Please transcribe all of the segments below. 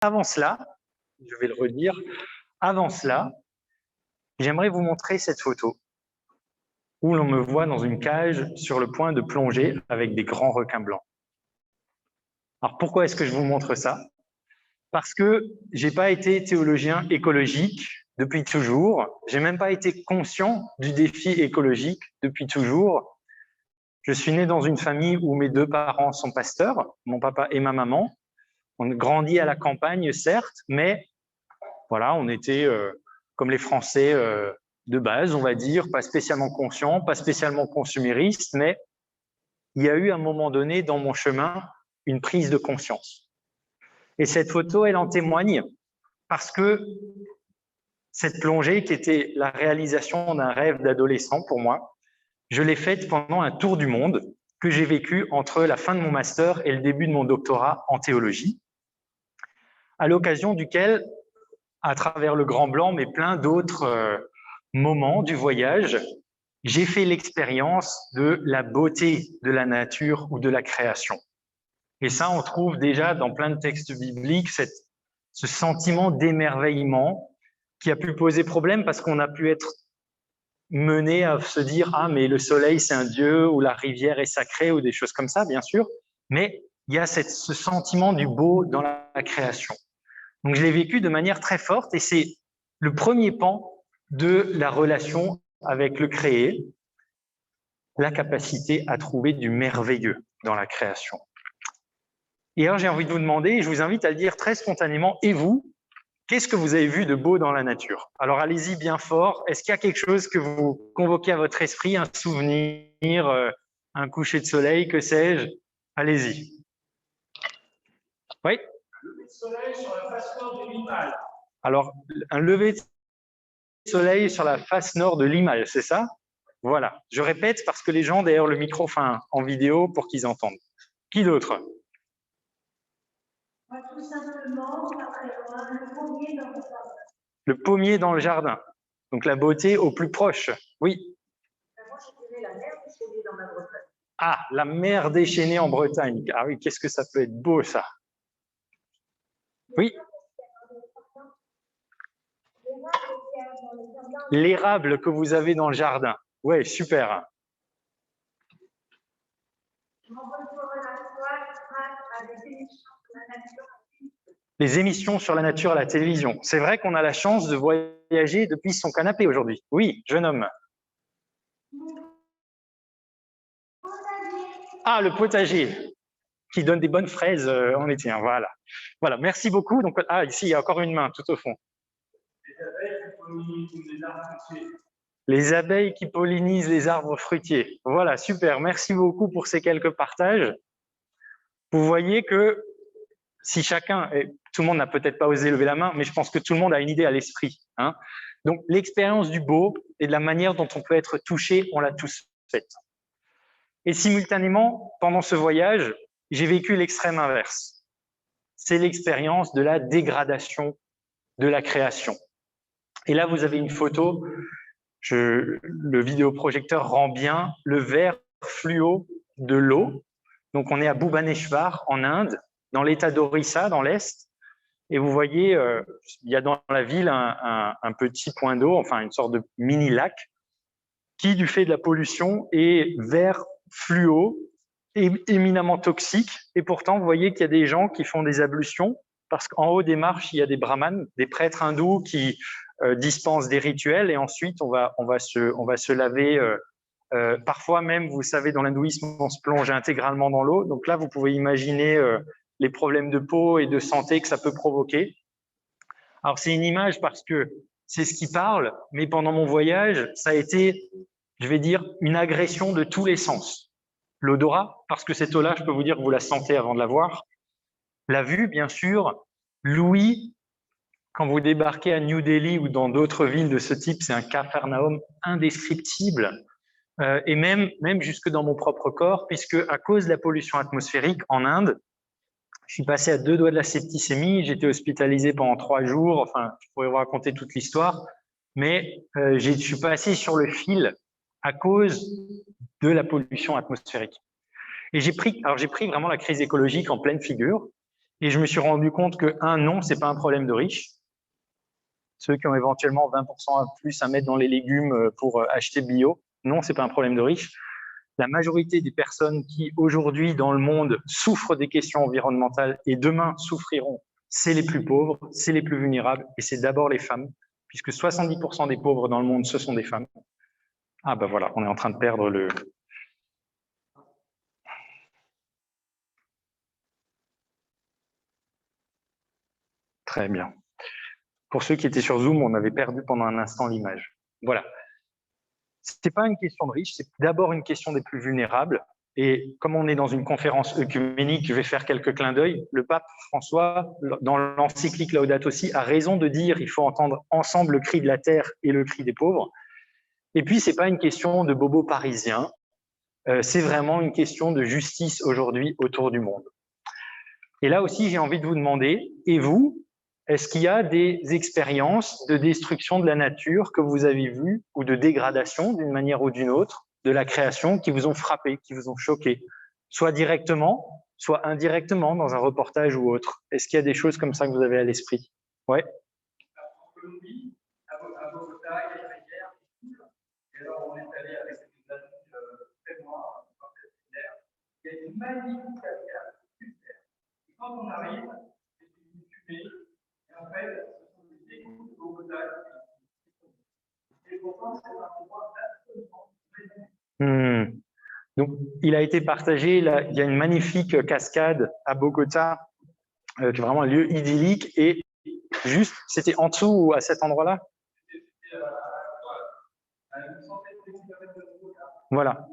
avant cela, je vais le redire, avant cela, j'aimerais vous montrer cette photo où l'on me voit dans une cage sur le point de plonger avec des grands requins blancs. Alors pourquoi est-ce que je vous montre ça? Parce que j'ai pas été théologien écologique depuis toujours, j'ai même pas été conscient du défi écologique depuis toujours. Je suis né dans une famille où mes deux parents sont pasteurs, mon papa et ma maman. On grandit à la campagne, certes, mais voilà, on était comme les Français de base, on va dire, pas spécialement conscients, pas spécialement consuméristes, mais il y a eu un moment donné dans mon chemin une prise de conscience. Et cette photo, elle en témoigne parce que cette plongée, qui était la réalisation d'un rêve d'adolescent pour moi, je l'ai faite pendant un tour du monde que j'ai vécu entre la fin de mon master et le début de mon doctorat en théologie, à l'occasion duquel, à travers le Grand Blanc, mais plein d'autres moments du voyage, j'ai fait l'expérience de la beauté de la nature ou de la création. Et ça, on trouve déjà dans plein de textes bibliques ce sentiment d'émerveillement qui a pu poser problème parce qu'on a pu être mené à se dire « Ah, mais le soleil, c'est un dieu » ou « La rivière est sacrée » ou des choses comme ça, bien sûr. Mais il y a ce sentiment du beau dans la création. Donc, je l'ai vécu de manière très forte et c'est le premier pan de la relation avec le créé, la capacité à trouver du merveilleux dans la création. Et alors, j'ai envie de vous demander, et je vous invite à le dire très spontanément, et vous, qu'est-ce que vous avez vu de beau dans la nature? Alors, allez-y bien fort. Est-ce qu'il y a quelque chose que vous convoquez à votre esprit, un souvenir, un coucher de soleil, que sais-je? Allez-y. Oui? Un lever de soleil sur la face nord de Limal. Alors, un lever de soleil sur la face nord de Limal, c'est ça? Voilà. Je répète parce que les gens derrière le micro, enfin en vidéo, pour qu'ils entendent. Qui d'autre? Tout simplement, le pommier dans le jardin. Le pommier dans le jardin. Donc la beauté au plus proche. Oui. Moi, je dirais la mer déchaînée dans la Bretagne. Ah, la mer déchaînée en Bretagne. Ah oui, qu'est-ce que ça peut être beau, ça. Oui. L'érable que vous avez dans le jardin. Oui, super. Les émissions sur la nature à la télévision. C'est vrai qu'on a la chance de voyager depuis son canapé aujourd'hui. Oui, jeune homme. Ah, le potager qui donne des bonnes fraises en été. Hein, voilà. Voilà, merci beaucoup. Donc, ah, ici, il y a encore une main tout au fond. Les abeilles qui pollinisent les arbres fruitiers. Voilà, super. Merci beaucoup pour ces quelques partages. Vous voyez que si chacun, et tout le monde n'a peut-être pas osé lever la main, mais je pense que tout le monde a une idée à l'esprit. Hein. Donc, l'expérience du beau et de la manière dont on peut être touché, on l'a tous faite. Et simultanément, pendant ce voyage, j'ai vécu l'extrême inverse. C'est l'expérience de la dégradation de la création. Et là, vous avez une photo, le vidéoprojecteur rend bien le vert fluo de l'eau. Donc, on est à Bhubaneswar, en Inde, dans l'état d'Orissa, dans l'Est. Et vous voyez, il y a dans la ville un petit point d'eau, enfin une sorte de mini-lac, qui, du fait de la pollution, est vert fluo, éminemment toxique. Et pourtant, vous voyez qu'il y a des gens qui font des ablutions, parce qu'en haut des marches, il y a des brahmanes, des prêtres hindous qui dispensent des rituels, et ensuite, on va se laver. Parfois même, vous savez, dans l'hindouisme, on se plonge intégralement dans l'eau. Donc là, vous pouvez imaginer les problèmes de peau et de santé que ça peut provoquer. Alors, c'est une image parce que c'est ce qui parle, mais pendant mon voyage, ça a été, je vais dire, une agression de tous les sens. L'odorat, parce que cette eau-là, je peux vous dire que vous la sentez avant de la voir. La vue, bien sûr. L'ouïe, quand vous débarquez à New Delhi ou dans d'autres villes de ce type, c'est un capharnaüm indescriptible. Et même jusque dans mon propre corps, puisque à cause de la pollution atmosphérique en Inde, je suis passé à 2 doigts de la septicémie, j'étais hospitalisé pendant 3 jours, enfin, je pourrais vous raconter toute l'histoire, mais je suis passé sur le fil à cause de la pollution atmosphérique. Et j'ai pris vraiment la crise écologique en pleine figure, Et je me suis rendu compte que, non, ce n'est pas un problème de riches. Ceux qui ont éventuellement 20% à plus à mettre dans les légumes pour acheter bio, non, ce n'est pas un problème de riches. La majorité des personnes qui, aujourd'hui, dans le monde, souffrent des questions environnementales et demain souffriront, c'est les plus pauvres, c'est les plus vulnérables et c'est d'abord les femmes, puisque 70% des pauvres dans le monde, ce sont des femmes. Ah ben voilà, on est en train de perdre le... Très bien. Pour ceux qui étaient sur Zoom, on avait perdu pendant un instant l'image. Voilà. Ce n'est pas une question de riches, c'est d'abord une question des plus vulnérables. Et comme on est dans une conférence œcuménique, je vais faire quelques clins d'œil. Le pape François, dans l'encyclique Laudato Si, a raison de dire qu'il faut entendre ensemble le cri de la terre et le cri des pauvres. Et puis, ce n'est pas une question de bobos parisiens, c'est vraiment une question de justice aujourd'hui autour du monde. Et là aussi, j'ai envie de vous demander, et vous, est-ce qu'il y a des expériences de destruction de la nature que vous avez vues ou de dégradation d'une manière ou d'une autre de la création qui vous ont frappé, qui vous ont choqué, soit directement, soit indirectement dans un reportage ou autre? Est-ce qu'il y a des choses comme ça que vous avez à l'esprit? Ouais. En Colombie, à Bogota, il y a une rivière. Et alors, on est allé avec des amis très noirs, il y a une magnifique cascade. Et quand on arrive, c'est une fumée. Et en fait, ce sont des égouts de Bogota. Et pourtant, c'est un endroit absolument magnifique. Donc, il a été partagé, là, il y a une magnifique cascade à Bogota, qui est vraiment un lieu idyllique, et juste, c'était en dessous ou à cet endroit-là? Voilà.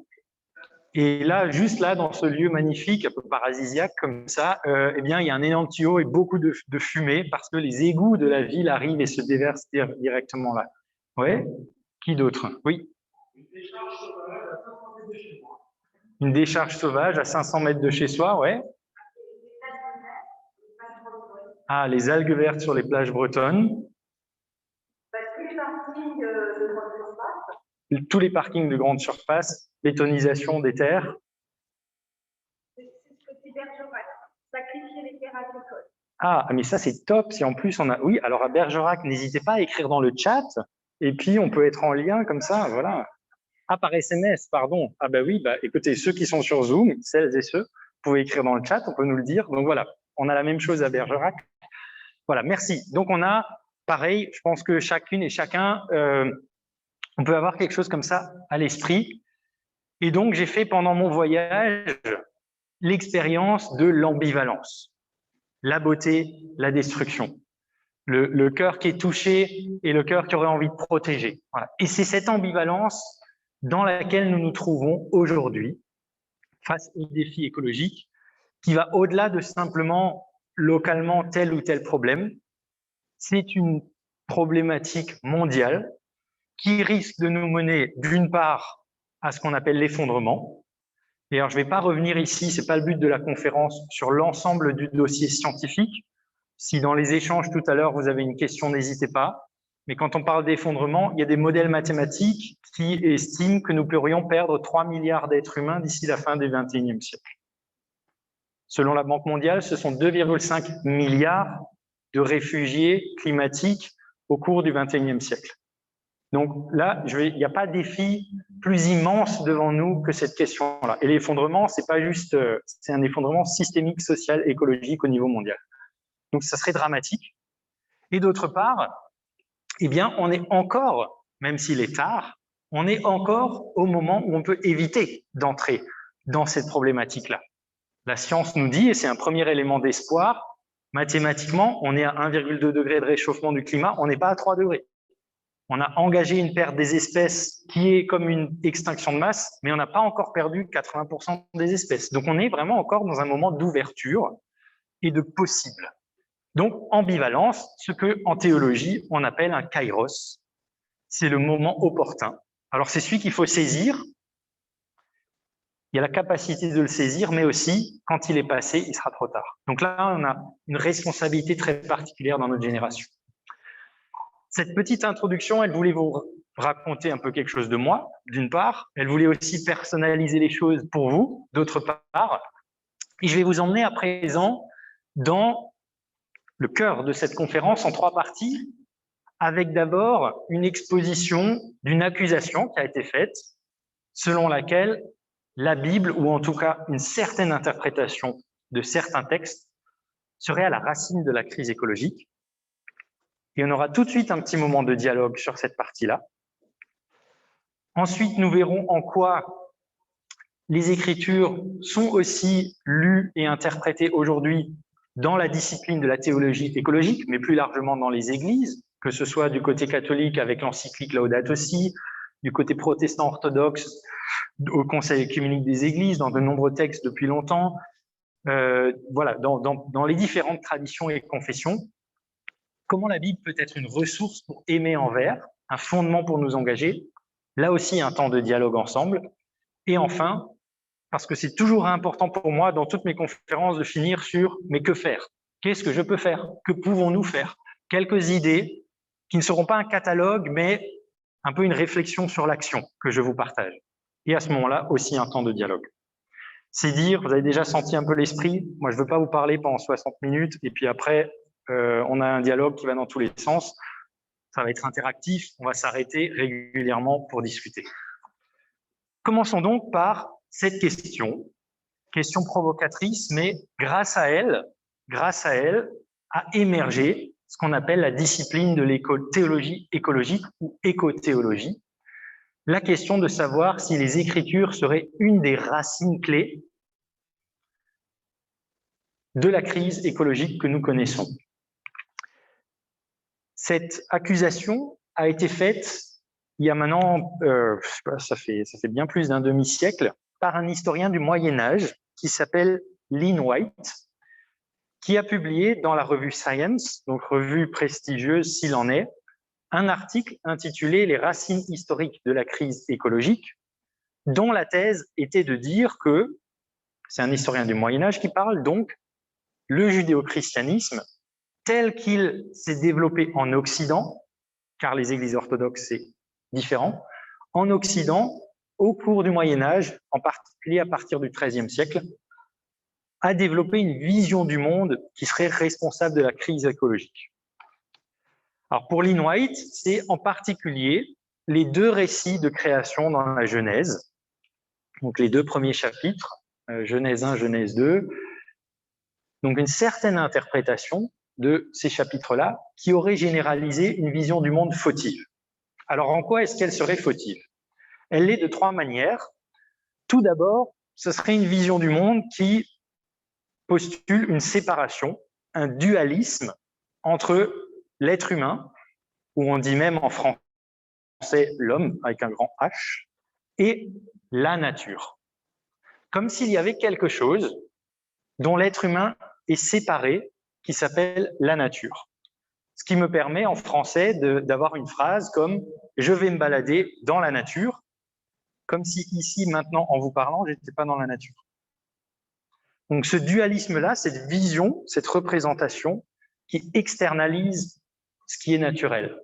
Et là, juste là, dans ce lieu magnifique, un peu paradisiaque comme ça, eh bien, il y a un énorme tuyau et beaucoup de fumée parce que les égouts de la ville arrivent et se déversent directement là. Ouais. Qui d'autre? Oui. Une décharge sauvage à 500 mètres de chez soi, ouais. Ah, les algues vertes sur les plages bretonnes. Tous les parkings de grande surface, bétonisation des terres. C'est ce que dit Bergerac, sacrifier les terres agricoles. Ah, mais ça c'est top, si en plus on a... Oui, alors à Bergerac, n'hésitez pas à écrire dans le chat, et puis on peut être en lien comme ça, voilà. Ah, par SMS, pardon. Ah bah oui, bah écoutez, ceux qui sont sur Zoom, celles et ceux, vous pouvez écrire dans le chat, on peut nous le dire. Donc voilà, on a la même chose à Bergerac. Voilà, merci. Donc on a, pareil, je pense que chacune et chacun, on peut avoir quelque chose comme ça à l'esprit. Et donc j'ai fait pendant mon voyage l'expérience de l'ambivalence. La beauté, la destruction. Le cœur qui est touché et le cœur qui aurait envie de protéger. Voilà. Et c'est cette ambivalence dans laquelle nous nous trouvons aujourd'hui face aux défis écologiques qui va au-delà de simplement localement tel ou tel problème. C'est une problématique mondiale qui risque de nous mener d'une part à ce qu'on appelle l'effondrement. Et alors, je ne vais pas revenir ici, ce n'est pas le but de la conférence, sur l'ensemble du dossier scientifique. Si dans les échanges tout à l'heure, vous avez une question, n'hésitez pas. Mais quand on parle d'effondrement, il y a des modèles mathématiques qui estiment que nous pourrions perdre 3 milliards d'êtres humains d'ici la fin du XXIe siècle. Selon la Banque mondiale, ce sont 2,5 milliards de réfugiés climatiques au cours du XXIe siècle. Donc là, il n'y a pas de défi plus immense devant nous que cette question-là. Et l'effondrement, c'est pas juste, c'est un effondrement systémique, social, écologique au niveau mondial. Donc ça serait dramatique. Et d'autre part, eh bien, on est encore, même s'il est tard, on est encore au moment où on peut éviter d'entrer dans cette problématique-là. La science nous dit, et c'est un premier élément d'espoir, mathématiquement, on est à 1,2 degré de réchauffement du climat, on n'est pas à 3 degrés. On a engagé une perte des espèces qui est comme une extinction de masse, mais on n'a pas encore perdu 80% des espèces. Donc on est vraiment encore dans un moment d'ouverture et de possible. Donc ambivalence, ce que en théologie on appelle un kairos, c'est le moment opportun. Alors c'est celui qu'il faut saisir. Il y a la capacité de le saisir, mais aussi, quand il est passé, il sera trop tard. Donc là, on a une responsabilité très particulière dans notre génération. Cette petite introduction, elle voulait vous raconter un peu quelque chose de moi, d'une part. Elle voulait aussi personnaliser les choses pour vous, d'autre part. Et je vais vous emmener à présent dans le cœur de cette conférence en 3 parties, avec d'abord une exposition d'une accusation qui a été faite, selon laquelle la Bible, ou en tout cas une certaine interprétation de certains textes, serait à la racine de la crise écologique. Et on aura tout de suite un petit moment de dialogue sur cette partie-là. Ensuite, nous verrons en quoi les Écritures sont aussi lues et interprétées aujourd'hui dans la discipline de la théologie écologique, mais plus largement dans les églises, que ce soit du côté catholique avec l'encyclique Laudato Si, du côté protestant orthodoxe au Conseil œcuménique des églises, dans de nombreux textes depuis longtemps, voilà, dans les différentes traditions et confessions. Comment la Bible peut être une ressource pour aimer envers, un fondement pour nous engager, là aussi un temps de dialogue ensemble. Et enfin, parce que c'est toujours important pour moi dans toutes mes conférences de finir sur « mais que faire ? Qu'est-ce que je peux faire ? Que pouvons-nous faire ?» Quelques idées qui ne seront pas un catalogue, mais un peu une réflexion sur l'action que je vous partage. Et à ce moment-là, aussi un temps de dialogue. C'est dire, vous avez déjà senti un peu l'esprit, moi je ne veux pas vous parler pendant 60 minutes, et puis après, on a un dialogue qui va dans tous les sens, ça va être interactif, on va s'arrêter régulièrement pour discuter. Commençons donc par cette question provocatrice, mais grâce à elle a émergé ce qu'on appelle la discipline de l'éco-théologie écologique ou écothéologie, la question de savoir si les Écritures seraient une des racines clés de la crise écologique que nous connaissons. Cette accusation a été faite il y a maintenant, je sais pas, ça fait bien plus d'un demi-siècle, par un historien du Moyen-Âge qui s'appelle Lynn White, qui a publié dans la revue Science, donc revue prestigieuse s'il en est, un article intitulé « Les racines historiques de la crise écologique », dont la thèse était de dire que, c'est un historien du Moyen-Âge qui parle, donc le judéo-christianisme, tel qu'il s'est développé en Occident, car les églises orthodoxes, c'est différent, en Occident, au cours du Moyen-Âge, en particulier à partir du XIIIe siècle, a développé une vision du monde qui serait responsable de la crise écologique. Alors pour Lynn White, c'est en particulier les 2 récits de création dans la Genèse, donc les 2 premiers chapitres, Genèse 1, Genèse 2, donc une certaine interprétation de ces chapitres-là qui aurait généralisé une vision du monde fautive. Alors en quoi est-ce qu'elle serait fautive? Elle l'est de 3 manières. Tout d'abord, ce serait une vision du monde qui postule une séparation, un dualisme entre l'être humain, ou on dit même en français l'homme avec un grand H, et la nature. Comme s'il y avait quelque chose dont l'être humain est séparé, qui s'appelle la nature. Ce qui me permet en français d'avoir une phrase comme « je vais me balader dans la nature », comme si ici, maintenant, en vous parlant, je n'étais pas dans la nature. Donc ce dualisme-là, cette vision, cette représentation qui externalise ce qui est naturel.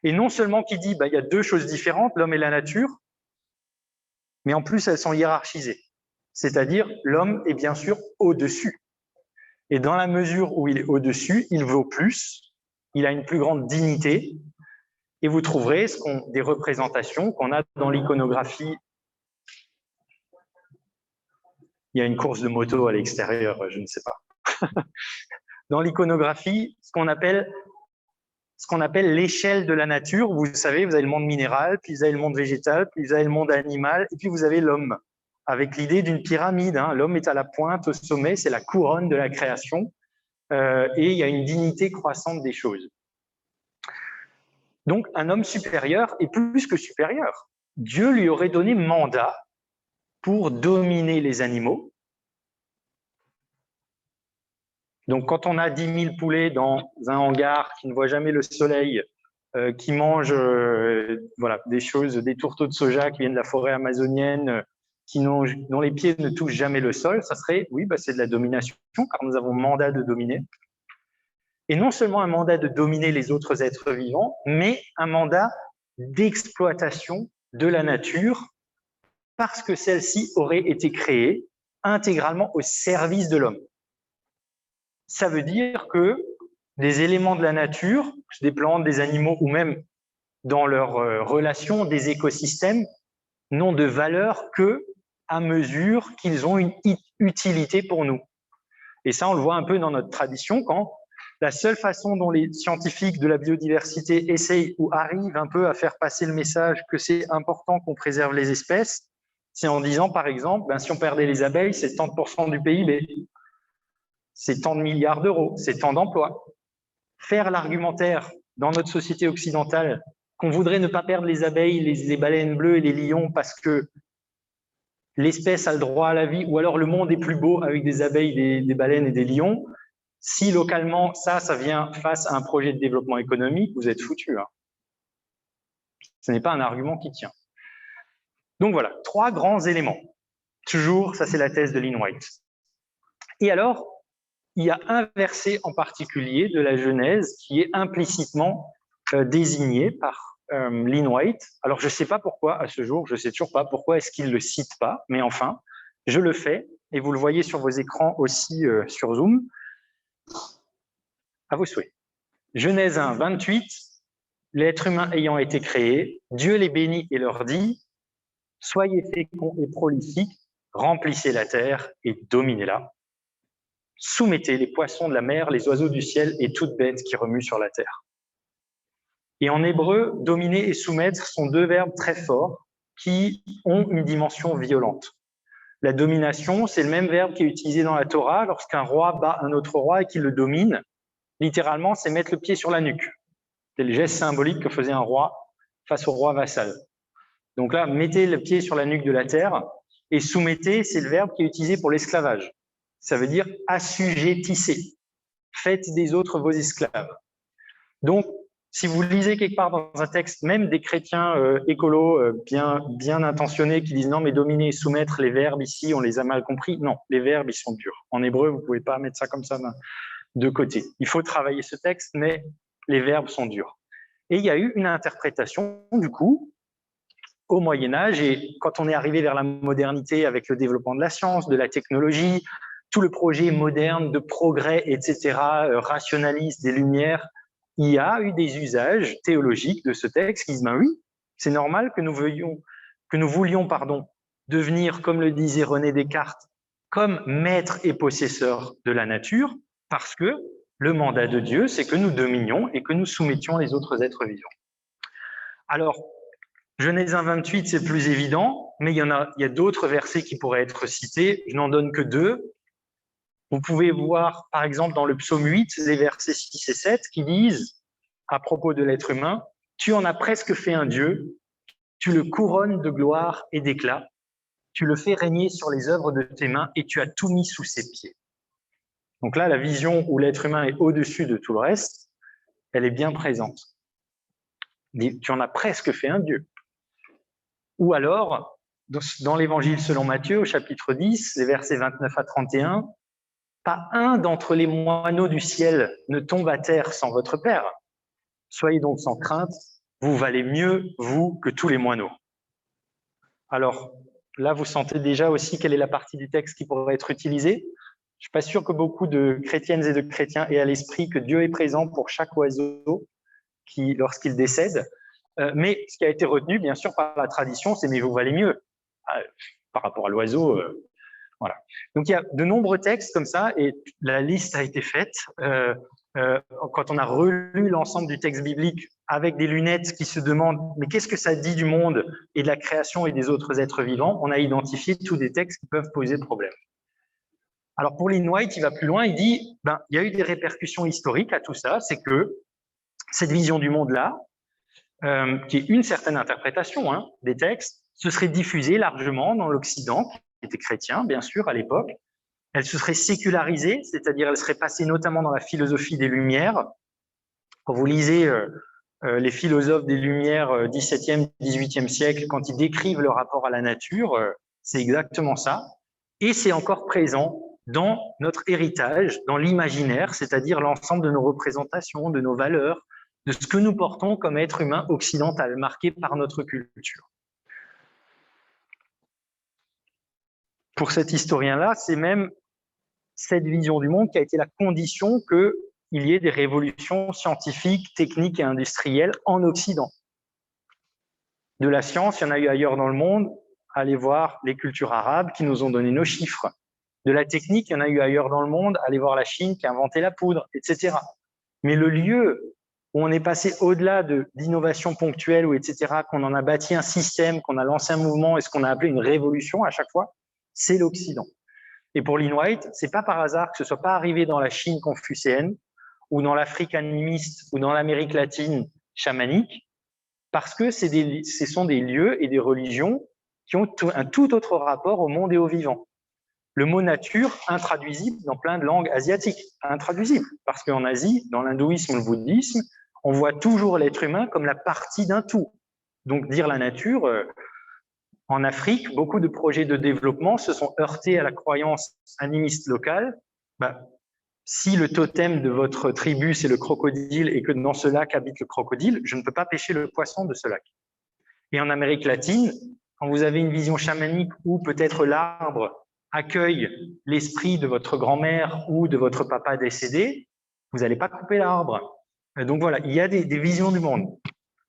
Et non seulement qui dit il y a 2 choses différentes, l'homme et la nature, mais en plus elles sont hiérarchisées. C'est-à-dire l'homme est bien sûr au-dessus. Et dans la mesure où il est au-dessus, il vaut plus, il a une plus grande dignité, et vous trouverez des représentations qu'on a dans l'iconographie. Il y a une course de moto à l'extérieur, je ne sais pas. Dans l'iconographie, ce qu'on appelle l'échelle de la nature. Vous savez, vous avez le monde minéral, puis vous avez le monde végétal, puis vous avez le monde animal, et puis vous avez l'homme, avec l'idée d'une pyramide. L'homme est à la pointe, au sommet, c'est la couronne de la création, et il y a une dignité croissante des choses. Donc, un homme supérieur est plus que supérieur. Dieu lui aurait donné mandat pour dominer les animaux. Donc, quand on a 10 000 poulets dans un hangar qui ne voit jamais le soleil, qui mangent des choses, des tourteaux de soja qui viennent de la forêt amazonienne, dont les pieds ne touchent jamais le sol, ça serait, oui, c'est de la domination, car nous avons mandat de dominer. Et non seulement un mandat de dominer les autres êtres vivants, mais un mandat d'exploitation de la nature, parce que celle-ci aurait été créée intégralement au service de l'homme. Ça veut dire que des éléments de la nature, des plantes, des animaux ou même dans leurs relations, des écosystèmes, n'ont de valeur que à mesure qu'ils ont une utilité pour nous. Et ça, on le voit un peu dans notre tradition, quand la seule façon dont les scientifiques de la biodiversité essayent ou arrivent un peu à faire passer le message que c'est important qu'on préserve les espèces, c'est en disant, par exemple, si on perdait les abeilles, c'est tant de pourcents du PIB, c'est tant de milliards d'euros, c'est tant d'emplois. Faire l'argumentaire dans notre société occidentale qu'on voudrait ne pas perdre les abeilles, les baleines bleues et les lions parce que l'espèce a le droit à la vie, ou alors le monde est plus beau avec des abeilles, des baleines et des lions, si localement ça vient face à un projet de développement économique, vous êtes foutus. Hein. Ce n'est pas un argument qui tient. Donc voilà, 3 grands éléments. Toujours, ça c'est la thèse de Lynn White. Et alors, il y a un verset en particulier de la Genèse qui est implicitement désigné par Lynn White. Alors, je ne sais pas pourquoi, à ce jour, je ne sais toujours pas pourquoi est-ce qu'il ne le cite pas, mais enfin, je le fais, et vous le voyez sur vos écrans aussi sur Zoom. À vos souhaits. Genèse 1, 28, l'être humain ayant été créé, Dieu les bénit et leur dit « Soyez féconds et prolifiques, remplissez la terre et dominez-la. Soumettez les poissons de la mer, les oiseaux du ciel et toute bête qui remue sur la terre. » Et en hébreu, dominer et soumettre sont 2 verbes très forts qui ont une dimension violente. La domination, c'est le même verbe qui est utilisé dans la Torah lorsqu'un roi bat un autre roi et qu'il le domine. Littéralement, c'est mettre le pied sur la nuque. C'est le geste symbolique que faisait un roi face au roi vassal. Donc là, mettez le pied sur la nuque de la terre, et soumettez, c'est le verbe qui est utilisé pour l'esclavage. Ça veut dire assujettissez. Faites des autres vos esclaves. Donc, si vous lisez quelque part dans un texte, même des chrétiens écolos bien intentionnés qui disent non, mais dominer et soumettre, les verbes ici, on les a mal compris. Non, les verbes, ils sont durs. En hébreu, vous ne pouvez pas mettre ça comme ça de côté. Il faut travailler ce texte, mais les verbes sont durs. Et il y a eu une interprétation, du coup, au Moyen-Âge, et quand on est arrivé vers la modernité avec le développement de la science, de la technologie, tout le projet moderne de progrès, etc., rationaliste des Lumières, il y a eu des usages théologiques de ce texte qui disent ben oui, c'est normal que nous voulions devenir, comme le disait René Descartes, comme maître et possesseur de la nature, parce que le mandat de Dieu, c'est que nous dominions et que nous soumettions les autres êtres vivants. Alors, Genèse 1, 28, c'est plus évident, mais il y a d'autres versets qui pourraient être cités. Je n'en donne que 2. Vous pouvez voir, par exemple, dans le psaume 8, les versets 6 et 7 qui disent, à propos de l'être humain, « Tu en as presque fait un Dieu, tu le couronnes de gloire et d'éclat, tu le fais régner sur les œuvres de tes mains et tu as tout mis sous ses pieds. » Donc là, la vision où l'être humain est au-dessus de tout le reste, elle est bien présente. Tu en as presque fait un Dieu. Ou alors, dans l'Évangile selon Matthieu, au chapitre 10, les versets 29 à 31, « Pas un d'entre les moineaux du ciel ne tombe à terre sans votre Père. Soyez donc sans crainte, vous valez mieux, vous, que tous les moineaux. » Alors, là, vous sentez déjà aussi quelle est la partie du texte qui pourrait être utilisée. Je ne suis pas sûr que beaucoup de chrétiennes et de chrétiens aient à l'esprit que Dieu est présent pour chaque oiseau lorsqu'il décède. Mais ce qui a été retenu, bien sûr, par la tradition, c'est « mais vous valez mieux » par rapport à l'oiseau. Voilà. Donc, il y a de nombreux textes comme ça, et la liste a été faite. Quand on a relu l'ensemble du texte biblique avec des lunettes qui se demandent « mais qu'est-ce que ça dit du monde et de la création et des autres êtres vivants ?» on a identifié tous des textes qui peuvent poser problème. Alors, pour Lynn White, il va plus loin, il dit il y a eu des répercussions historiques à tout ça, c'est que cette vision du monde-là, qui est une certaine interprétation des textes, se serait diffusée largement dans l'Occident, qui était chrétien, bien sûr, à l'époque. Elle se serait sécularisée, c'est-à-dire elle serait passée notamment dans la philosophie des Lumières. Quand vous lisez les philosophes des Lumières 17e, 18e siècle, quand ils décrivent le rapport à la nature, c'est exactement ça. Et c'est encore présent dans notre héritage, dans l'imaginaire, c'est-à-dire l'ensemble de nos représentations, de nos valeurs, de ce que nous portons comme être humain occidental, marqué par notre culture. Pour cet historien-là, c'est même cette vision du monde qui a été la condition qu'il y ait des révolutions scientifiques, techniques et industrielles en Occident. De la science, il y en a eu ailleurs dans le monde. Allez voir les cultures arabes qui nous ont donné nos chiffres. De la technique, il y en a eu ailleurs dans le monde. Allez voir la Chine qui a inventé la poudre, etc. Mais le lieu où on est passé au-delà d'innovations ponctuelles, ou etc., qu'on en a bâti un système, qu'on a lancé un mouvement et ce qu'on a appelé une révolution à chaque fois, c'est l'Occident. Et pour Lynn White, c'est pas par hasard que ce soit pas arrivé dans la Chine confucéenne, ou dans l'Afrique animiste, ou dans l'Amérique latine chamanique, parce que ce sont des lieux et des religions qui ont un tout autre rapport au monde et au vivant. Le mot nature, intraduisible dans plein de langues asiatiques, intraduisible, parce qu'en Asie, dans l'hindouisme ou le bouddhisme, on voit toujours l'être humain comme la partie d'un tout. Donc dire la nature, en Afrique, beaucoup de projets de développement se sont heurtés à la croyance animiste locale. Si le totem de votre tribu, c'est le crocodile et que dans ce lac habite le crocodile, je ne peux pas pêcher le poisson de ce lac. Et en Amérique latine, quand vous avez une vision chamanique où peut-être l'arbre accueille l'esprit de votre grand-mère ou de votre papa décédé, vous n'allez pas couper l'arbre. Donc voilà, il y a des visions du monde.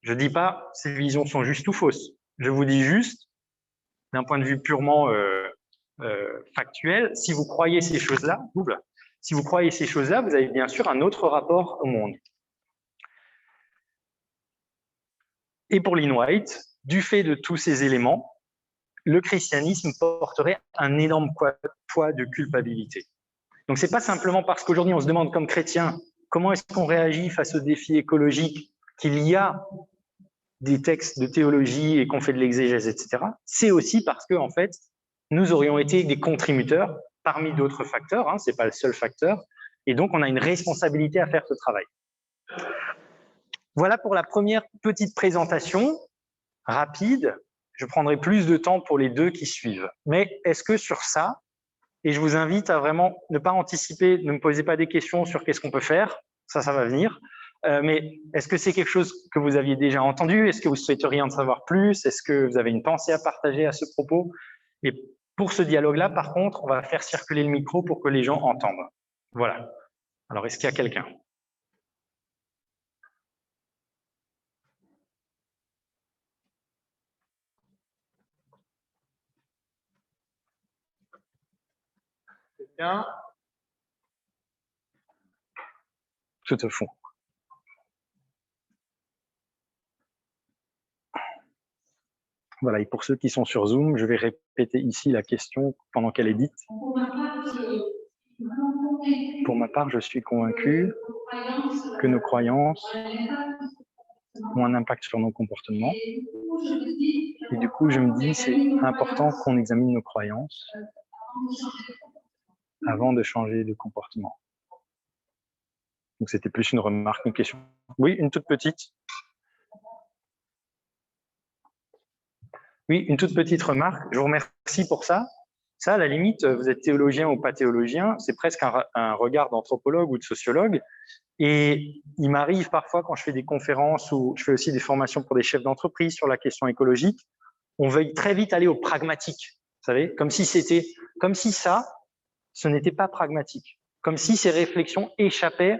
Je ne dis pas ces visions sont justes ou fausses. Je vous dis juste, d'un point de vue purement factuel, si vous croyez ces choses-là, si vous croyez ces choses-là, vous avez bien sûr un autre rapport au monde. Et pour Lynn White, du fait de tous ces éléments, le christianisme porterait un énorme poids de culpabilité. Donc c'est pas simplement parce qu'aujourd'hui on se demande comme chrétien comment est-ce qu'on réagit face aux défis écologiques qu'il y a des textes de théologie et qu'on fait de l'exégèse, etc. C'est aussi parce que en fait nous aurions été des contributeurs parmi d'autres facteurs, hein, c'est pas le seul facteur, et donc on a une responsabilité à faire ce travail. Voilà pour la première petite présentation rapide. Je prendrai plus de temps pour les deux qui suivent. Mais est-ce que sur ça, et je vous invite à vraiment ne pas anticiper, ne me posez pas des questions sur qu'est-ce qu'on peut faire, ça va venir, mais est-ce que c'est quelque chose que vous aviez déjà entendu? Est-ce que vous souhaiteriez en savoir plus? Est-ce que vous avez une pensée à partager à ce propos? Et pour ce dialogue-là, par contre, on va faire circuler le micro pour que les gens entendent. Voilà. Alors, est-ce qu'il y a quelqu'un? Quelqu'un? Tout au fond. Voilà, et pour ceux qui sont sur Zoom, je vais répéter ici la question pendant qu'elle est dite. Pour ma part, je suis convaincu que nos croyances ont un impact sur nos comportements. Et du coup, je me dis, c'est important qu'on examine nos croyances avant de changer de comportement. Donc, c'était plus une remarque, une question. Oui, une toute petite. Oui, une toute petite remarque. Je vous remercie pour ça. Ça, à la limite, vous êtes théologien ou pas théologien, c'est presque un regard d'anthropologue ou de sociologue. Et il m'arrive parfois, quand je fais des conférences ou je fais aussi des formations pour des chefs d'entreprise sur la question écologique, on veuille très vite aller au pragmatique. Vous savez, comme si ça, ce n'était pas pragmatique. Comme si ces réflexions échappaient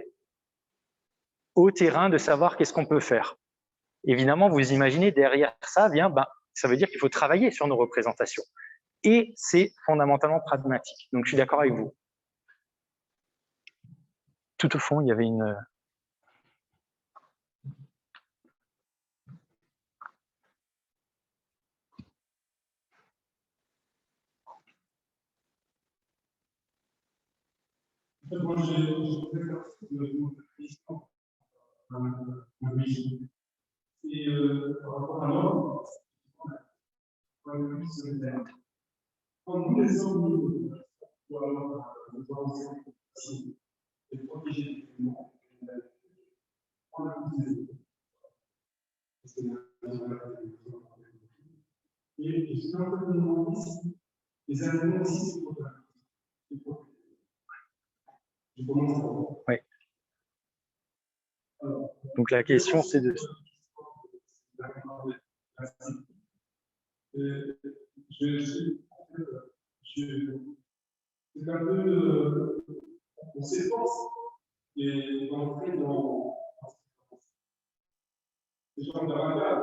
au terrain de savoir qu'est-ce qu'on peut faire. Évidemment, vous imaginez, derrière ça vient, ça veut dire qu'il faut travailler sur nos représentations. Et c'est fondamentalement pragmatique. Donc, je suis d'accord avec vous. Tout au fond, il y avait une... Moi, j'ai et par rapport à l'homme, quand nous les hommes, et protéger le monde, on a et je suis un peu demandé si les animaux aussi c'est pour je commence à voir. Oui. Donc la question c'est de... c'est un peu, on s'efforce et d'entrer dans les gens de la regard.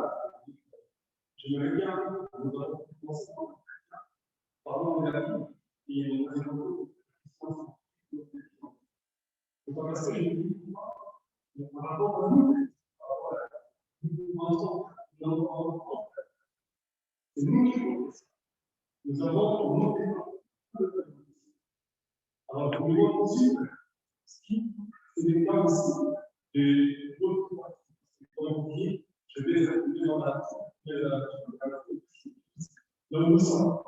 J'aimerais bien, notamment, pardon, de la vie, et on va passer une par rapport à nous, c'est nous qui faisons ça. Nous avons monté. Alors, pour le moins possible, c'est des cas aussi de d'autres comme dit, je vais appuyer dans la donc nous sommes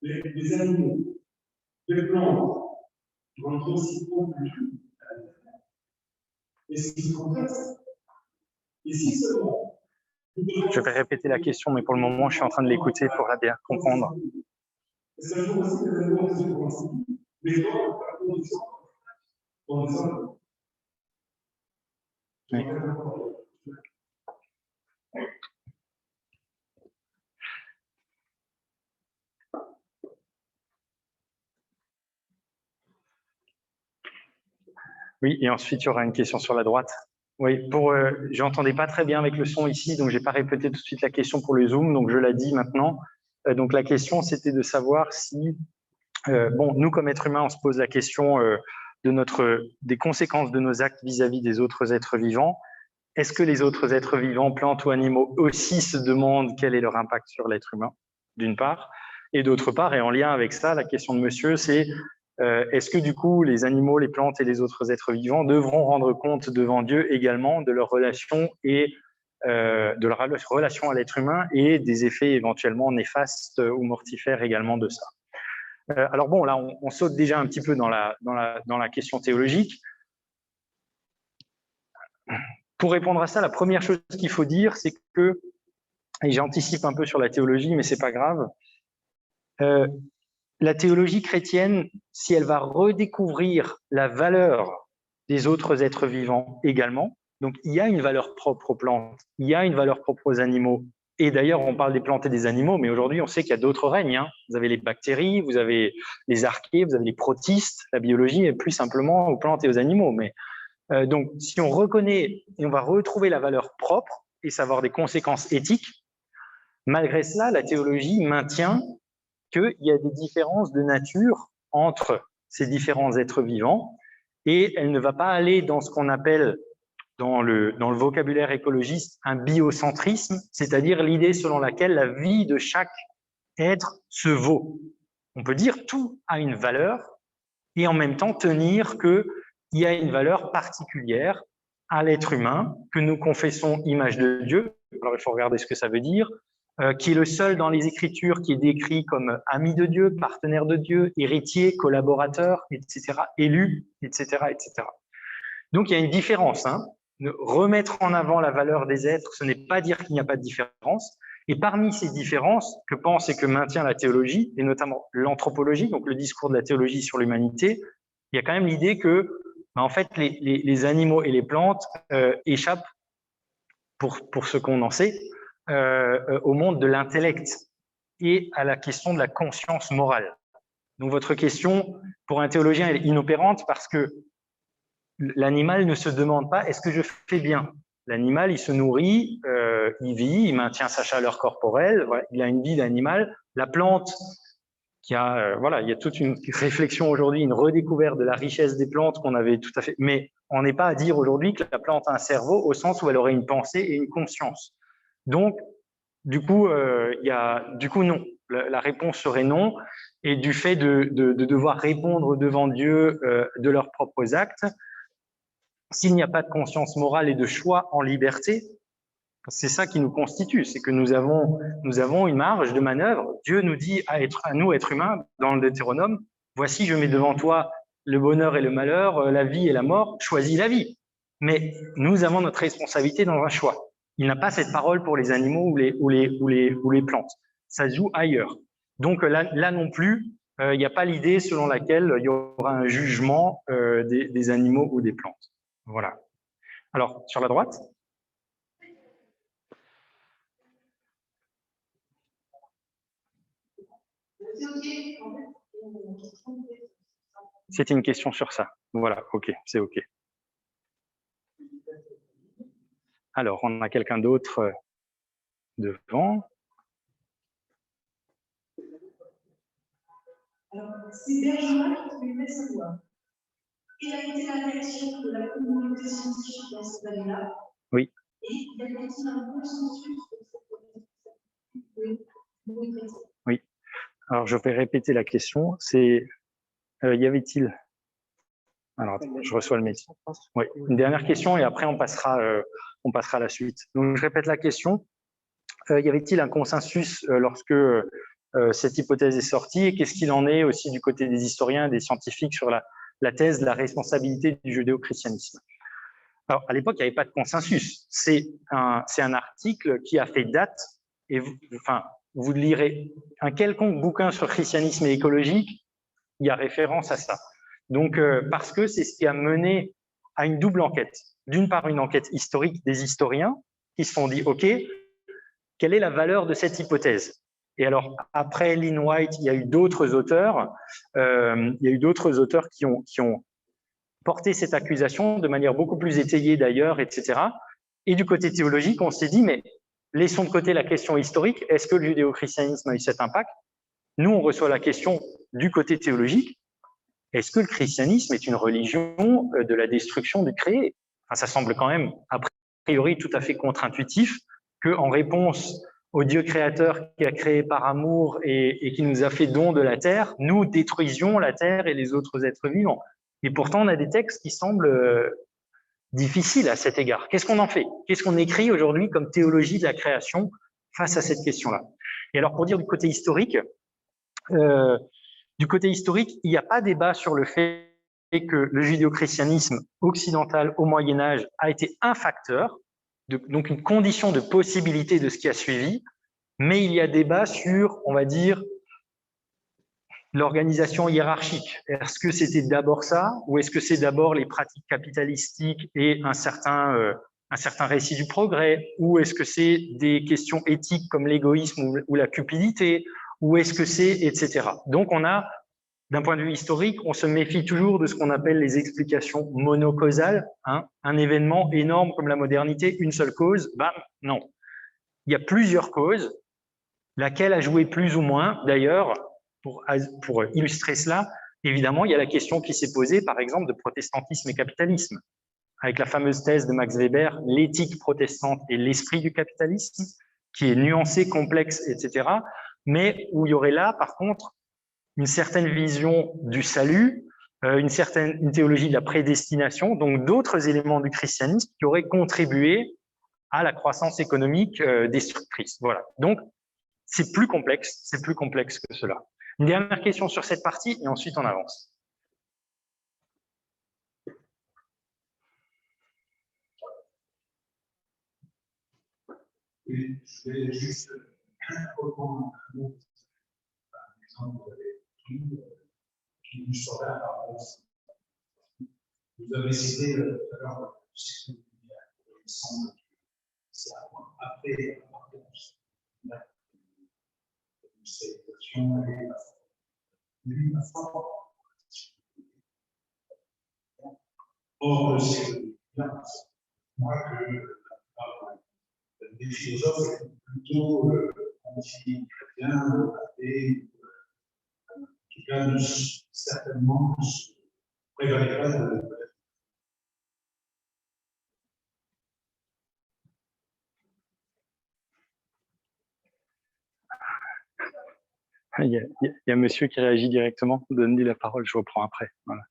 des animaux, des plantes, qui vont être aussi conclus. Et ce qui est complexe, et si seulement. Je vais répéter la question, mais pour le moment, je suis en train de l'écouter pour la bien comprendre. Est-ce qu'un jour aussi, les animaux se font mais dans la condition, dans les hommes. Oui. Oui, et ensuite, il y aura une question sur la droite. Oui, je n'entendais pas très bien avec le son ici, donc je n'ai pas répété tout de suite la question pour le Zoom, donc je la dis maintenant. Donc la question, c'était de savoir si, bon, nous, comme êtres humains, on se pose la question des conséquences de nos actes vis-à-vis des autres êtres vivants. Est-ce que les autres êtres vivants, plantes ou animaux, aussi se demandent quel est leur impact sur l'être humain, d'une part. Et d'autre part, et en lien avec ça, la question de monsieur, c'est est-ce que du coup, les animaux, les plantes et les autres êtres vivants devront rendre compte devant Dieu également de leur relation et de leur relation à l'être humain et des effets éventuellement néfastes ou mortifères également de ça. Alors bon, là, on saute déjà un petit peu dans la question théologique. Pour répondre à ça, la première chose qu'il faut dire, c'est que, et j'anticipe un peu sur la théologie, mais c'est pas grave, la théologie chrétienne, si elle va redécouvrir la valeur des autres êtres vivants également, donc il y a une valeur propre aux plantes, il y a une valeur propre aux animaux, et d'ailleurs on parle des plantes et des animaux, mais aujourd'hui on sait qu'il y a d'autres règnes, hein. Vous avez les bactéries, vous avez les archées, vous avez les protistes, la biologie est plus simplement aux plantes et aux animaux, mais donc, si on reconnaît et on va retrouver la valeur propre et savoir des conséquences éthiques, malgré cela, la théologie maintient qu'il y a des différences de nature entre ces différents êtres vivants et elle ne va pas aller dans ce qu'on appelle dans le vocabulaire écologiste un biocentrisme, c'est-à-dire l'idée selon laquelle la vie de chaque être se vaut. On peut dire tout a une valeur et en même temps tenir qu'il y a une valeur particulière à l'être humain que nous confessons image de Dieu. Alors il faut regarder ce que ça veut dire, qui est le seul dans les Écritures qui est décrit comme ami de Dieu, partenaire de Dieu, héritier, collaborateur, etc., élu, etc., etc. Donc il y a une différence. Hein. Remettre en avant la valeur des êtres, ce n'est pas dire qu'il n'y a pas de différence. Et parmi ces différences que pense et que maintient la théologie, et notamment l'anthropologie, donc le discours de la théologie sur l'humanité, il y a quand même l'idée que, en fait, les animaux et les plantes échappent, pour ce qu'on en sait, au monde de l'intellect et à la question de la conscience morale. Donc votre question, pour un théologien, elle est inopérante parce que l'animal ne se demande pas « est-ce que je fais bien ?» L'animal, il se nourrit, il vit, il maintient sa chaleur corporelle, voilà, il a une vie d'animal. La plante, voilà, il y a toute une réflexion aujourd'hui, une redécouverte de la richesse des plantes qu'on avait tout à fait. Mais on n'est pas à dire aujourd'hui que la plante a un cerveau au sens où elle aurait une pensée et une conscience. Donc, du coup, non. La réponse serait non. Et du fait de devoir répondre devant Dieu de leurs propres actes, s'il n'y a pas de conscience morale et de choix en liberté, c'est ça qui nous constitue, c'est que nous avons une marge de manœuvre. Dieu nous dit à nous, êtres humains, dans le Deutéronome, voici, je mets devant toi le bonheur et le malheur, la vie et la mort, choisis la vie. Mais nous avons notre responsabilité dans un choix. Il n'a pas cette parole pour les animaux ou les plantes. Ça se joue ailleurs. Donc là non plus, il n'y a pas l'idée selon laquelle il y aura un jugement des animaux ou des plantes. Voilà. Alors, sur la droite. C'était une question sur ça. Voilà, ok, c'est ok. Alors, on a quelqu'un d'autre devant. Alors, c'est Bergerac qui lui met sa voix. Quelle a été la réaction de la communauté scientifique dans cette année-là? Oui. Et y a-t-il un consensus de cette Oui. Alors, je vais répéter la question. C'est, y avait-il... Alors, attends, je reçois le mail. Oui, une dernière question et après, on passera à la suite. Donc, je répète la question. Y avait-il un consensus lorsque cette hypothèse est sortie et qu'est-ce qu'il en est aussi du côté des historiens, des scientifiques sur la thèse de la responsabilité du judéo-christianisme? Alors, à l'époque, il n'y avait pas de consensus. C'est un article qui a fait date et vous lirez un quelconque bouquin sur christianisme et écologique, il y a référence à ça. Donc, parce que c'est ce qui a mené à une double enquête. D'une part, une enquête historique des historiens qui se sont dit, OK, quelle est la valeur de cette hypothèse? Et alors, après Lynn White, il y a eu d'autres auteurs, qui ont porté cette accusation de manière beaucoup plus étayée d'ailleurs, etc. Et du côté théologique, on s'est dit, mais laissons de côté la question historique, est-ce que le judéo-christianisme a eu cet impact? Nous, on reçoit la question du côté théologique, est-ce que le christianisme est une religion de la destruction du créé? Enfin, ça semble quand même, a priori, tout à fait contre-intuitif qu'en réponse au Dieu créateur qui a créé par amour et qui nous a fait don de la terre, nous détruisions la terre et les autres êtres vivants. Et pourtant, on a des textes qui semblent difficiles à cet égard. Qu'est-ce qu'on en fait? Qu'est-ce qu'on écrit aujourd'hui comme théologie de la création face à cette question-là? Et alors, pour dire du côté historique, il n'y a pas débat sur le fait que le judéo-christianisme occidental au Moyen-Âge a été un facteur, donc une condition de possibilité de ce qui a suivi, mais il y a débat sur, on va dire, l'organisation hiérarchique. Est-ce que c'était d'abord ça, ou est-ce que c'est d'abord les pratiques capitalistiques et un certain récit du progrès, ou est-ce que c'est des questions éthiques comme l'égoïsme ou la cupidité, ou est-ce que c'est, etc. Donc on a, d'un point de vue historique, on se méfie toujours de ce qu'on appelle les explications monocausales. Un événement énorme comme la modernité, une seule cause, bam, non. Il y a plusieurs causes, laquelle a joué plus ou moins, d'ailleurs, pour illustrer cela, évidemment, il y a la question qui s'est posée, par exemple, de protestantisme et capitalisme, avec la fameuse thèse de Max Weber, l'éthique protestante et l'esprit du capitalisme, qui est nuancé, complexe, etc., mais où il y aurait là, par contre, une certaine vision du salut, une théologie de la prédestination, donc d'autres éléments du christianisme qui auraient contribué à la croissance économique destructrice. Voilà. Donc, c'est plus complexe que cela. Une dernière question sur cette partie et ensuite on avance. Et je vais juste reprendre un autre exemple qui nous sera la réponse. Vous avez cité tout à l'heure le système lumière. Il me semble que c'est après la situation et la forme. Or, c'est bien, moi, que des philosophes plutôt anti-chrétiens et en tout cas, certainement, prévaleraient de Il y a monsieur qui réagit directement. Donne-lui la parole, je reprends après. Voilà.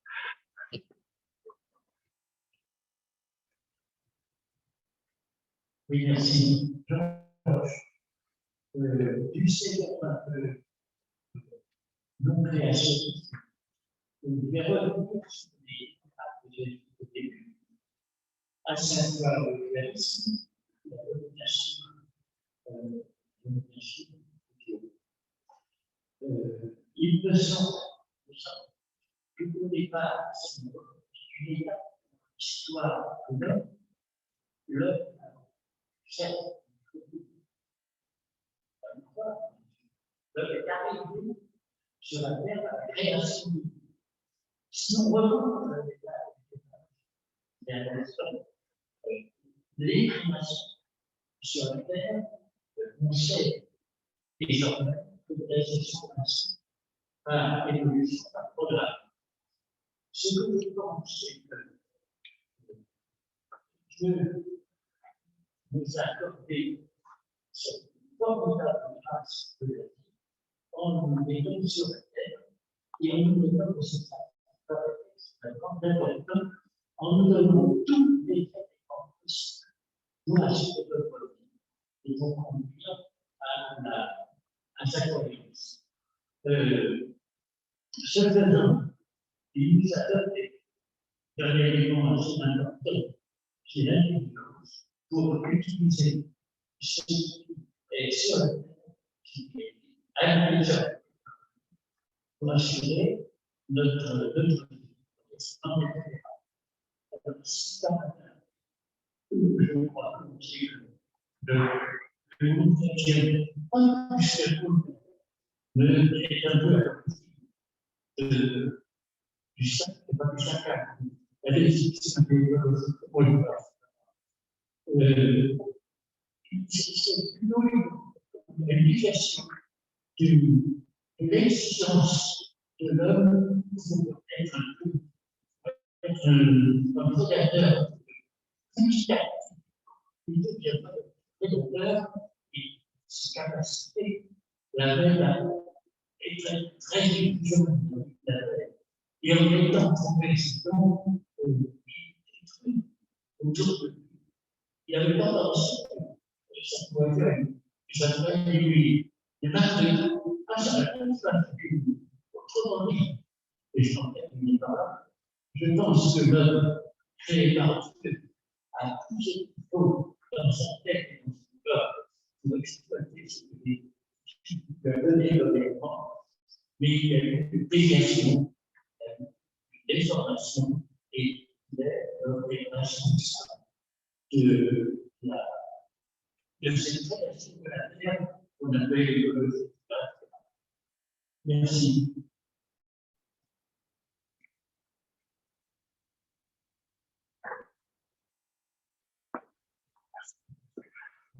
Oui, merci. Du secteur non créationniste, je vais revenir sur les étapes que j'ai au début, à savoir le réalisme, la domination, il me semble qu'au départ, c'est une étape de l'histoire de l'homme, certes, l'homme est arrivé sur la terre, la création. Si on remonte à les créations sur la terre, on sait désormais que la gestion par évolution, par programme. Ce que je pense, c'est que Dieu nous a accordé cette formidable grâce de la vie en nous mettant sur la terre et en nous donnant de cette grande en nous donnant tous les traitements possibles pour la suite de notre vie et pour conduire à sa cohérence. Ce faisant, il nous a donné un élément assez important qui est l'intelligence pour utiliser ce qui est sur la terre, qui est intelligent, pour assurer notre vie. Je crois que le monde chrétien, pas plus que le monde, est un peu du sac et pas du sac. La définition de c'est l'unification de l'existence de l'homme pour être un prédateur significatif. Il devient prédateur et ses capacités, la belle est très intelligente. Et en étant progressivement détruit autour de lui. Il avait tendance, ça pouvait faire, ça pouvait évoluer. Et maintenant, ça va être autrement dit, et je t'en termine par là, je pense que l'homme créé par Dieu a tout ce qu'il faut dans sa tête et dans son cœur pour exploiter ce qu'il lui a donné le développement, mais il y a eu une déviation, une déformation et il est responsable de cette relation de la terre qu'on appelle l'écologie. Merci.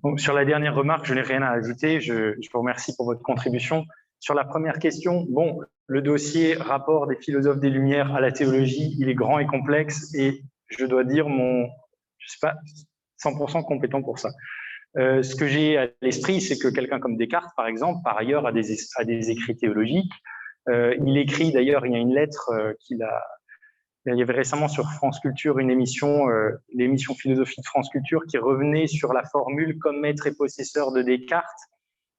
Bon, sur la dernière remarque, je n'ai rien à ajouter. Je vous remercie pour votre contribution. Sur la première question, bon, le dossier rapport des philosophes des Lumières à la théologie, il est grand et complexe et je dois dire je ne suis pas 100% compétent pour ça. Ce que j'ai à l'esprit, c'est que quelqu'un comme Descartes, par exemple, par ailleurs, a des écrits théologiques. Il écrit, d'ailleurs, il y a une lettre qu'il a... Il y avait récemment sur France Culture une émission, l'émission Philosophie de France Culture, qui revenait sur la formule « comme maître et possesseur » de Descartes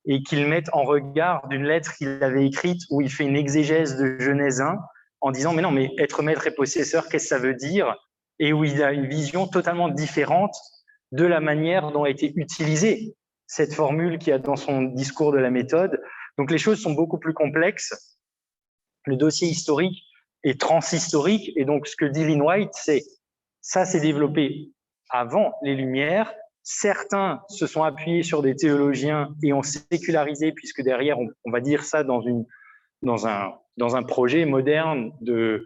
et qu'il mette en regard d'une lettre qu'il avait écrite où il fait une exégèse de Genèse 1 en disant « mais non, mais être maître et possesseur, qu'est-ce que ça veut dire ?» et où il a une vision totalement différente de la manière dont a été utilisée cette formule qu'il y a dans son discours de la méthode. Donc les choses sont beaucoup plus complexes. Le dossier historique est transhistorique, et donc ce que dit Lynn White, c'est ça s'est développé avant les Lumières. Certains se sont appuyés sur des théologiens et ont sécularisé, puisque derrière, on va dire ça dans un projet moderne de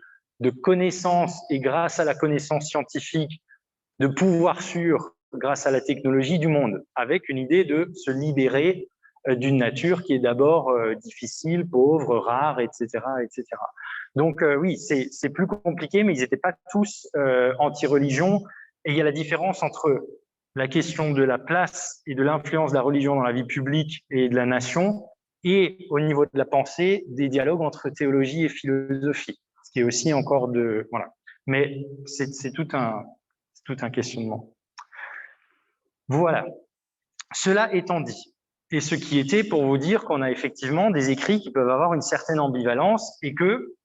connaissance, et grâce à la connaissance scientifique, de pouvoir sur, grâce à la technologie du monde, avec une idée de se libérer d'une nature qui est d'abord difficile, pauvre, rare, etc., etc. Donc oui, c'est plus compliqué, mais ils n'étaient pas tous anti-religion. Et il y a la différence entre la question de la place et de l'influence de la religion dans la vie publique et de la nation, et au niveau de la pensée, des dialogues entre théologie et philosophie, ce qui est aussi encore de... Voilà. Mais c'est tout un questionnement. Voilà. Cela étant dit, et ce qui était pour vous dire qu'on a effectivement des écrits qui peuvent avoir une certaine ambivalence et que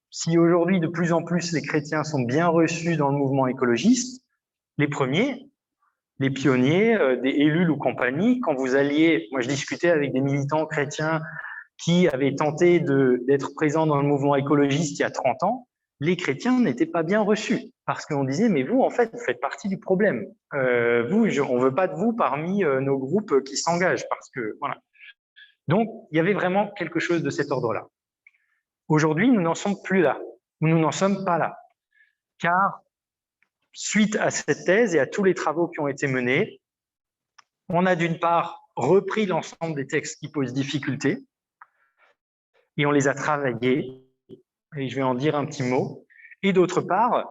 si aujourd'hui de plus en plus les chrétiens sont bien reçus dans le mouvement écologiste, les premiers, les pionniers, des Ellul ou compagnie, quand vous alliez, moi je discutais avec des militants chrétiens qui avaient tenté d'être présents dans le mouvement écologiste il y a 30 ans, les chrétiens n'étaient pas bien reçus parce qu'on disait mais vous en fait vous faites partie du problème. On veut pas de vous parmi nos groupes qui s'engagent parce que voilà. Donc il y avait vraiment quelque chose de cet ordre-là. Aujourd'hui, nous n'en sommes plus là, ou nous n'en sommes pas là, car suite à cette thèse et à tous les travaux qui ont été menés, on a d'une part repris l'ensemble des textes qui posent difficulté, et on les a travaillés, et je vais en dire un petit mot, et d'autre part,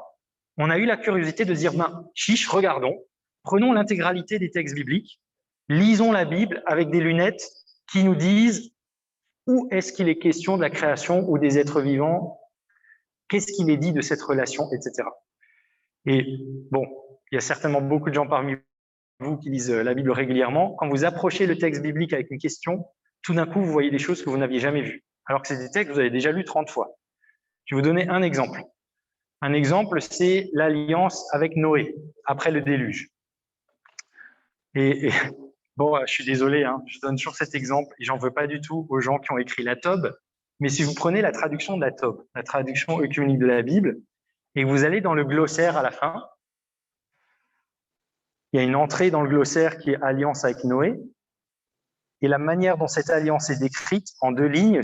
on a eu la curiosité de dire, chiche, regardons, prenons l'intégralité des textes bibliques, lisons la Bible avec des lunettes qui nous disent où est-ce qu'il est question de la création ou des êtres vivants, qu'est-ce qu'il est dit de cette relation, etc. Et bon, il y a certainement beaucoup de gens parmi vous qui lisent la Bible régulièrement. Quand vous approchez le texte biblique avec une question, tout d'un coup, vous voyez des choses que vous n'aviez jamais vues, alors que c'est des textes que vous avez déjà lus 30 fois. Je vais vous donner un exemple. Un exemple, c'est l'alliance avec Noé, après le déluge. Et bon, je suis désolé, hein, je donne toujours cet exemple, et j'en veux pas du tout aux gens qui ont écrit la Tob, mais si vous prenez la traduction de la Tob, la traduction œcuménique de la Bible, et que vous allez dans le glossaire à la fin, il y a une entrée dans le glossaire qui est alliance avec Noé, et la manière dont cette alliance est décrite en 2 lignes,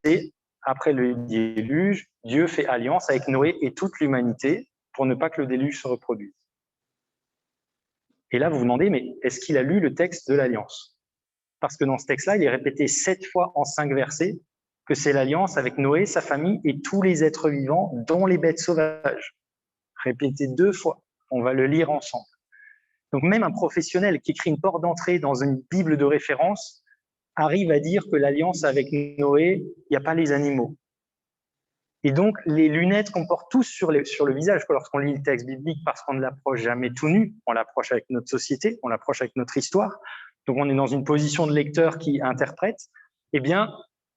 c'est après le déluge, Dieu fait alliance avec Noé et toute l'humanité pour ne pas que le déluge se reproduise. Et là, vous vous demandez, mais est-ce qu'il a lu le texte de l'alliance? Parce que dans ce texte-là, il est répété 7 fois en 5 versets que c'est l'alliance avec Noé, sa famille et tous les êtres vivants, dont les bêtes sauvages. Répété 2 fois. On va le lire ensemble. Donc même un professionnel qui écrit une porte d'entrée dans une Bible de référence arrive à dire que l'alliance avec Noé, il n'y a pas les animaux. Et donc, les lunettes qu'on porte tous sur le visage, lorsqu'on lit le texte biblique, parce qu'on ne l'approche jamais tout nu, on l'approche avec notre société, on l'approche avec notre histoire, donc on est dans une position de lecteur qui interprète, eh bien,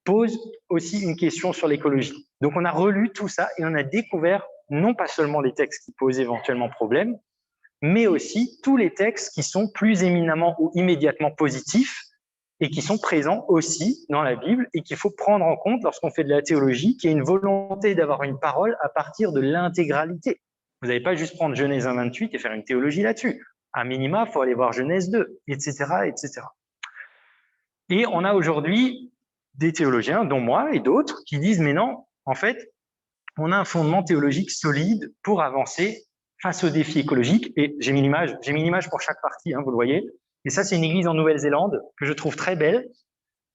pose aussi une question sur l'écologie. Donc, on a relu tout ça et on a découvert non pas seulement les textes qui posent éventuellement problème, mais aussi tous les textes qui sont plus éminemment ou immédiatement positifs, et qui sont présents aussi dans la Bible et qu'il faut prendre en compte lorsqu'on fait de la théologie, qu'il y a une volonté d'avoir une parole à partir de l'intégralité. Vous n'allez pas juste prendre Genèse 1,28 et faire une théologie là-dessus. À minima, il faut aller voir Genèse 2, etc., etc. Et on a aujourd'hui des théologiens, dont moi et d'autres, qui disent, mais non, en fait, on a un fondement théologique solide pour avancer face aux défis écologiques. Et j'ai mis l'image pour chaque partie, hein, vous le voyez. Et ça, c'est une église en Nouvelle-Zélande que je trouve très belle.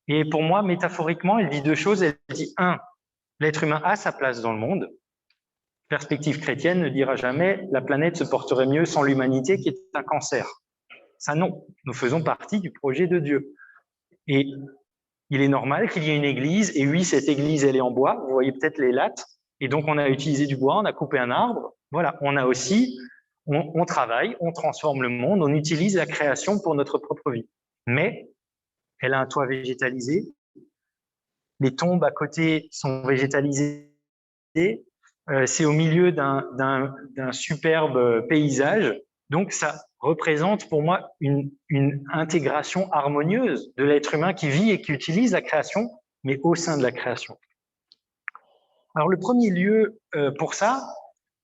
Et pour moi, métaphoriquement, elle dit 2 choses. Elle dit 1, l'être humain a sa place dans le monde. Perspective chrétienne ne dira jamais la planète se porterait mieux sans l'humanité qui est un cancer. Ça, non. Nous faisons partie du projet de Dieu. Et il est normal qu'il y ait une église. Et oui, cette église, elle est en bois. Vous voyez peut-être les lattes. Et donc, on a utilisé du bois, on a coupé un arbre. Voilà, on a aussi... On travaille, on transforme le monde, on utilise la création pour notre propre vie. Mais elle a un toit végétalisé, les tombes à côté sont végétalisées, c'est au milieu d'un superbe paysage. Donc ça représente pour moi une intégration harmonieuse de l'être humain qui vit et qui utilise la création, mais au sein de la création. Alors le premier lieu pour ça,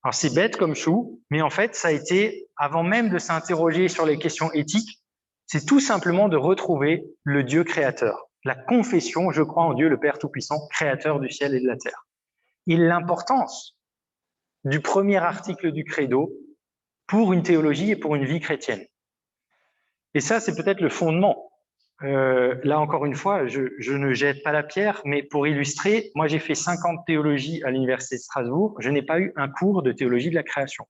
alors c'est bête comme chou, mais en fait, ça a été, avant même de s'interroger sur les questions éthiques, c'est tout simplement de retrouver le Dieu créateur. La confession, je crois en Dieu, le Père Tout-Puissant, créateur du ciel et de la terre. Et l'importance du premier article du Credo pour une théologie et pour une vie chrétienne. Et ça, c'est peut-être le fondement. Là, encore une fois, je ne jette pas la pierre, mais pour illustrer, moi, j'ai fait 5 ans de théologie à l'Université de Strasbourg. Je n'ai pas eu un cours de théologie de la création.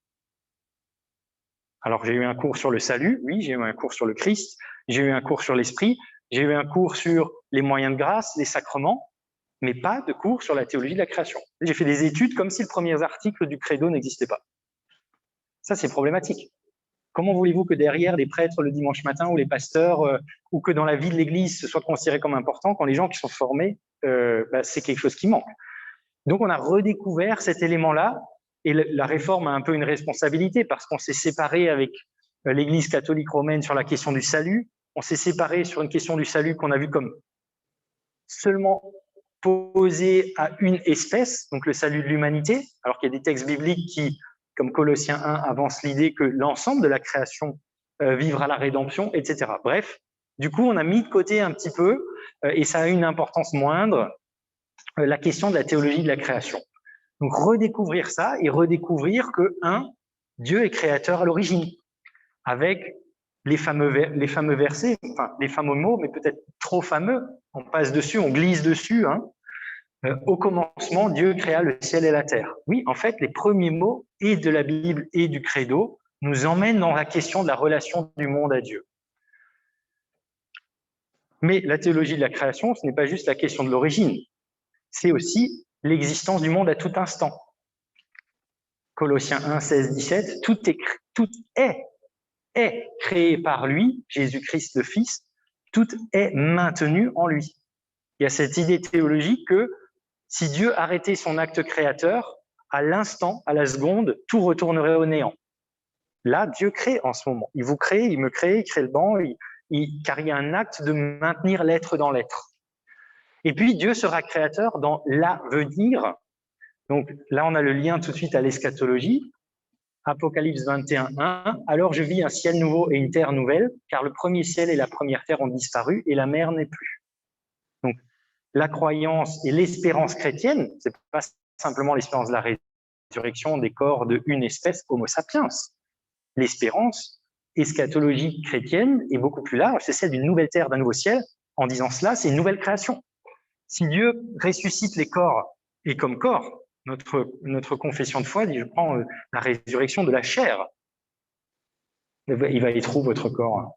Alors, j'ai eu un cours sur le salut, oui, j'ai eu un cours sur le Christ, j'ai eu un cours sur l'Esprit, j'ai eu un cours sur les moyens de grâce, les sacrements, mais pas de cours sur la théologie de la création. J'ai fait des études comme si le premier article du Credo n'existait pas. Ça, c'est problématique. Comment voulez-vous que derrière les prêtres le dimanche matin ou les pasteurs ou que dans la vie de l'Église ce soit considéré comme important quand les gens qui sont formés, c'est quelque chose qui manque. Donc on a redécouvert cet élément-là et la réforme a un peu une responsabilité parce qu'on s'est séparé avec l'Église catholique romaine sur la question du salut, on s'est séparé sur une question du salut qu'on a vu comme seulement posée à une espèce, donc le salut de l'humanité, alors qu'il y a des textes bibliques qui, comme Colossiens 1, avance l'idée que l'ensemble de la création vivra la rédemption, etc. Bref, du coup, on a mis de côté un petit peu, et ça a une importance moindre, la question de la théologie de la création. Donc redécouvrir ça et redécouvrir que, Dieu est créateur à l'origine, avec les fameux versets, enfin les fameux mots, mais peut-être trop fameux, on passe dessus, on glisse dessus. Au commencement, Dieu créa le ciel et la terre. Oui, en fait, les premiers mots, et de la Bible et du Credo, nous emmènent dans la question de la relation du monde à Dieu. Mais la théologie de la création, ce n'est pas juste la question de l'origine, c'est aussi l'existence du monde à tout instant. Colossiens 1, 16, 17, tout est créé par lui, Jésus-Christ le Fils, tout est maintenu en lui. Il y a cette idée théologique que si Dieu arrêtait son acte créateur, à l'instant, à la seconde, tout retournerait au néant. Là, Dieu crée en ce moment. Il vous crée, il me crée, il crée le banc, car il y a un acte de maintenir l'être dans l'être. Et puis, Dieu sera créateur dans l'avenir. Donc là, on a le lien tout de suite à l'eschatologie. Apocalypse 21, 1. Alors je vis un ciel nouveau et une terre nouvelle, car le premier ciel et la première terre ont disparu et la mer n'est plus. Donc, la croyance et l'espérance chrétienne, c'est pas simplement l'espérance de la résurrection des corps d'une espèce, Homo sapiens. L'espérance eschatologique chrétienne est beaucoup plus large, c'est celle d'une nouvelle terre, d'un nouveau ciel. En disant cela, c'est une nouvelle création. Si Dieu ressuscite les corps, et comme corps, notre confession de foi dit, je prends la résurrection de la chair. Il va être où votre corps?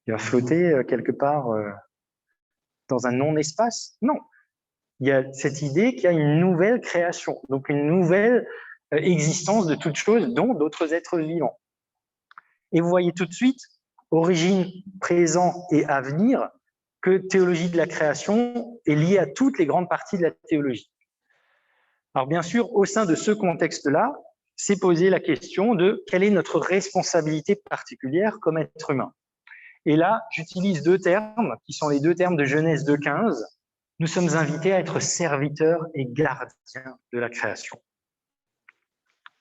Il va flotter quelque part dans un non-espace? Non. Il y a cette idée qu'il y a une nouvelle création, donc une nouvelle existence de toutes choses, dont d'autres êtres vivants. Et vous voyez tout de suite, origine, présent et avenir, que théologie de la création est liée à toutes les grandes parties de la théologie. Alors bien sûr, au sein de ce contexte-là, s'est posé la question de quelle est notre responsabilité particulière comme être humain. Et là, j'utilise deux termes, qui sont les deux termes de Genèse 2.15. Nous sommes invités à être serviteurs et gardiens de la création.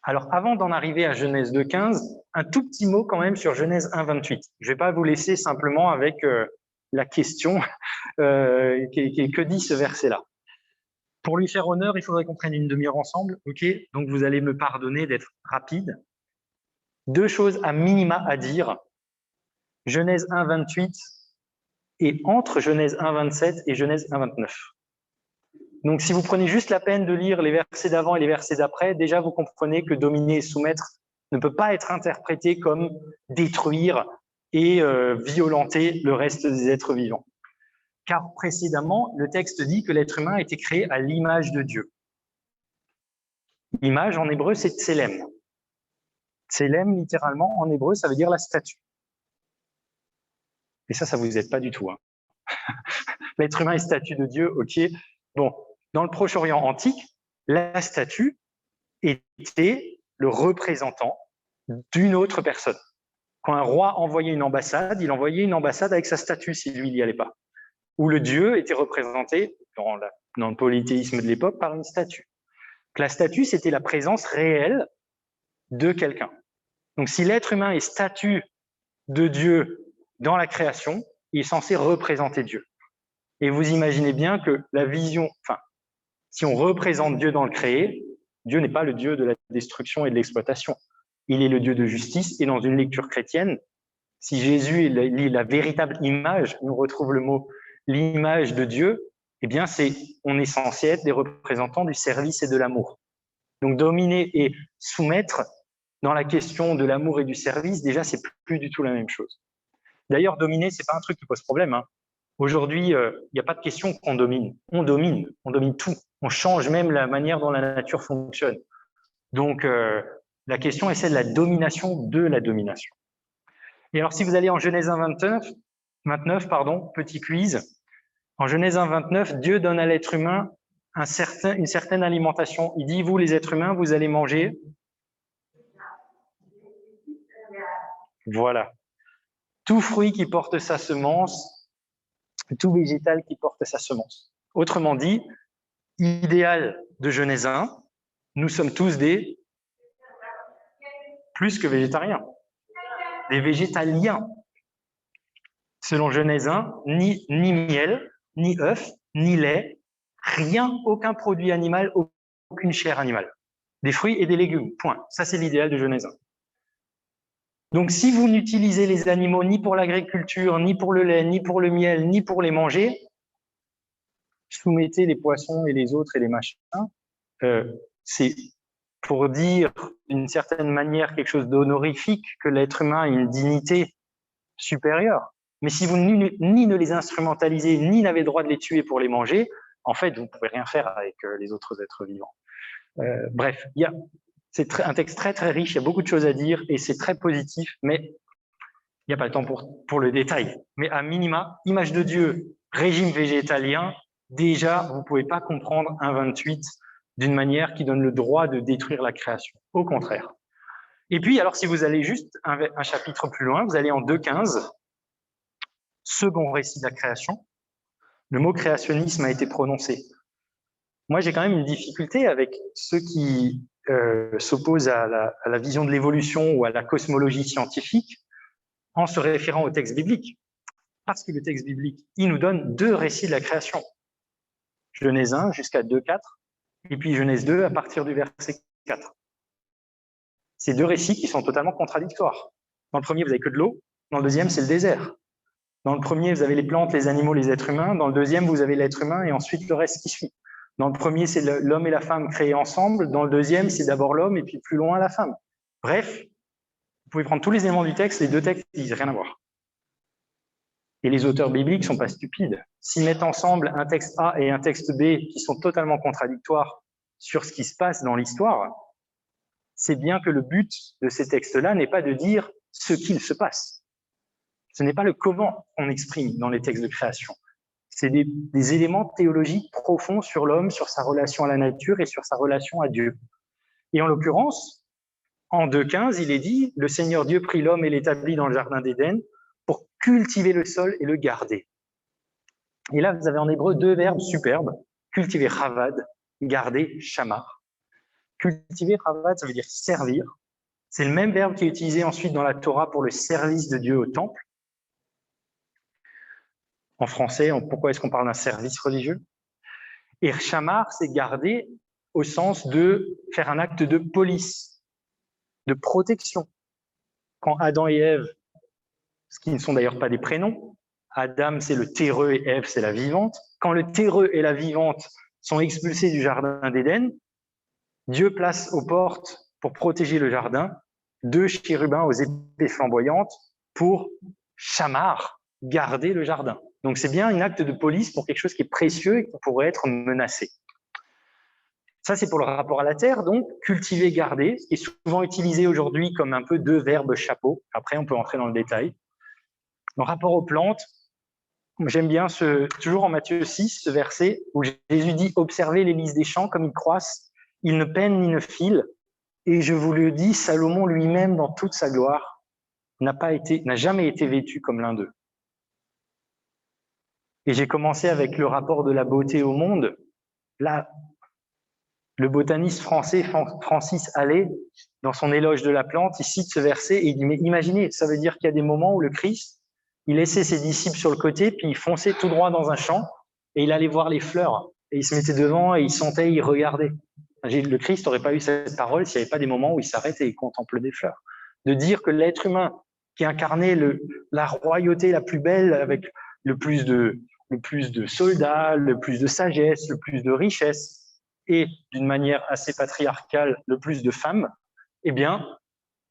Alors, avant d'en arriver à Genèse 2.15, un tout petit mot quand même sur Genèse 1.28. Je ne vais pas vous laisser simplement avec la question que dit ce verset-là. Pour lui faire honneur, il faudrait qu'on prenne une demi-heure ensemble. Ok, donc vous allez me pardonner d'être rapide. Deux choses à minima à dire. Genèse 1.28 et entre Genèse 1.27 et Genèse 1.29. Donc, si vous prenez juste la peine de lire les versets d'avant et les versets d'après, déjà vous comprenez que dominer et soumettre ne peut pas être interprété comme détruire et violenter le reste des êtres vivants. Car précédemment, le texte dit que l'être humain a été créé à l'image de Dieu. L'image en hébreu, c'est tselem. Tselem, littéralement, en hébreu, ça veut dire la statue. Et ça vous aide pas du tout. L'être humain est statue de Dieu, ok. Bon, dans le Proche-Orient antique, la statue était le représentant d'une autre personne. Quand un roi envoyait une ambassade, il envoyait une ambassade avec sa statue si lui, il n'y allait pas. Où le dieu était représenté dans le polythéisme de l'époque par une statue. La statue, c'était la présence réelle de quelqu'un. Donc si l'être humain est statue de Dieu dans la création, il est censé représenter Dieu. Et vous imaginez bien que la vision, si on représente Dieu dans le créé, Dieu n'est pas le Dieu de la destruction et de l'exploitation. Il est le Dieu de justice, et dans une lecture chrétienne, si Jésus lit la véritable image, on retrouve le mot l'image de Dieu, eh bien on est censé être des représentants du service et de l'amour. Donc dominer et soumettre dans la question de l'amour et du service, déjà c'est plus du tout la même chose. D'ailleurs, dominer, c'est pas un truc qui pose problème. Aujourd'hui, il n'y a pas de question qu'on domine. On domine tout. On change même la manière dont la nature fonctionne. Donc, la question est celle de la domination de la domination. Et alors, si vous allez en Genèse 1.29, petit quiz. En Genèse 1.29, Dieu donne à l'être humain une certaine alimentation. Il dit, vous les êtres humains, vous allez manger. Voilà. Tout fruit qui porte sa semence, tout végétal qui porte sa semence. Autrement dit, idéal de Genèse 1, nous sommes tous des plus que végétariens, des végétaliens. Selon Genèse 1, ni miel, ni œuf, ni lait, Rien, aucun produit animal, aucune chair animale. Des fruits et des légumes, point. Ça, c'est l'idéal de Genèse 1. Donc, si vous n'utilisez les animaux ni pour l'agriculture, ni pour le lait, ni pour le miel, ni pour les manger, soumettez les poissons et les autres et les machins. C'est pour dire d'une certaine manière quelque chose d'honorifique, que l'être humain a une dignité supérieure. Mais si vous ni ne les instrumentalisez, ni n'avez le droit de les tuer pour les manger, en fait, vous ne pouvez rien faire avec les autres êtres vivants. Bref, c'est un texte très très riche, il y a beaucoup de choses à dire et c'est très positif, mais il n'y a pas le temps pour le détail. Mais à minima, image de Dieu, régime végétalien, déjà, vous ne pouvez pas comprendre un 28 d'une manière qui donne le droit de détruire la création. Au contraire. Et puis, alors, si vous allez juste un chapitre plus loin, vous allez en 2.15, second récit de la création, le mot créationnisme a été prononcé. Moi, j'ai quand même une difficulté avec ceux qui s'opposent à la vision de l'évolution ou à la cosmologie scientifique en se référant au texte biblique. Parce que le texte biblique, il nous donne 2 récits de la création. Genèse 1 jusqu'à 2.4, et puis Genèse 2 à partir du verset 4. Ces 2 récits qui sont totalement contradictoires. Dans le premier, vous n'avez que de l'eau. Dans le deuxième, c'est le désert. Dans le premier, vous avez les plantes, les animaux, les êtres humains. Dans le deuxième, vous avez l'être humain et ensuite le reste qui suit. Dans le premier, c'est l'homme et la femme créés ensemble. Dans le deuxième, c'est d'abord l'homme et puis plus loin la femme. Bref, vous pouvez prendre tous les éléments du texte, les 2 textes, ils n'ont rien à voir. Et les auteurs bibliques ne sont pas stupides. S'ils mettent ensemble un texte A et un texte B qui sont totalement contradictoires sur ce qui se passe dans l'histoire, c'est bien que le but de ces textes-là n'est pas de dire ce qu'il se passe. Ce n'est pas le comment on exprime dans les textes de création. C'est des éléments théologiques profonds sur l'homme, sur sa relation à la nature et sur sa relation à Dieu. Et en l'occurrence, en 2.15, il est dit « Le Seigneur Dieu prit l'homme et l'établit dans le jardin d'Éden pour cultiver le sol et le garder. » Et là, vous avez en hébreu 2 verbes superbes, cultiver chavad, garder shamar. Cultiver chavad, ça veut dire servir. C'est le même verbe qui est utilisé ensuite dans la Torah pour le service de Dieu au temple. En français, pourquoi est-ce qu'on parle d'un service religieux? Et shamar, c'est garder au sens de faire un acte de police, de protection. Quand Adam et Ève, ce qui ne sont d'ailleurs pas des prénoms, Adam c'est le terreux et Ève c'est la vivante, quand le terreux et la vivante sont expulsés du jardin d'Éden, Dieu place aux portes pour protéger le jardin 2 chérubins aux épées flamboyantes pour shamar, garder le jardin. Donc c'est bien un acte de police pour quelque chose qui est précieux et qui pourrait être menacé. Ça, c'est pour le rapport à la terre, donc cultiver, garder, ce qui est souvent utilisé aujourd'hui comme un peu 2 verbes chapeau. Après, on peut entrer dans le détail. En rapport aux plantes, j'aime bien toujours en Matthieu 6, ce verset où Jésus dit « Observez les lys des champs comme ils croissent, ils ne peinent ni ne filent. Et je vous le dis, Salomon lui-même, dans toute sa gloire, n'a jamais été vêtu comme l'un d'eux. » Et j'ai commencé avec le rapport de la beauté au monde. Là, le botaniste français Francis Allais, dans son éloge de la plante, il cite ce verset et il dit « Mais imaginez, ça veut dire qu'il y a des moments où le Christ, il laissait ses disciples sur le côté, puis il fonçait tout droit dans un champ et il allait voir les fleurs. Et il se mettait devant et il sentait, il regardait. » Le Christ n'aurait pas eu cette parole s'il n'y avait pas des moments où il s'arrête et il contemple des fleurs. De dire que l'être humain qui incarnait la royauté la plus belle avec le plus de soldats, le plus de sagesse, le plus de richesse, et d'une manière assez patriarcale, le plus de femmes, eh bien,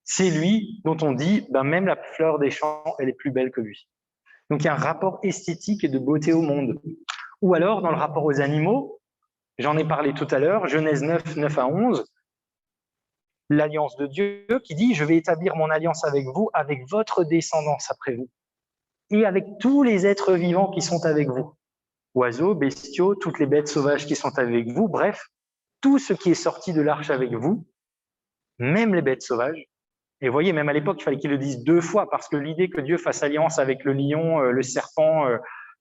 c'est lui dont on dit, même la fleur des champs, elle est plus belle que lui. Donc, il y a un rapport esthétique et de beauté au monde. Ou alors, dans le rapport aux animaux, j'en ai parlé tout à l'heure, Genèse 9, 9 à 11, l'alliance de Dieu qui dit « Je vais établir mon alliance avec vous, avec votre descendance après vous, et avec tous les êtres vivants qui sont avec vous. » Oiseaux, bestiaux, toutes les bêtes sauvages qui sont avec vous, bref, tout ce qui est sorti de l'arche avec vous, même les bêtes sauvages. Et vous voyez, même à l'époque, il fallait qu'il le dise 2 fois, parce que l'idée que Dieu fasse alliance avec le lion, le serpent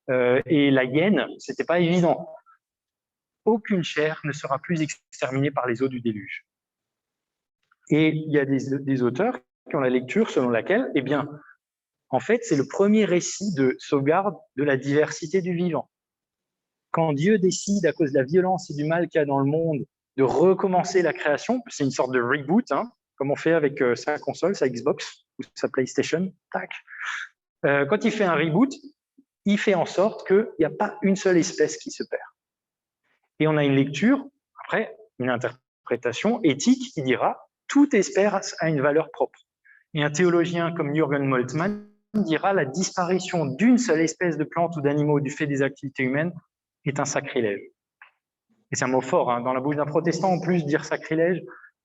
et la hyène, c'était pas évident. Aucune chair ne sera plus exterminée par les eaux du déluge. Et il y a des auteurs qui ont la lecture selon laquelle, eh bien, en fait, c'est le premier récit de sauvegarde de la diversité du vivant. quand Dieu décide, à cause de la violence et du mal qu'il y a dans le monde, de recommencer la création, c'est une sorte de reboot, hein, comme on fait avec sa console, sa Xbox ou sa PlayStation, tac. Quand il fait un reboot, il fait en sorte qu'il n'y a pas une seule espèce qui se perd. Et on a une lecture, après, une interprétation éthique qui dira toute espèce a une valeur propre. Et un théologien comme Jürgen Moltmann dira la disparition d'une seule espèce de plante ou d'animaux du fait des activités humaines est un sacrilège. Et c'est un mot fort, hein, dans la bouche d'un protestant en plus, dire sacrilège.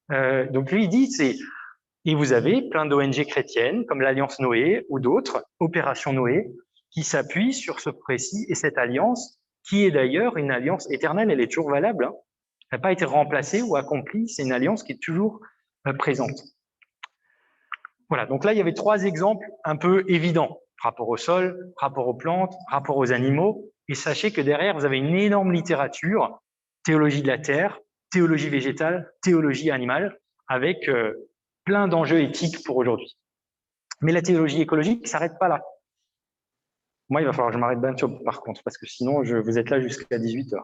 Donc lui, il dit, et vous avez plein d'ONG chrétiennes, comme l'Alliance Noé ou d'autres, Opération Noé, qui s'appuient sur ce précis et cette alliance, qui est d'ailleurs une alliance éternelle, elle est toujours valable, hein. Elle n'a pas été remplacée ou accomplie, c'est une alliance qui est toujours présente. Voilà, donc là, il y avait 3 exemples un peu évidents, rapport au sol, rapport aux plantes, rapport aux animaux, et sachez que derrière, vous avez une énorme littérature, théologie de la terre, théologie végétale, théologie animale, avec plein d'enjeux éthiques pour aujourd'hui. Mais la théologie écologique ne s'arrête pas là. Moi, il va falloir que je m'arrête bientôt, par contre, parce que sinon, vous êtes là jusqu'à 18h.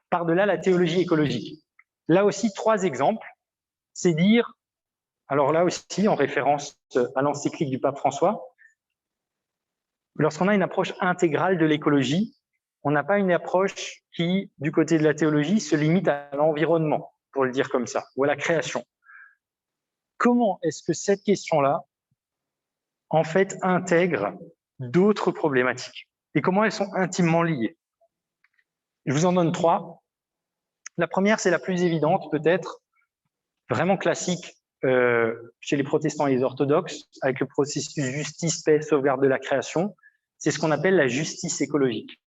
Par-delà la théologie écologique. Là aussi, 3 exemples. C'est dire, alors là aussi, en référence à l'encyclique du pape François, lorsqu'on a une approche intégrale de l'écologie, on n'a pas une approche qui, du côté de la théologie, se limite à l'environnement, pour le dire comme ça, ou à la création. Comment est-ce que cette question-là, en fait, intègre d'autres problématiques? Et comment elles sont intimement liées? Je vous en donne 3. La première, c'est la plus évidente, peut-être, vraiment classique chez les protestants et les orthodoxes, avec le processus justice, paix, sauvegarde de la création. C'est ce qu'on appelle la justice écologique.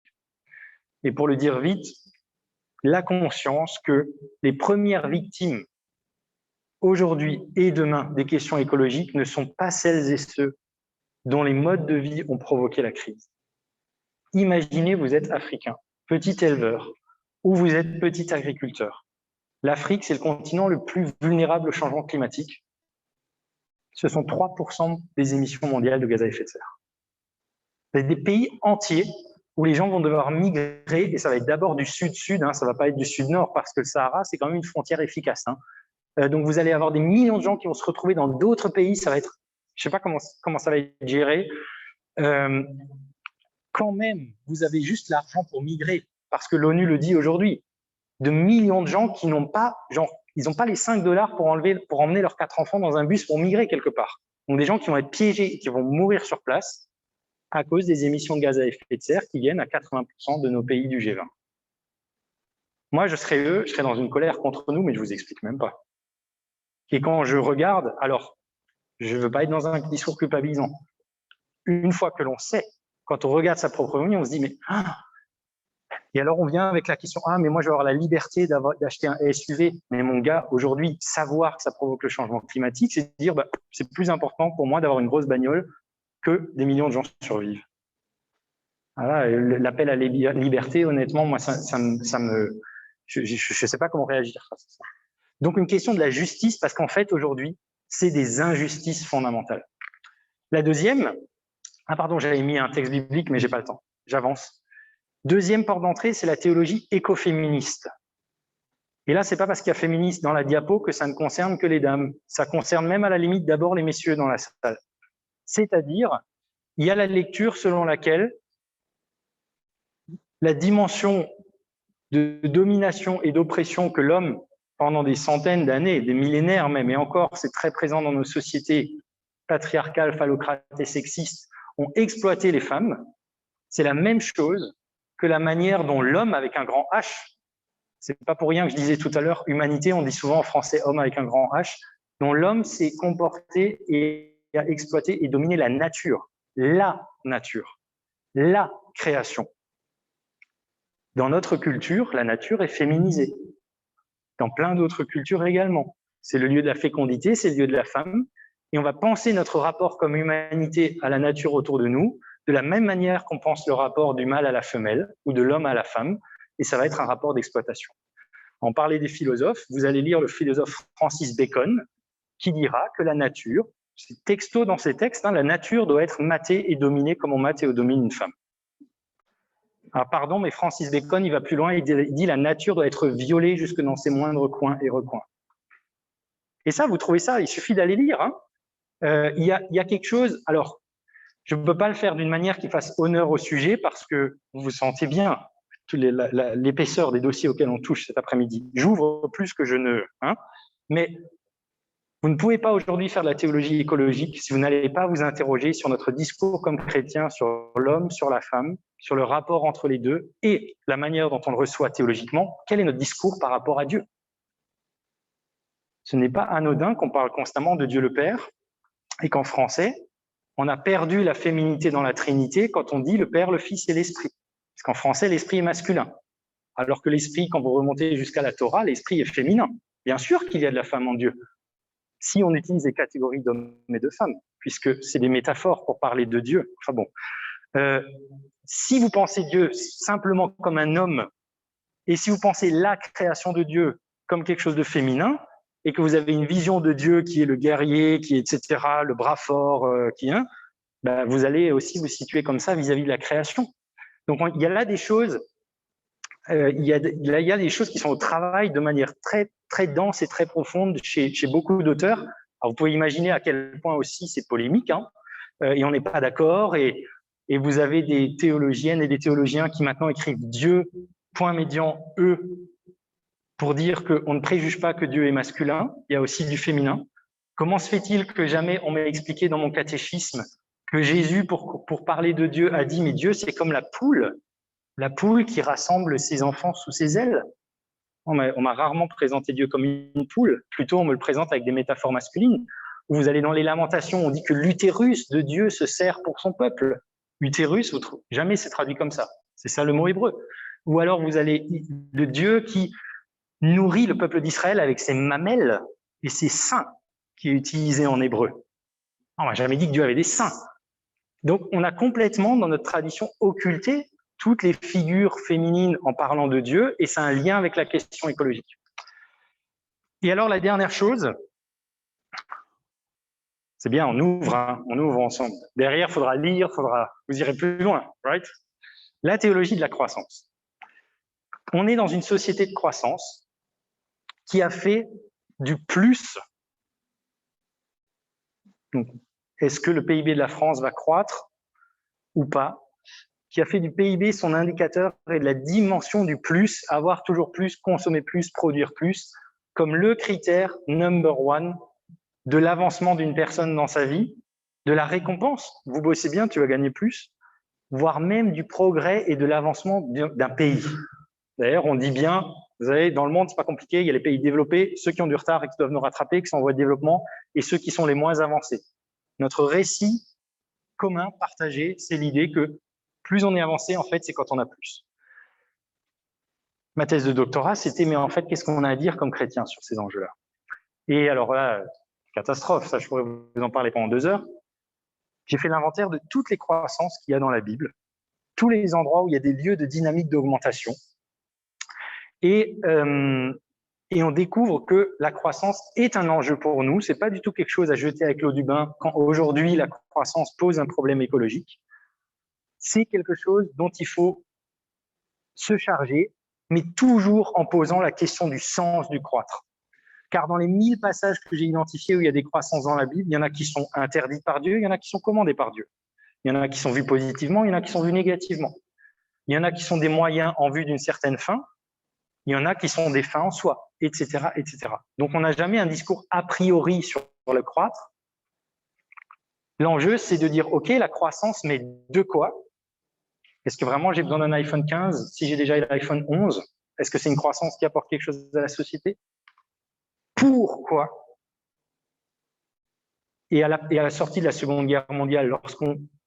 Et pour le dire vite, la conscience que les premières victimes aujourd'hui et demain des questions écologiques ne sont pas celles et ceux dont les modes de vie ont provoqué la crise. Imaginez, vous êtes africain, petit éleveur, ou vous êtes petit agriculteur. L'Afrique, c'est le continent le plus vulnérable au changement climatique. Ce sont 3% des émissions mondiales de gaz à effet de serre. Il y a des pays entiers où les gens vont devoir migrer, et ça va être d'abord du sud-sud, hein, ça ne va pas être du sud-nord, parce que le Sahara, c'est quand même une frontière efficace. Hein. Donc vous allez avoir des millions de gens qui vont se retrouver dans d'autres pays, ça va être, je ne sais pas comment ça va être géré. Quand même, vous avez juste l'argent pour migrer, parce que l'ONU le dit aujourd'hui, de millions de gens qui n'ont pas, genre, ils n'ont pas les $5 pour emmener leurs 4 enfants dans un bus pour migrer quelque part. Donc des gens qui vont être piégés et qui vont mourir sur place à cause des émissions de gaz à effet de serre qui viennent à 80% de nos pays du G20. Moi, je serais dans une colère contre nous, mais je vous explique même pas. Et quand je regarde, alors, je ne veux pas être dans un discours culpabilisant. Une fois que l'on sait, quand on regarde sa propre vie, on se dit, mais et alors on vient avec la question, mais moi je vais avoir la liberté d'acheter un SUV. Mais mon gars, aujourd'hui, savoir que ça provoque le changement climatique, c'est dire, c'est plus important pour moi d'avoir une grosse bagnole que des millions de gens survivent. Voilà, l'appel à la liberté, honnêtement, moi, je ne sais pas comment réagir face à ça. Donc une question de la justice, parce qu'en fait, aujourd'hui, c'est des injustices fondamentales. La deuxième, pardon, j'avais mis un texte biblique, mais j'ai pas le temps, j'avance. Deuxième porte d'entrée, c'est la théologie écoféministe. Et là, c'est pas parce qu'il y a féministe dans la diapo que ça ne concerne que les dames. Ça concerne même à la limite d'abord les messieurs dans la salle. C'est-à-dire, il y a la lecture selon laquelle la dimension de domination et d'oppression que l'homme, pendant des centaines d'années, des millénaires même, et encore, c'est très présent dans nos sociétés patriarcales, phallocrates et sexistes, ont exploité les femmes, c'est la même chose que la manière dont l'homme avec un grand H, c'est pas pour rien que je disais tout à l'heure, humanité, on dit souvent en français homme avec un grand H, dont l'homme s'est comporté et a exploité et dominé la nature, la création. Dans notre culture, la nature est féminisée. Dans plein d'autres cultures également. C'est le lieu de la fécondité, c'est le lieu de la femme. Et on va penser notre rapport comme humanité à la nature autour de nous de la même manière qu'on pense le rapport du mâle à la femelle ou de l'homme à la femme. Et ça va être un rapport d'exploitation. En parler des philosophes, vous allez lire le philosophe Francis Bacon qui dira que la nature, c'est texto dans ses textes, la nature doit être matée et dominée comme on mate et domine une femme. Ah, pardon, mais Francis Bacon, il va plus loin, il dit la nature doit être violée jusque dans ses moindres coins et recoins. Et ça, vous trouvez ça, il suffit d'aller lire. Hein. Il y a quelque chose, alors, je ne peux pas le faire d'une manière qui fasse honneur au sujet parce que vous sentez bien l'épaisseur des dossiers auxquels on touche cet après-midi. J'ouvre plus que je ne... Hein, mais vous ne pouvez pas aujourd'hui faire de la théologie écologique si vous n'allez pas vous interroger sur notre discours comme chrétien, sur l'homme, sur la femme, sur le rapport entre les deux et la manière dont on le reçoit théologiquement. Quel est notre discours par rapport à Dieu? Ce n'est pas anodin qu'on parle constamment de Dieu le Père et qu'en français, on a perdu la féminité dans la Trinité quand on dit le Père, le Fils et l'Esprit. Parce qu'en français, l'Esprit est masculin. Alors que l'Esprit, quand vous remontez jusqu'à la Torah, l'Esprit est féminin. Bien sûr qu'il y a de la femme en Dieu. Si on utilise les catégories d'hommes et de femmes, puisque c'est des métaphores pour parler de Dieu. Enfin bon. Si vous pensez Dieu simplement comme un homme, et si vous pensez la création de Dieu comme quelque chose de féminin, et que vous avez une vision de Dieu qui est le guerrier, qui est etc., le bras fort, ben vous allez aussi vous situer comme ça vis-à-vis de la création. Donc il y a là des choses, il y a des choses qui sont au travail de manière très très dense et très profonde chez beaucoup d'auteurs. Alors vous pouvez imaginer à quel point aussi c'est polémique, hein, et on n'est pas d'accord, et vous avez des théologiennes et des théologiens qui maintenant écrivent Dieu, point médian, pour dire qu'on ne préjuge pas que Dieu est masculin, il y a aussi du féminin. Comment se fait-il que jamais on m'a expliqué dans mon catéchisme que Jésus, pour parler de Dieu, a dit « mais Dieu, c'est comme la poule qui rassemble ses enfants sous ses ailes ». On m'a rarement présenté Dieu comme une poule, plutôt on me le présente avec des métaphores masculines. Où vous allez dans les Lamentations, on dit que l'utérus de Dieu se sert pour son peuple. Utérus, jamais c'est traduit comme ça. C'est ça le mot hébreu. Ou alors vous allez le Dieu qui nourrit le peuple d'Israël avec ses mamelles et ses seins, qui est utilisé en hébreu. On m'a jamais dit que Dieu avait des seins. Donc on a complètement dans notre tradition occulté toutes les figures féminines en parlant de Dieu, et c'est un lien avec la question écologique. Et alors la dernière chose, c'est bien, on ouvre ensemble. Derrière, il faudra lire, vous irez plus loin, right? La théologie de la croissance. On est dans une société de croissance qui a fait du plus. Donc, est-ce que le PIB de la France va croître ou pas? Qui a fait du PIB son indicateur et de la dimension du plus, avoir toujours plus, consommer plus, produire plus, comme le critère number one de l'avancement d'une personne dans sa vie, de la récompense. Vous bossez bien, tu vas gagner plus, voire même du progrès et de l'avancement d'un pays. D'ailleurs, on dit bien, vous savez, dans le monde, c'est pas compliqué, il y a les pays développés, ceux qui ont du retard et qui doivent nous rattraper, qui sont en voie de développement, et ceux qui sont les moins avancés. Notre récit commun, partagé, c'est l'idée que plus on est avancé, en fait, c'est quand on a plus. Ma thèse de doctorat, c'était, mais en fait, qu'est-ce qu'on a à dire comme chrétien sur ces enjeux-là? Et alors là, catastrophe, ça, je pourrais vous en parler pendant 2 heures. J'ai fait l'inventaire de toutes les croissances qu'il y a dans la Bible, tous les endroits où il y a des lieux de dynamique d'augmentation. Et on découvre que la croissance est un enjeu pour nous. C'est pas du tout quelque chose à jeter avec l'eau du bain quand aujourd'hui la croissance pose un problème écologique. C'est quelque chose dont il faut se charger, mais toujours en posant la question du sens du croître. Car dans les 1000 passages que j'ai identifiés où il y a des croissances dans la Bible, il y en a qui sont interdits par Dieu, il y en a qui sont commandés par Dieu. Il y en a qui sont vus positivement, il y en a qui sont vus négativement. Il y en a qui sont des moyens en vue d'une certaine fin, il y en a qui sont des fins en soi, etc., etc. Donc on n'a jamais un discours a priori sur le croître. L'enjeu, c'est de dire, OK, la croissance, mais de quoi? Est-ce que vraiment j'ai besoin d'un iPhone 15 si j'ai déjà l'iPhone 11? Est-ce que c'est une croissance qui apporte quelque chose à la société? Pourquoi? Et à la sortie de la Seconde Guerre mondiale,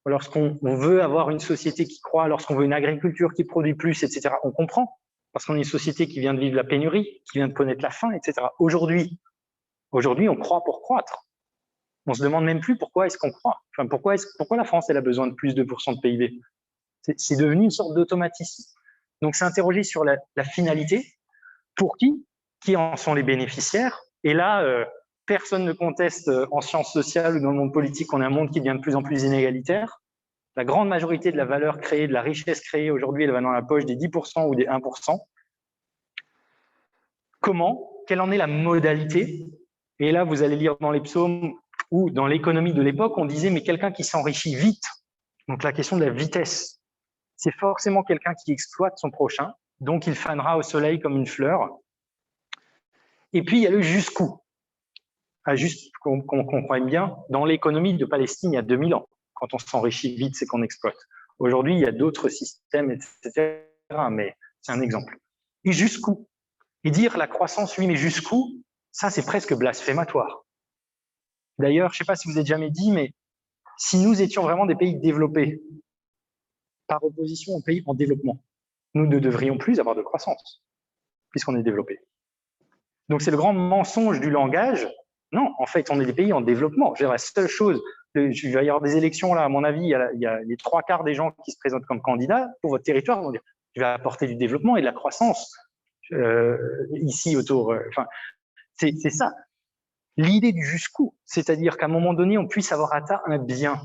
lorsqu'on veut avoir une société qui croît, lorsqu'on veut une agriculture qui produit plus, etc., on comprend. Parce qu'on est une société qui vient de vivre la pénurie, qui vient de connaître la faim, etc. Aujourd'hui, on croit pour croître. On se demande même plus pourquoi est-ce qu'on croit. Enfin, pourquoi la France elle a besoin de plus de 2% de PIB? C'est devenu une sorte d'automatisme. Donc, s'interroger sur la finalité, pour qui en sont les bénéficiaires. Et là, personne ne conteste en sciences sociales ou dans le monde politique qu'on a un monde qui devient de plus en plus inégalitaire. La grande majorité de la valeur créée, de la richesse créée aujourd'hui, elle va dans la poche des 10% ou des 1%. Comment? Quelle en est la modalité? Et là, vous allez lire dans les psaumes ou dans l'économie de l'époque, on disait, mais quelqu'un qui s'enrichit vite. Donc la question de la vitesse. C'est forcément quelqu'un qui exploite son prochain, donc il fanera au soleil comme une fleur. Et puis, il y a le jusqu'où. Juste qu'on comprenne bien, dans l'économie de Palestine, il y a 2000 ans, quand on s'enrichit vite, c'est qu'on exploite. Aujourd'hui, il y a d'autres systèmes, etc., mais c'est un exemple. Et jusqu'où? Et dire la croissance, oui, mais jusqu'où? Ça, c'est presque blasphématoire. D'ailleurs, je ne sais pas si vous avez jamais dit, mais si nous étions vraiment des pays développés, par opposition aux pays en développement, nous ne devrions plus avoir de croissance, puisqu'on est développé. Donc, c'est le grand mensonge du langage. Non, en fait, on est des pays en développement. La seule chose, il va y avoir des élections, là, à mon avis, il y a les 3/4 des gens qui se présentent comme candidats pour votre territoire vont dire je vais apporter du développement et de la croissance ici autour. Enfin, c'est ça. L'idée du jusqu'où, c'est-à-dire qu'à un moment donné, on puisse avoir atteint un bien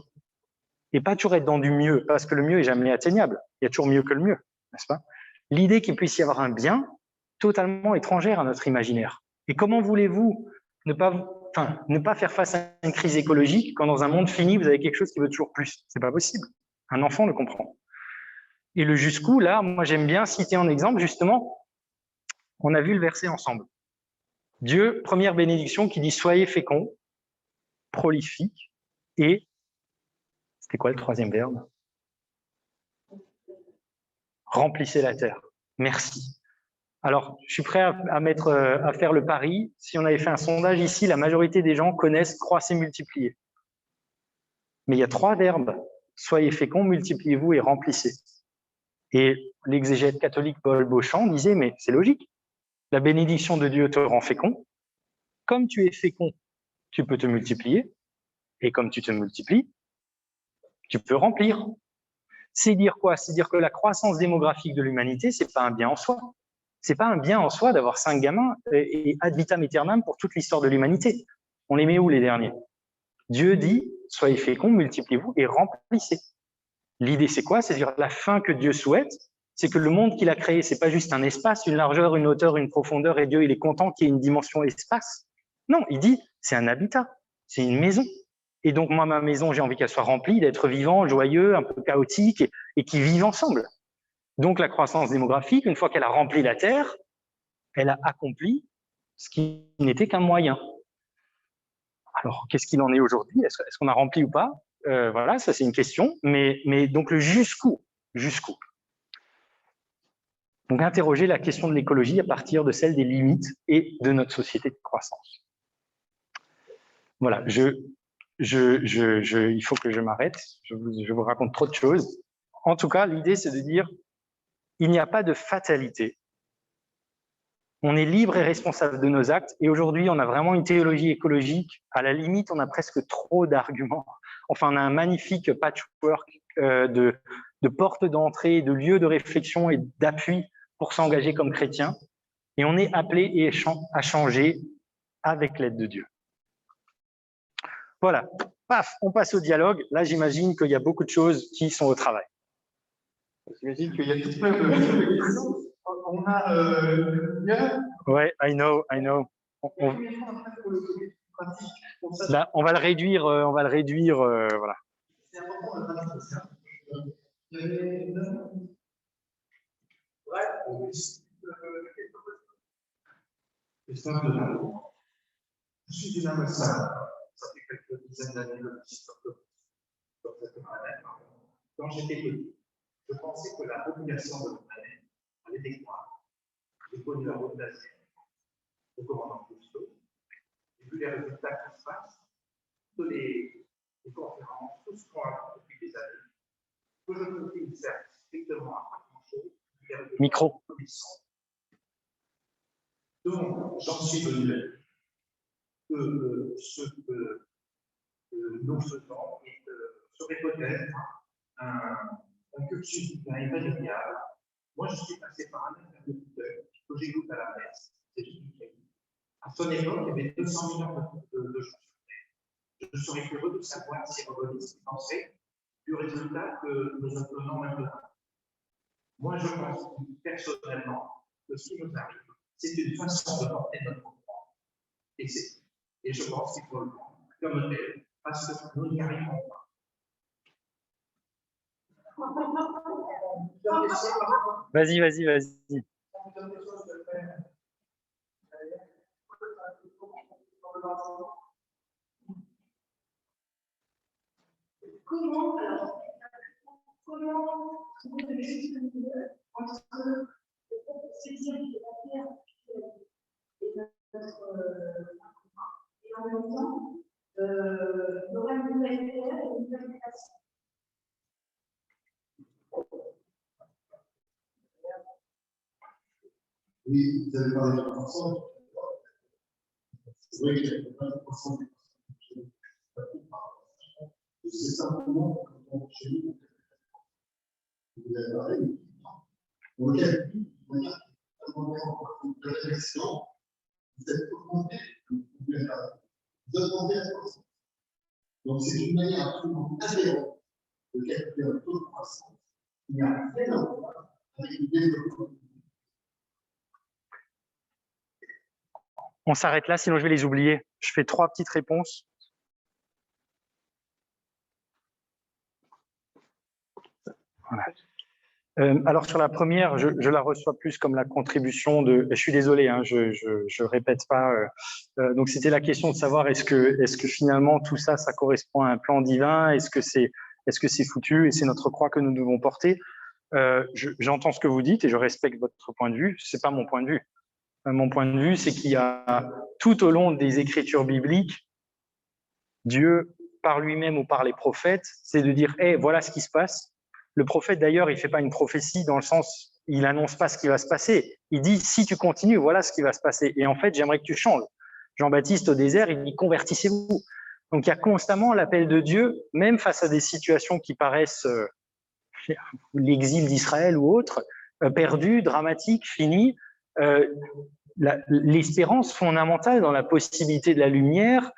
et pas toujours être dans du mieux, parce que le mieux est jamais atteignable. Il y a toujours mieux que le mieux, n'est-ce pas? L'idée qu'il puisse y avoir un bien totalement étrangère à notre imaginaire. Et comment voulez-vous ne pas faire face à une crise écologique quand dans un monde fini, vous avez quelque chose qui veut toujours plus? C'est pas possible. Un enfant le comprend. Et le jusqu'où, là, moi j'aime bien citer en exemple, justement, on a vu le verset ensemble. Dieu, première bénédiction qui dit « Soyez féconds, prolifiques et… » C'était quoi le troisième verbe? Remplissez la terre. Merci. Alors, je suis prêt à faire le pari. Si on avait fait un sondage ici, la majorité des gens connaissent « croissez, multipliez ». Mais il y a 3 verbes. Soyez féconds, multipliez-vous et remplissez. Et l'exégète catholique Paul Beauchamp disait « Mais c'est logique. La bénédiction de Dieu te rend fécond. Comme tu es fécond, tu peux te multiplier. Et comme tu te multiplies, tu peux remplir. » C'est dire quoi? C'est dire que la croissance démographique de l'humanité, c'est pas un bien en soi. C'est pas un bien en soi d'avoir 5 gamins et ad vitam aeternam pour toute l'histoire de l'humanité. On les met où les derniers? Dieu dit, soyez féconds, multipliez-vous et remplissez. L'idée, c'est quoi? C'est dire la fin que Dieu souhaite, c'est que le monde qu'il a créé, c'est pas juste un espace, une largeur, une hauteur, une profondeur, et Dieu, il est content qu'il y ait une dimension espace. Non, il dit, c'est un habitat, c'est une maison. Et donc, moi, ma maison, j'ai envie qu'elle soit remplie d'êtres vivants, joyeux, un peu chaotiques et qui vivent ensemble. Donc, la croissance démographique, une fois qu'elle a rempli la Terre, elle a accompli ce qui n'était qu'un moyen. Alors, qu'est-ce qu'il en est aujourd'hui? Est-ce qu'on a rempli ou pas? Voilà, ça c'est une question. Mais donc, le jusqu'où? Jusqu'où? Donc, interroger la question de l'écologie à partir de celle des limites et de notre société de croissance. Voilà, il faut que je m'arrête. Je vous raconte trop de choses. En tout cas, l'idée, c'est de dire il n'y a pas de fatalité. On est libre et responsable de nos actes. Et aujourd'hui, on a vraiment une théologie écologique. À la limite, on a presque trop d'arguments. Enfin, on a un magnifique patchwork de portes d'entrée, de lieux de réflexion et d'appui pour s'engager comme chrétien. Et on est appelé à changer avec l'aide de Dieu. Voilà. Paf, on passe au dialogue. Là, j'imagine qu'il y a beaucoup de choses qui sont au travail. J'imagine qu'il y a tout plein de questions. On a Ouais, I know. Là, on va le réduire, voilà. C'est important de pratiquer ça. Je suis une âme simple. Ça fait quelques dizaines d'années que je suis sur cette planète. Quand j'étais petit, je pensais que la population de la planète allait décroître. J'ai connu la route d'Asie, le commandant Cousteau. J'ai vu les résultats qui se passent, toutes les conférences, tout ce qu'on a depuis des années. Que je ne me sers strictement à pas grand-chose. Micro. Donc, j'en suis venu que ce que nous faisons serait peut-être un cursus irrémédiable. Moi, je suis passé par un interlocuteur que j'écoute à la messe, c'est Jésus-Christ. À son époque, il y avait 200 millions de gens sur Terre. Je serais curieux de savoir si Revenus pensait durer résultat que nous obtenons maintenant. Moi, je pense personnellement que ce qui nous arrive, c'est une façon de porter notre foi. Et je pense qu'il faut le prendre comme tel, parce que nous n'y arrivons pas. Vas-y, vas-y, vas-y. Comment trouver le juste milieu entre le spécial de la terre et en même temps, d'avoir une nouvelle terre et une nouvelle création. Oui, vous avez parlé de 20%. C'est vrai qu'il y a 20% des personnes. C'est simplement quand chez nous, vous avez parlé, on calcule, on a de réflexion, vous êtes augmenté, vous augmentez la croissance. Donc c'est une manière absolument aberrante de calculer un taux de croissance. Il n'y a rien à voir avec le développement. On s'arrête là, sinon je vais les oublier. Je fais 3 petites réponses. Voilà. Alors sur la première, je la reçois plus comme la contribution de. Je suis désolé, hein, je répète pas. Donc c'était la question de savoir est-ce que finalement tout ça, ça correspond à un plan divin, est-ce que c'est foutu et c'est notre croix que nous devons porter. J'entends ce que vous dites et je respecte votre point de vue. C'est pas mon point de vue. Mon point de vue, c'est qu'il y a tout au long des Écritures bibliques, Dieu par lui-même ou par les prophètes, c'est de dire hey, voilà ce qui se passe. Le prophète, d'ailleurs, il ne fait pas une prophétie dans le sens, il n'annonce pas ce qui va se passer. Il dit, si tu continues, voilà ce qui va se passer. Et en fait, j'aimerais que tu changes. Jean-Baptiste, au désert, il dit, convertissez-vous. Donc, il y a constamment l'appel de Dieu, même face à des situations qui paraissent l'exil d'Israël ou autre, perdu, dramatique, fini. L'espérance fondamentale dans la possibilité de la lumière,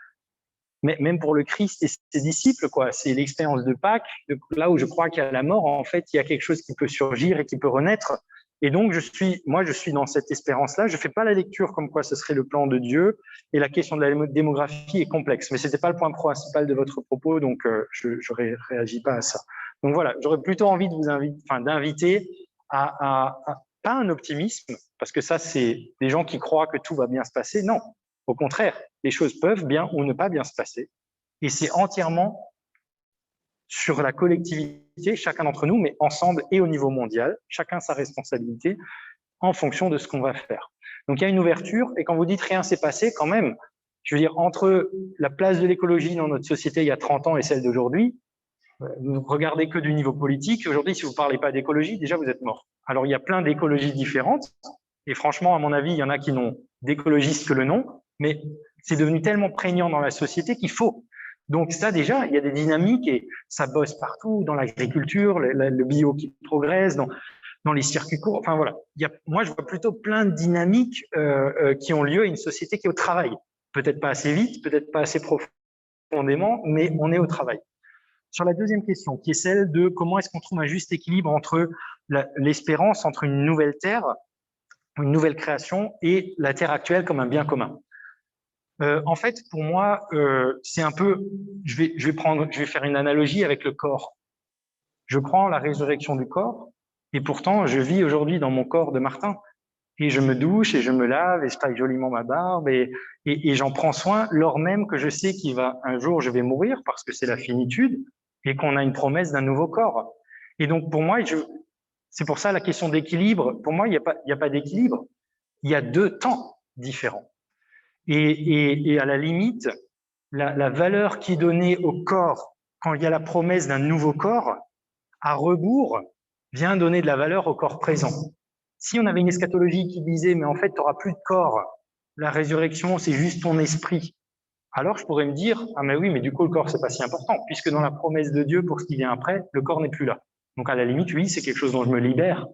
mais même pour le Christ et ses disciples, quoi. C'est l'expérience de Pâques, là où je crois qu'il y a la mort, en fait, il y a quelque chose qui peut surgir et qui peut renaître. Et donc, je suis dans cette espérance-là. Je fais pas la lecture comme quoi ce serait le plan de Dieu. Et la question de la démographie est complexe. Mais c'était pas le point principal de votre propos, donc je réagis pas à ça. Donc voilà, j'aurais plutôt envie de vous d'inviter à pas un optimisme, parce que ça, c'est des gens qui croient que tout va bien se passer. Non. Au contraire, les choses peuvent bien ou ne pas bien se passer. Et c'est entièrement sur la collectivité, chacun d'entre nous, mais ensemble et au niveau mondial, chacun sa responsabilité en fonction de ce qu'on va faire. Donc il y a une ouverture, et quand vous dites rien s'est passé, quand même, je veux dire, entre la place de l'écologie dans notre société il y a 30 ans et celle d'aujourd'hui, vous regardez que du niveau politique. Aujourd'hui, si vous ne parlez pas d'écologie, déjà vous êtes mort. Alors il y a plein d'écologies différentes, et franchement, à mon avis, il y en a qui n'ont d'écologistes que le nom, mais c'est devenu tellement prégnant dans la société qu'il faut. Donc ça, déjà, il y a des dynamiques et ça bosse partout, dans l'agriculture, le bio qui progresse, dans les circuits courts. Enfin voilà, moi je vois plutôt plein de dynamiques qui ont lieu à une société qui est au travail. Peut-être pas assez vite, peut-être pas assez profondément, mais on est au travail. Sur la deuxième question, qui est celle de comment est-ce qu'on trouve un juste équilibre entre l'espérance, entre une nouvelle terre, une nouvelle création et la terre actuelle comme un bien commun. En fait, pour moi, c'est un peu, je vais faire une analogie avec le corps. Je crois en la résurrection du corps, et pourtant, je vis aujourd'hui dans mon corps de Martin. Et je me douche, et je me lave, et je taille joliment ma barbe, et j'en prends soin, lors même que je sais un jour, je vais mourir, parce que c'est la finitude, et qu'on a une promesse d'un nouveau corps. Et donc, pour moi, c'est pour ça la question d'équilibre. Pour moi, il n'y a pas d'équilibre. Il y a 2 temps différents. Et à la limite, la valeur qui est donnée au corps quand il y a la promesse d'un nouveau corps, à rebours, vient donner de la valeur au corps présent. Si on avait une eschatologie qui disait « mais en fait, tu n'auras plus de corps, la résurrection, c'est juste ton esprit », alors je pourrais me dire « ah mais oui, mais du coup, le corps, c'est pas si important, puisque dans la promesse de Dieu, pour ce qui vient après, le corps n'est plus là. » Donc à la limite, oui, c'est quelque chose dont je me libère,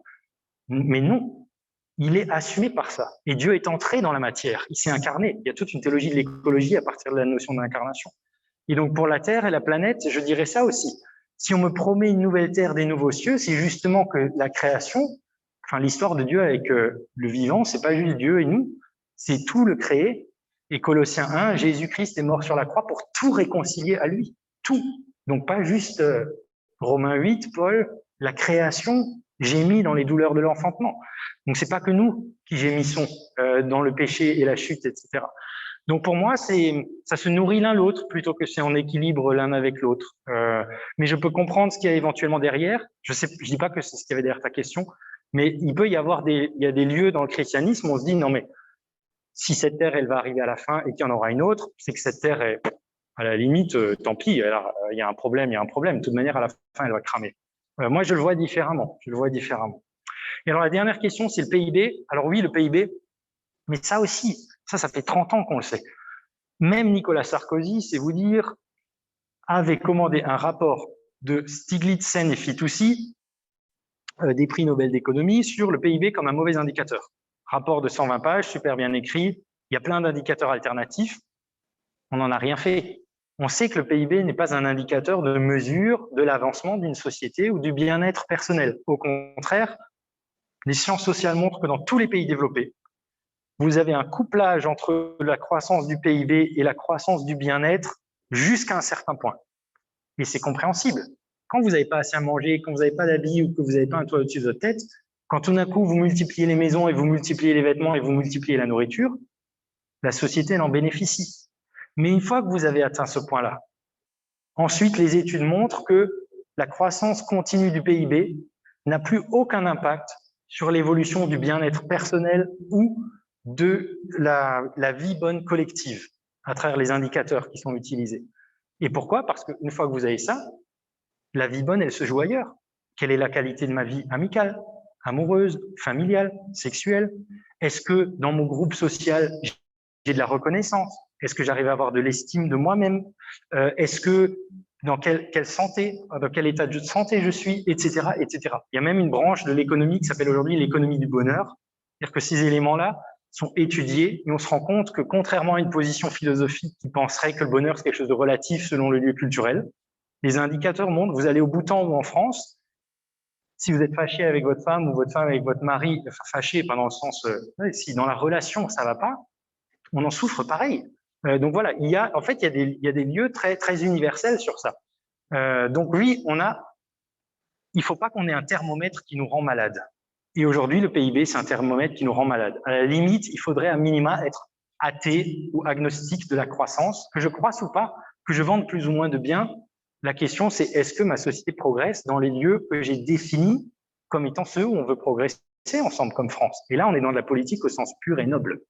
mais non. Il est assumé par ça. Et Dieu est entré dans la matière. Il s'est incarné. Il y a toute une théologie de l'écologie à partir de la notion d'incarnation. Et donc, pour la Terre et la planète, je dirais ça aussi. Si on me promet une nouvelle terre, des nouveaux cieux, c'est justement que la création, enfin l'histoire de Dieu avec le vivant, c'est pas juste Dieu et nous, c'est tout le créé. Et Colossiens 1, Jésus-Christ est mort sur la croix pour tout réconcilier à lui, tout. Donc pas juste Romains 8, Paul, la création gémit dans les douleurs de l'enfantement. Donc c'est pas que nous qui gémissons dans le péché et la chute, etc. Donc pour moi, ça se nourrit l'un l'autre plutôt que c'est en équilibre l'un avec l'autre. Mais je peux comprendre ce qu'il y a éventuellement derrière. Je dis pas que c'est ce qu'il y avait derrière ta question, mais il peut y avoir il y a des lieux dans le christianisme où on se dit non mais si cette terre elle va arriver à la fin et qu'il y en aura une autre, c'est que cette terre est à la limite, tant pis. Alors, il y a un problème, il y a un problème. De toute manière, à la fin, elle va cramer. Moi, je le vois différemment. Je le vois différemment. Et alors la dernière question, c'est le PIB. Alors oui, le PIB. Mais ça aussi, ça fait 30 ans qu'on le sait. Même Nicolas Sarkozy, c'est vous dire, avait commandé un rapport de Stiglitz, Sen et Fitoussi, des prix Nobel d'économie, sur le PIB comme un mauvais indicateur. Rapport de 120 pages, super bien écrit. Il y a plein d'indicateurs alternatifs. On n'en a rien fait. On sait que le PIB n'est pas un indicateur de mesure de l'avancement d'une société ou du bien-être personnel. Au contraire, les sciences sociales montrent que dans tous les pays développés, vous avez un couplage entre la croissance du PIB et la croissance du bien-être jusqu'à un certain point. Et c'est compréhensible. Quand vous n'avez pas assez à manger, quand vous n'avez pas d'habits ou que vous n'avez pas un toit au-dessus de votre tête, quand tout d'un coup vous multipliez les maisons et vous multipliez les vêtements et vous multipliez la nourriture, la société en bénéficie. Mais une fois que vous avez atteint ce point-là, ensuite les études montrent que la croissance continue du PIB n'a plus aucun impact sur l'évolution du bien-être personnel ou de la vie bonne collective à travers les indicateurs qui sont utilisés. Et pourquoi? Parce qu'une fois que vous avez ça, la vie bonne, elle se joue ailleurs. Quelle est la qualité de ma vie amicale, amoureuse, familiale, sexuelle? Est-ce que dans mon groupe social, j'ai de la reconnaissance? Est-ce que j'arrive à avoir de l'estime de moi-même? Est-ce que dans quelle santé, dans quel état de santé je suis, etc., etc. Il y a même une branche de l'économie qui s'appelle aujourd'hui l'économie du bonheur. C'est-à-dire que ces éléments-là sont étudiés et on se rend compte que contrairement à une position philosophique qui penserait que le bonheur c'est quelque chose de relatif selon le lieu culturel, les indicateurs montrent, vous allez au Bhoutan ou en France, si vous êtes fâché avec votre femme ou votre femme avec votre mari, enfin fâché pas dans le sens, si dans la relation ça va pas, on en souffre pareil. Donc voilà, il y a des lieux très très universels sur ça. Donc oui, il faut pas qu'on ait un thermomètre qui nous rend malade. Et aujourd'hui, le PIB, c'est un thermomètre qui nous rend malade. À la limite, il faudrait à minima être athée ou agnostique de la croissance, que je croisse ou pas, que je vende plus ou moins de biens. La question, c'est est-ce que ma société progresse dans les lieux que j'ai définis comme étant ceux où on veut progresser ensemble comme France? Et là, on est dans de la politique au sens pur et noble.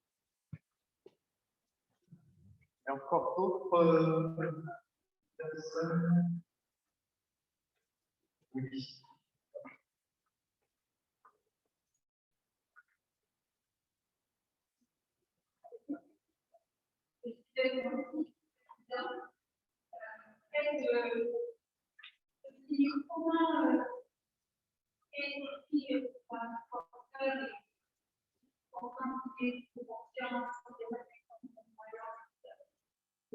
Et encore d'autres personnes? Oui.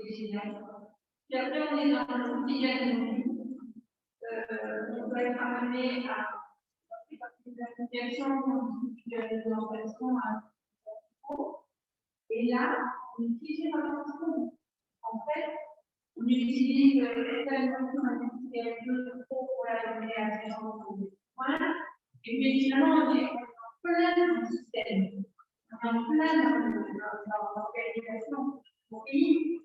Puis après, on est dans le quotidien. On peut être amené à des associations de l'alimentation et là, on utilise l'alimentation. En fait, on utilise l'alimentation pour la donner à des gens qui ont et finalement, on est plein de systèmes. On est en plein dans l'organisation du pays.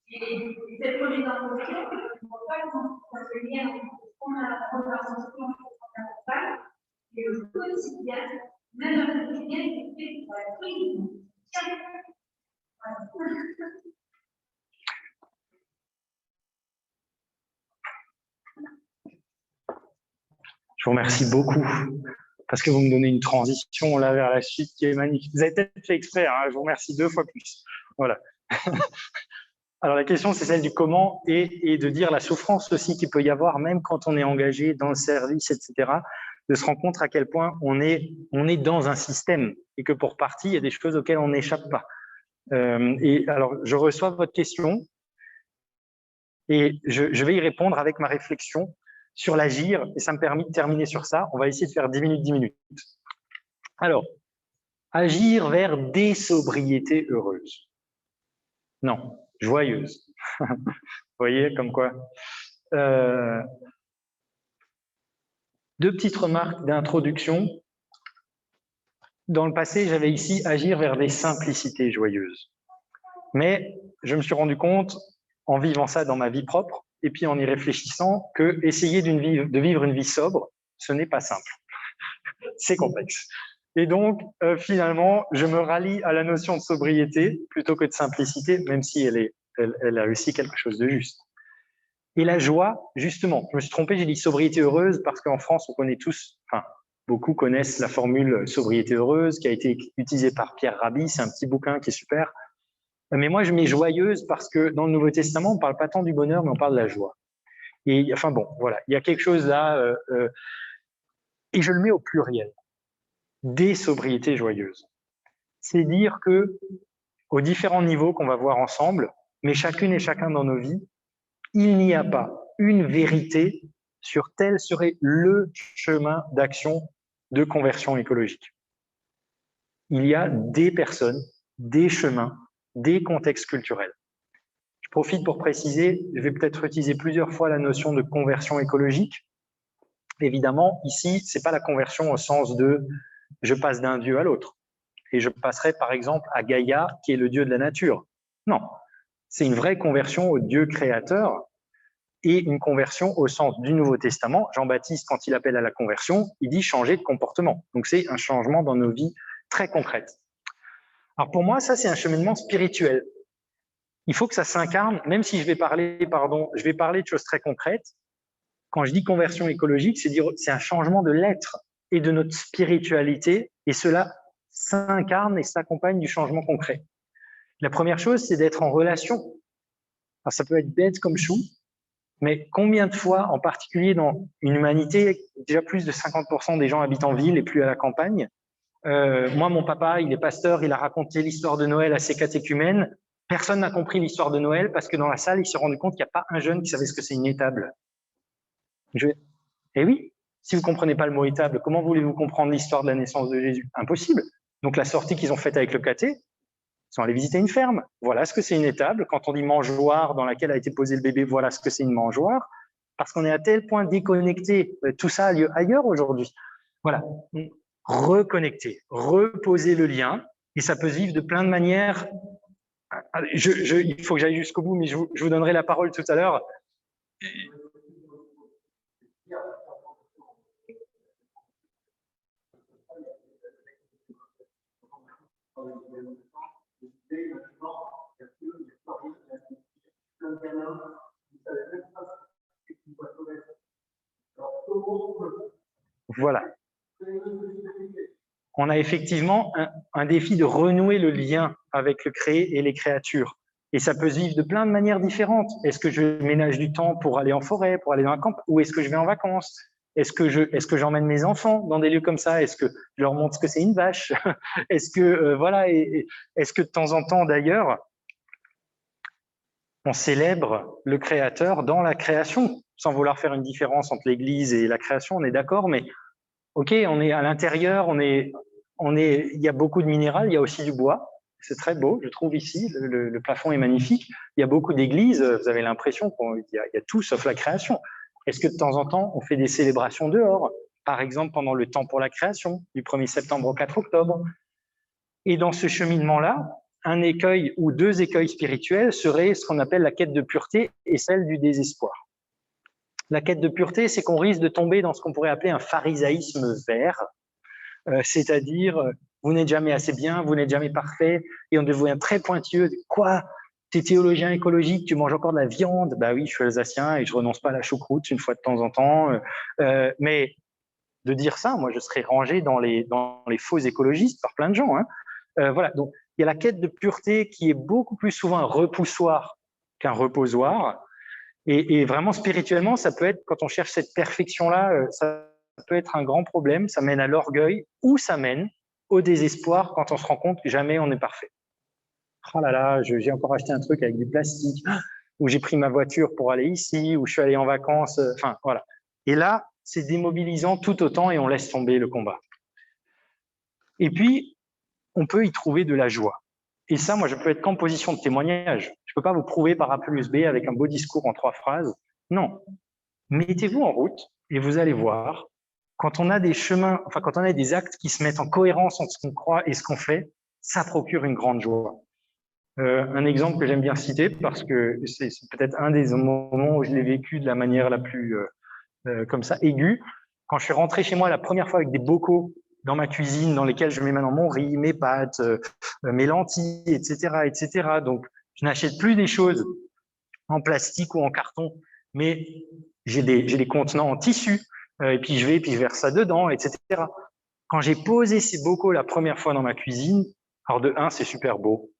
Et cette remise en question, on ne peut pas se lien avec ce qu'on a la conversation fondamentale et le quotidien, même le quotidien qui fait pour la prise. Je vous remercie beaucoup parce que vous me donnez une transition là vers la suite qui est magnifique. Vous avez peut-être fait exprès, hein, je vous remercie 2 fois plus. Voilà. Alors la question, c'est celle du comment et de dire la souffrance aussi qu'il peut y avoir, même quand on est engagé dans le service, etc., de se rendre compte à quel point on est dans un système et que pour partie, il y a des choses auxquelles on n'échappe pas. Et alors, je reçois votre question et je vais y répondre avec ma réflexion sur l'agir, et ça me permet de terminer sur ça. On va essayer de faire 10 minutes, 10 minutes. Alors, agir vers des sobriétés heureuses. Non, joyeuses. Vous voyez, comme quoi. Deux petites remarques d'introduction. Dans le passé, j'avais ici agir vers des simplicités joyeuses. Mais je me suis rendu compte, en vivant ça dans ma vie propre, et puis en y réfléchissant, que essayer de vivre une vie sobre, ce n'est pas simple. C'est complexe. Et donc, finalement, je me rallie à la notion de sobriété plutôt que de simplicité, même si elle a aussi quelque chose de juste. Et la joie, justement, je me suis trompé, j'ai dit sobriété heureuse parce qu'en France, on connaît tous, enfin, beaucoup connaissent la formule sobriété heureuse qui a été utilisée par Pierre Rabhi, c'est un petit bouquin qui est super. Mais moi, je mets joyeuse parce que dans le Nouveau Testament, on ne parle pas tant du bonheur, mais on parle de la joie. Et enfin bon, voilà, il y a quelque chose là, et je le mets au pluriel, des sobriétés joyeuses. C'est dire que, aux différents niveaux qu'on va voir ensemble, mais chacune et chacun dans nos vies, il n'y a pas une vérité sur tel serait le chemin d'action de conversion écologique. Il y a des personnes, des chemins, des contextes culturels. Je profite pour préciser, je vais peut-être utiliser plusieurs fois la notion de conversion écologique. Évidemment, ici, ce n'est pas la conversion au sens de « je passe d'un dieu à l'autre » et je passerai par exemple à Gaïa, qui est le dieu de la nature. Non, c'est une vraie conversion au Dieu créateur et une conversion au sens du Nouveau Testament. Jean-Baptiste, quand il appelle à la conversion, il dit changer de comportement. Donc c'est un changement dans nos vies très concrètes. Alors pour moi, ça c'est un cheminement spirituel. Il faut que ça s'incarne, même si je vais parler de choses très concrètes. Quand je dis conversion écologique, c'est un changement de l'être et de notre spiritualité, et cela s'incarne et s'accompagne du changement concret. La première chose, c'est d'être en relation. Alors ça peut être bête comme chou, mais combien de fois, en particulier dans une humanité, déjà plus de 50% des gens habitent en ville et plus à la campagne. Moi, mon papa, il est pasteur, il a raconté l'histoire de Noël à ses catéchumènes. Personne n'a compris l'histoire de Noël parce que dans la salle, il s'est rendu compte qu'il n'y a pas un jeune qui savait ce que c'est une étable. Eh oui, si vous ne comprenez pas le mot étable, comment voulez-vous comprendre l'histoire de la naissance de Jésus? Impossible. Donc la sortie qu'ils ont faite avec le caté, ils sont allés visiter une ferme. Voilà ce que c'est une étable. Quand on dit mangeoire dans laquelle a été posé le bébé, voilà ce que c'est une mangeoire. Parce qu'on est à tel point déconnecté. Tout ça a lieu ailleurs aujourd'hui. Voilà. Reconnecter, reposer le lien. Et ça peut se vivre de plein de manières. Il faut que j'aille jusqu'au bout, mais je vous donnerai la parole tout à l'heure. Voilà. On a effectivement un défi de renouer le lien avec le créé et les créatures. Et ça peut se vivre de plein de manières différentes. Est-ce que je ménage du temps pour aller en forêt, pour aller dans un camp, ou est-ce que je vais en vacances? Est-ce que j'emmène mes enfants dans des lieux comme ça? Est-ce que je leur montre ce que c'est une vache? Est-ce que voilà, est-ce que de temps en temps d'ailleurs, on célèbre le créateur dans la création, sans vouloir faire une différence entre l'Église et la création, on est d'accord, mais ok, on est à l'intérieur, il y a beaucoup de minéral, il y a aussi du bois. C'est très beau, je trouve ici, le plafond est magnifique. Il y a beaucoup d'églises, vous avez l'impression qu'il y a tout sauf la création. Est-ce que de temps en temps, on fait des célébrations dehors? Par exemple, pendant le temps pour la création, du 1er septembre au 4 octobre. Et dans ce cheminement-là, un écueil ou deux écueils spirituels seraient ce qu'on appelle la quête de pureté et celle du désespoir. La quête de pureté, c'est qu'on risque de tomber dans ce qu'on pourrait appeler un pharisaïsme vert, c'est-à-dire vous n'êtes jamais assez bien, vous n'êtes jamais parfait, et on devient très pointilleux. Quoi? Tu es théologien écologique, tu manges encore de la viande? Bah oui, je suis alsacien et je renonce pas à la choucroute une fois de temps en temps. Mais de dire ça, moi je serais rangé dans les faux écologistes par plein de gens. Voilà, donc il y a la quête de pureté qui est beaucoup plus souvent un repoussoir qu'un reposoir. Et vraiment, spirituellement, ça peut être, quand on cherche cette perfection-là, ça peut être un grand problème. Ça mène à l'orgueil ou ça mène au désespoir quand on se rend compte que jamais on est parfait. Oh là là, j'ai encore acheté un truc avec du plastique, ou j'ai pris ma voiture pour aller ici, ou je suis allé en vacances. Enfin, voilà. Et là, c'est démobilisant tout autant et on laisse tomber le combat. Et puis, on peut y trouver de la joie. Et ça, moi, je peux être qu'en position de témoignage. Je ne peux pas vous prouver par A plus B avec un beau discours en 3 phrases. Non. Mettez-vous en route et vous allez voir, quand on a des chemins, enfin, quand on a des actes qui se mettent en cohérence entre ce qu'on croit et ce qu'on fait, ça procure une grande joie. Un exemple que j'aime bien citer, parce que c'est peut-être un des moments où je l'ai vécu de la manière la plus comme ça, aiguë. Quand je suis rentré chez moi la première fois avec des bocaux dans ma cuisine, dans lesquels je mets maintenant mon riz, mes pâtes, mes lentilles, etc., etc. Donc, je n'achète plus des choses en plastique ou en carton, mais j'ai des contenants en tissu, et puis je verse ça dedans, etc. Quand j'ai posé ces bocaux la première fois dans ma cuisine, alors de 1, c'est super beau.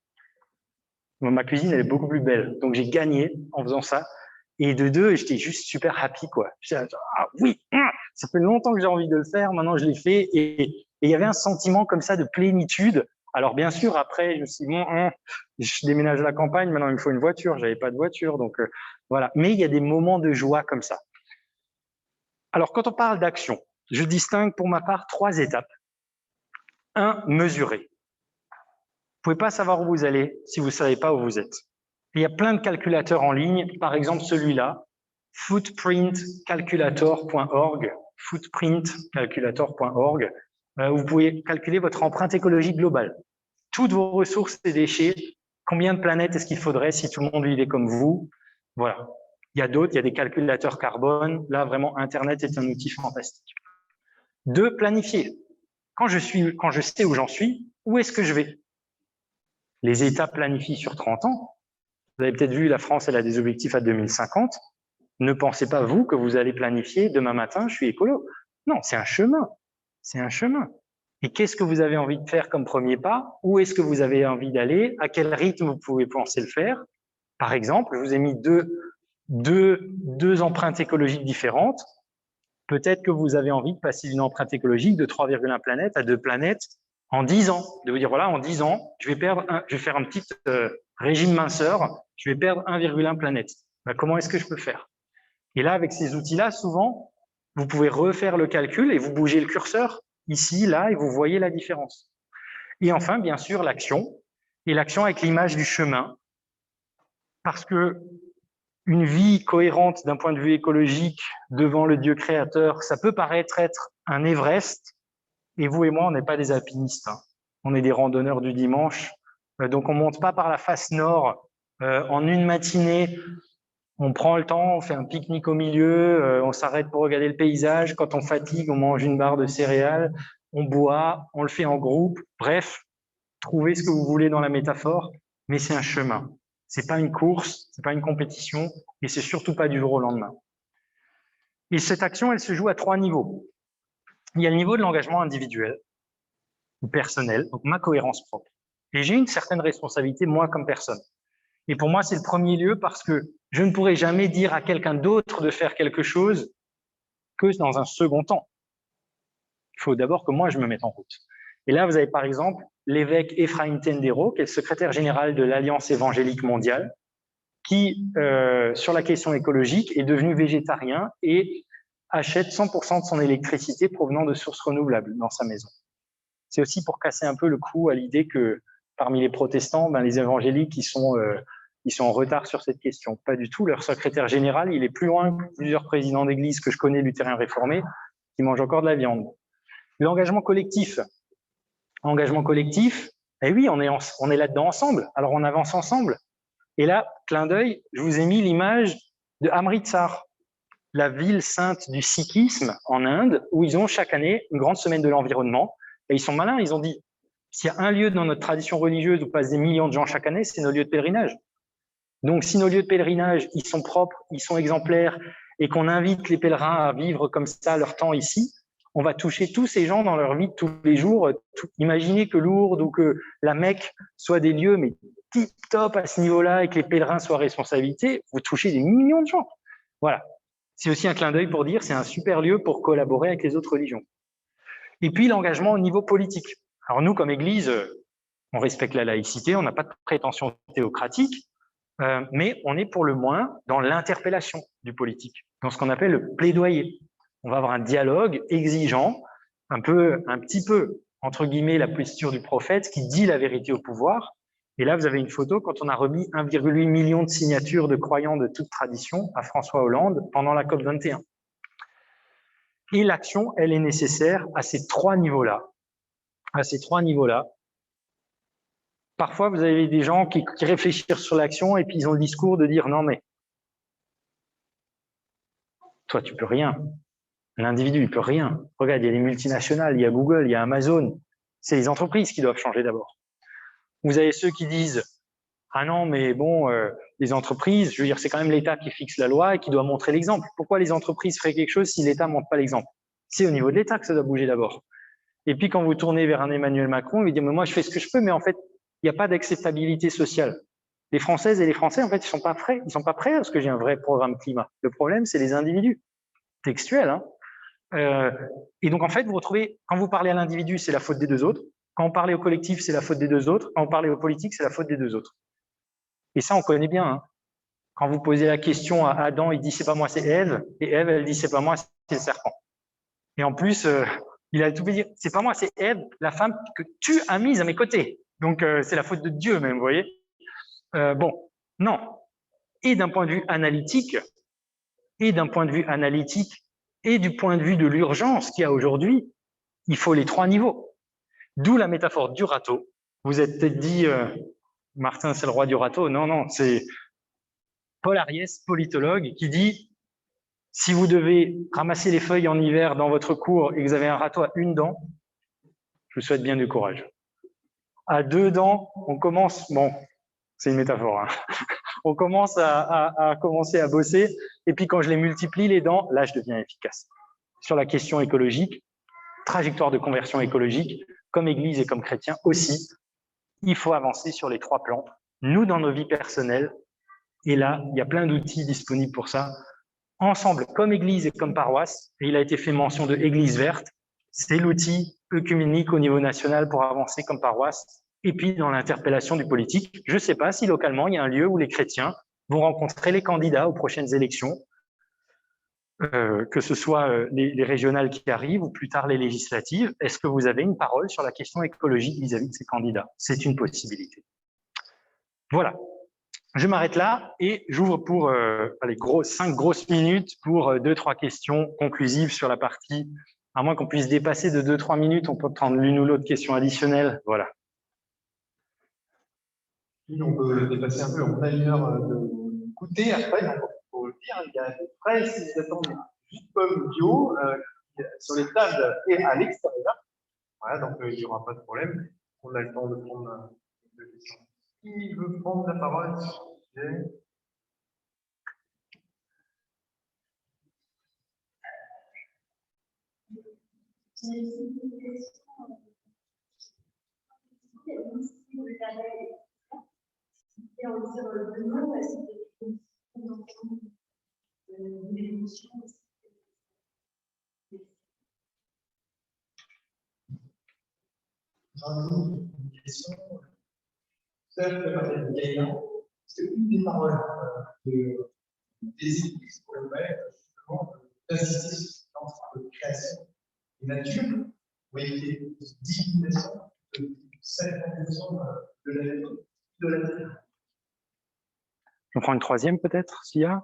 Ma cuisine, elle est beaucoup plus belle. Donc, j'ai gagné en faisant ça. Et de 2, j'étais juste super happy, quoi. J'étais, ah oui, ça fait longtemps que j'ai envie de le faire, maintenant je l'ai fait. Et il y avait un sentiment comme ça de plénitude. Alors, bien sûr, après, je me suis dit, bon, je déménage à la campagne, maintenant il me faut une voiture. J'avais pas de voiture, donc voilà. Mais il y a des moments de joie comme ça. Alors, quand on parle d'action, je distingue pour ma part 3 étapes. 1, mesurer. Vous pouvez pas savoir où vous allez si vous savez pas où vous êtes. Il y a plein de calculateurs en ligne, par exemple celui-là, footprintcalculator.org, footprintcalculator.org. Vous pouvez calculer votre empreinte écologique globale. Toutes vos ressources et déchets, combien de planètes est-ce qu'il faudrait si tout le monde vivait comme vous? Voilà. Il y a d'autres, il y a des calculateurs carbone. Là, vraiment, Internet est un outil fantastique. 2, planifier. Quand je sais où j'en suis, où est-ce que je vais? Les États planifient sur 30 ans. Vous avez peut-être vu, la France, elle a des objectifs à 2050. Ne pensez pas, vous, que vous allez planifier demain matin, je suis écolo. Non, c'est un chemin. C'est un chemin. Et qu'est-ce que vous avez envie de faire comme premier pas? Où est-ce que vous avez envie d'aller? À quel rythme vous pouvez penser le faire? Par exemple, je vous ai mis deux empreintes écologiques différentes. Peut-être que vous avez envie de passer d'une empreinte écologique de 3,1 planètes à 2 planètes en 10 ans. De vous dire, voilà, en 10 ans, je vais faire un petit régime minceur, je vais perdre 1,1 planète. Ben, comment est-ce que je peux faire? Et là, avec ces outils-là, souvent, vous pouvez refaire le calcul et vous bougez le curseur ici, là, et vous voyez la différence. Et enfin, bien sûr, l'action. Et l'action avec l'image du chemin. Parce que une vie cohérente d'un point de vue écologique devant le Dieu créateur, ça peut paraître être un Everest. Et vous et moi, on n'est pas des alpinistes. Hein. On est des randonneurs du dimanche. Donc, on monte pas par la face nord en une matinée. On prend le temps, on fait un pique-nique au milieu, on s'arrête pour regarder le paysage. Quand on fatigue, on mange une barre de céréales, on boit, on le fait en groupe. Bref, trouvez ce que vous voulez dans la métaphore, mais c'est un chemin. C'est pas une course, c'est pas une compétition, et c'est surtout pas du jour au lendemain. Et cette action, elle se joue à 3 niveaux. Il y a le niveau de l'engagement individuel ou personnel, donc ma cohérence propre. Et j'ai une certaine responsabilité, moi, comme personne. Et pour moi, c'est le premier lieu parce que je ne pourrai jamais dire à quelqu'un d'autre de faire quelque chose que dans un second temps. Il faut d'abord que moi, je me mette en route. Et là, vous avez par exemple l'évêque Ephraim Tendero, qui est le secrétaire général de l'Alliance évangélique mondiale, qui, sur la question écologique, est devenu végétarien et achète 100% de son électricité provenant de sources renouvelables dans sa maison. C'est aussi pour casser un peu le coup à l'idée que parmi les protestants, les évangéliques, ils sont en retard sur cette question. Pas du tout. Leur secrétaire général, il est plus loin que plusieurs présidents d'église que je connais, luthériens réformés, qui mangent encore de la viande. L'engagement collectif. Engagement collectif, eh oui, on est là-dedans ensemble. Alors on avance ensemble. Et là, clin d'œil, je vous ai mis l'image de Amritsar, la ville sainte du sikhisme en Inde, où ils ont chaque année une grande semaine de l'environnement. Et ils sont malins, ils ont dit, s'il y a un lieu dans notre tradition religieuse où passent des millions de gens chaque année, c'est nos lieux de pèlerinage. Donc, si nos lieux de pèlerinage, ils sont propres, ils sont exemplaires, et qu'on invite les pèlerins à vivre comme ça leur temps ici, on va toucher tous ces gens dans leur vie de tous les jours. Imaginez que Lourdes ou que la Mecque soient des lieux, mais tip-top à ce niveau-là, et que les pèlerins soient responsabilités, vous touchez des millions de gens. Voilà. C'est aussi un clin d'œil pour dire c'est un super lieu pour collaborer avec les autres religions. Et puis, l'engagement au niveau politique. Alors nous, comme Église, on respecte la laïcité, on n'a pas de prétention théocratique, mais on est pour le moins dans l'interpellation du politique, dans ce qu'on appelle le plaidoyer. On va avoir un dialogue exigeant, un petit peu, entre guillemets, la posture du prophète qui dit la vérité au pouvoir. Et là, vous avez une photo quand on a remis 1,8 million de signatures de croyants de toute tradition à François Hollande pendant la COP21. Et l'action, elle est nécessaire à ces trois niveaux-là. À ces trois niveaux-là. Parfois, vous avez des gens qui réfléchissent sur l'action et puis ils ont le discours de dire « Non, mais toi, tu peux rien. L'individu, il peut rien. Regarde, il y a les multinationales, il y a Google, il y a Amazon. C'est les entreprises qui doivent changer d'abord. » Vous avez ceux qui disent « Ah non, mais bon, les entreprises, je veux dire, c'est quand même l'État qui fixe la loi et qui doit montrer l'exemple. Pourquoi les entreprises feraient quelque chose si l'État ne montre pas l'exemple? C'est au niveau de l'État que ça doit bouger d'abord. » Et puis, quand vous tournez vers un Emmanuel Macron, il dit « Mais moi, je fais ce que je peux, mais en fait, il n'y a pas d'acceptabilité sociale. » Les Françaises et les Français, en fait, ils sont pas prêts. Ils sont pas prêts à ce que j'ai un vrai programme climat. Le problème, c'est les individus. Textuel, hein. Et donc, en fait, vous retrouvez, quand vous parlez à l'individu, c'est la faute des deux autres. Quand vous parlez au collectif, c'est la faute des deux autres. Quand vous parlez aux politiques, c'est la faute des deux autres. Et ça, on connaît bien. Hein. Quand vous posez la question à Adam, il dit c'est pas moi, c'est Ève. Et Ève, elle dit c'est pas moi, c'est le serpent. Et en plus, il a tout fait dire c'est pas moi, c'est Ève, la femme que tu as mise à mes côtés. Donc, c'est la faute de Dieu même, vous voyez. Bon, non. Et d'un point de vue analytique, et du point de vue de l'urgence qu'il y a aujourd'hui, il faut les trois niveaux. D'où la métaphore du râteau. Vous êtes peut-être dit, Martin, c'est le roi du râteau. Non, non, c'est Paul Ariès, politologue, qui dit si vous devez ramasser les feuilles en hiver dans votre cour et que vous avez un râteau à une dent, je vous souhaite bien du courage. À deux dents, on commence, bon, c'est une métaphore, hein. On commence à commencer à bosser, et puis quand je les multiplie, les dents, là, je deviens efficace. Sur la question écologique, trajectoire de conversion écologique, comme Église et comme chrétien aussi, il faut avancer sur les trois plans. Nous, dans nos vies personnelles, et là, il y a plein d'outils disponibles pour ça, ensemble, comme Église et comme paroisse, et il a été fait mention de Église verte, c'est l'outil œcuménique au niveau national pour avancer comme paroisse. Et puis, dans l'interpellation du politique, je ne sais pas si localement, il y a un lieu où les chrétiens vont rencontrer les candidats aux prochaines élections, que ce soit les régionales qui arrivent ou plus tard les législatives. Est-ce que vous avez une parole sur la question écologique vis-à-vis de ces candidats? C'est une possibilité. Voilà. Je m'arrête là et j'ouvre pour 5 grosses minutes pour 2-3 questions conclusives sur la partie. À moins qu'on puisse dépasser de 2-3 minutes, on peut prendre l'une ou l'autre question additionnelle. Voilà. On peut dépasser un peu, on a une heure de goûter après, donc il faut le dire, il y a des vrais, si vous attendez, jus de pomme bio sur les tables et à l'extérieur. Voilà, donc il n'y aura pas de problème. On a le temps de prendre deux questions. Qui veut prendre la parole sur ce sujet? Une question. C'est une des paroles des églises pour le maître, justement, d'insister sur cette entre création et nature, où il y a une divination de cette condition de la vie, de la terre. On prend une troisième peut-être, s'il y a.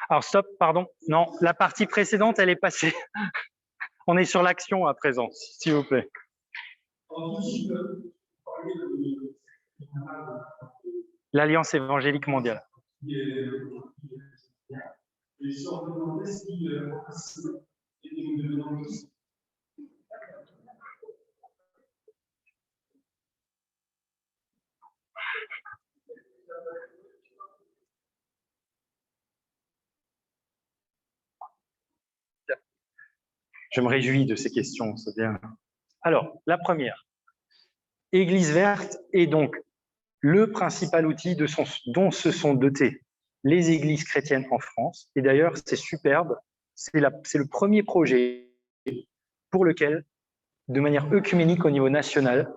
Alors stop, pardon. Non, la partie précédente, elle est passée. On est sur l'action à présent, s'il vous plaît. L'Alliance évangélique mondiale. Je me réjouis de ces questions, c'est bien. Alors, la première. Église verte est donc le principal outil dont se sont dotées les églises chrétiennes en France. Et d'ailleurs, c'est superbe. C'est le premier projet pour lequel, de manière œcuménique au niveau national,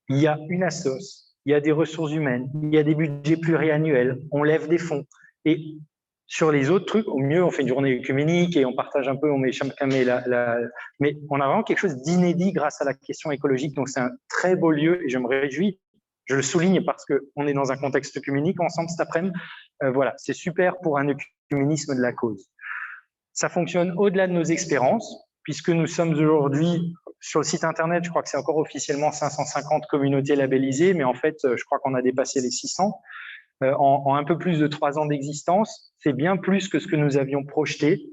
il y a une assoce, il y a des ressources humaines, il y a des budgets pluriannuels, on lève des fonds. Et sur les autres trucs, au mieux, on fait une journée œcuménique et on partage un peu, on met chacun mais on a vraiment quelque chose d'inédit grâce à la question écologique. Donc, c'est un très beau lieu et je me réjouis. Je le souligne parce qu'on est dans un contexte œcuménique ensemble cet après-midi. Voilà, c'est super pour un œcuménisme de la cause. Ça fonctionne au-delà de nos espérances, puisque nous sommes aujourd'hui sur le site internet, je crois que c'est encore officiellement 550 communautés labellisées, mais en fait, je crois qu'on a dépassé les 600. En un peu plus de 3 ans d'existence, c'est bien plus que ce que nous avions projeté.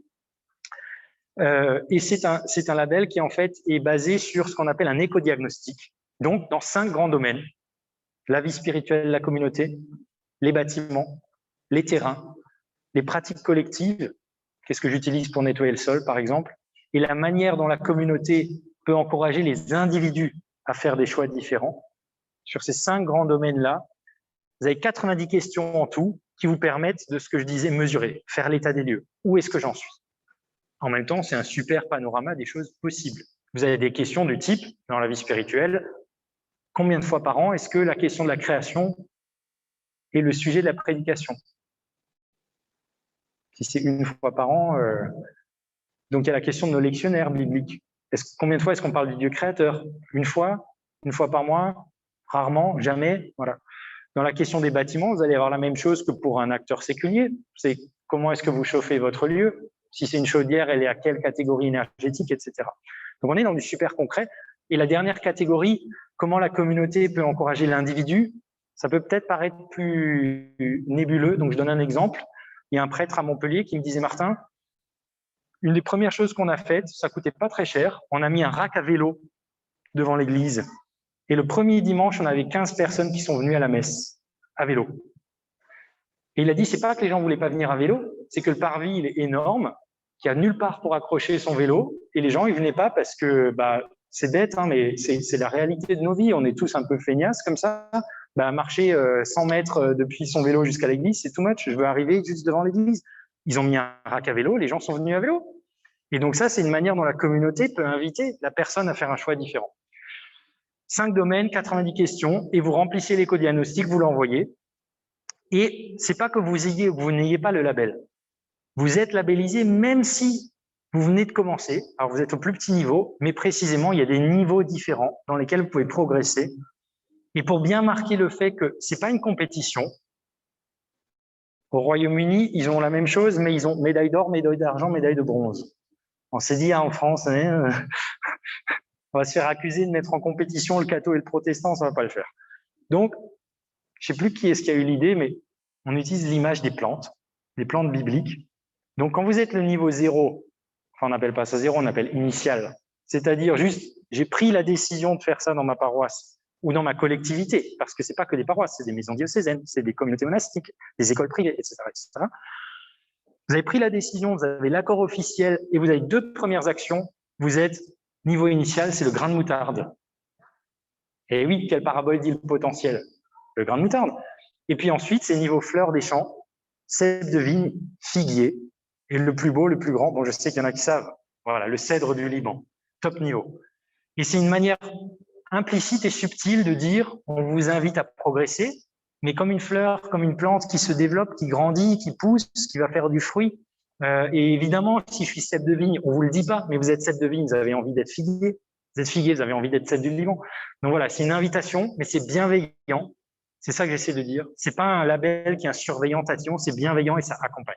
Et c'est un label qui en fait est basé sur ce qu'on appelle un éco-diagnostic, donc dans 5 grands domaines: la vie spirituelle de la communauté, les bâtiments, les terrains, les pratiques collectives, qu'est-ce que j'utilise pour nettoyer le sol par exemple, et la manière dont la communauté peut encourager les individus à faire des choix différents. Sur ces 5 grands domaines-là, vous avez 90 questions en tout qui vous permettent de ce que je disais, mesurer, faire l'état des lieux. Où est-ce que j'en suis? En même temps, c'est un super panorama des choses possibles. Vous avez des questions du type, dans la vie spirituelle, combien de fois par an est-ce que la question de la création est le sujet de la prédication? Si c'est une fois par an, donc il y a la question de nos lectionnaires bibliques. Combien de fois est-ce qu'on parle du Dieu créateur? Une fois par mois? Rarement? Jamais? Voilà. Dans la question des bâtiments, vous allez avoir la même chose que pour un acteur séculier. C'est comment est-ce que vous chauffez votre lieu? Si c'est une chaudière, elle est à quelle catégorie énergétique, etc. Donc on est dans du super concret. Et la dernière catégorie, comment la communauté peut encourager l'individu, ça peut peut-être paraître plus nébuleux. Donc je donne un exemple. Il y a un prêtre à Montpellier qui me disait: Martin, une des premières choses qu'on a faites, ça coûtait pas très cher, on a mis un rack à vélo devant l'église. Et le premier dimanche, on avait 15 personnes qui sont venues à la messe, à vélo. Et il a dit, c'est pas que les gens voulaient pas venir à vélo, c'est que le parvis, il est énorme, qu'il n'y a nulle part pour accrocher son vélo, et les gens, ils venaient pas parce que, c'est bête, hein, mais c'est la réalité de nos vies, on est tous un peu feignasses comme ça. Marcher 100 mètres depuis son vélo jusqu'à l'église, c'est too much, je veux arriver juste devant l'église. Ils ont mis un rack à vélo, les gens sont venus à vélo. Et donc ça, c'est une manière dont la communauté peut inviter la personne à faire un choix différent. 5 domaines, 90 questions, et vous remplissez l'éco-diagnostic, vous l'envoyez. Et c'est pas que vous n'ayez pas le label. Vous êtes labellisé même si vous venez de commencer. Alors vous êtes au plus petit niveau, mais précisément, il y a des niveaux différents dans lesquels vous pouvez progresser. Et pour bien marquer le fait que c'est pas une compétition, au Royaume-Uni, ils ont la même chose, mais ils ont médaille d'or, médaille d'argent, médaille de bronze. On s'est dit, en France, on va se faire accuser de mettre en compétition le catho et le protestant, ça va pas le faire. Donc, je sais plus qui est-ce qui a eu l'idée, mais on utilise l'image des plantes bibliques. Donc, quand vous êtes le niveau 0, enfin, on n'appelle pas ça 0, on appelle initial. C'est-à-dire juste, j'ai pris la décision de faire ça dans ma paroisse ou dans ma collectivité, parce que c'est pas que des paroisses, c'est des maisons diocésaines, c'est des communautés monastiques, des écoles privées, etc., etc. Vous avez pris la décision, vous avez l'accord officiel et vous avez 2 premières actions. Vous êtes niveau initial, c'est le grain de moutarde. Et oui, quelle parabole dit le potentiel? Le grain de moutarde. Et puis ensuite, c'est niveau fleur des champs, cèpe de vigne, figuier, et le plus beau, le plus grand, bon, je sais qu'il y en a qui savent, voilà, le cèdre du Liban, top niveau. Et c'est une manière implicite et subtile de dire, on vous invite à progresser, mais comme une fleur, comme une plante qui se développe, qui grandit, qui pousse, qui va faire du fruit. Et évidemment, si je suis cèpe de vigne, on vous le dit pas, mais vous êtes cèpe de vigne, vous avez envie d'être figuier. Vous êtes figuier, vous avez envie d'être cèpe du Liban. Donc voilà, c'est une invitation, mais c'est bienveillant. C'est ça que j'essaie de dire. C'est pas un label qui est un surveillant tatillon, c'est bienveillant et ça accompagne.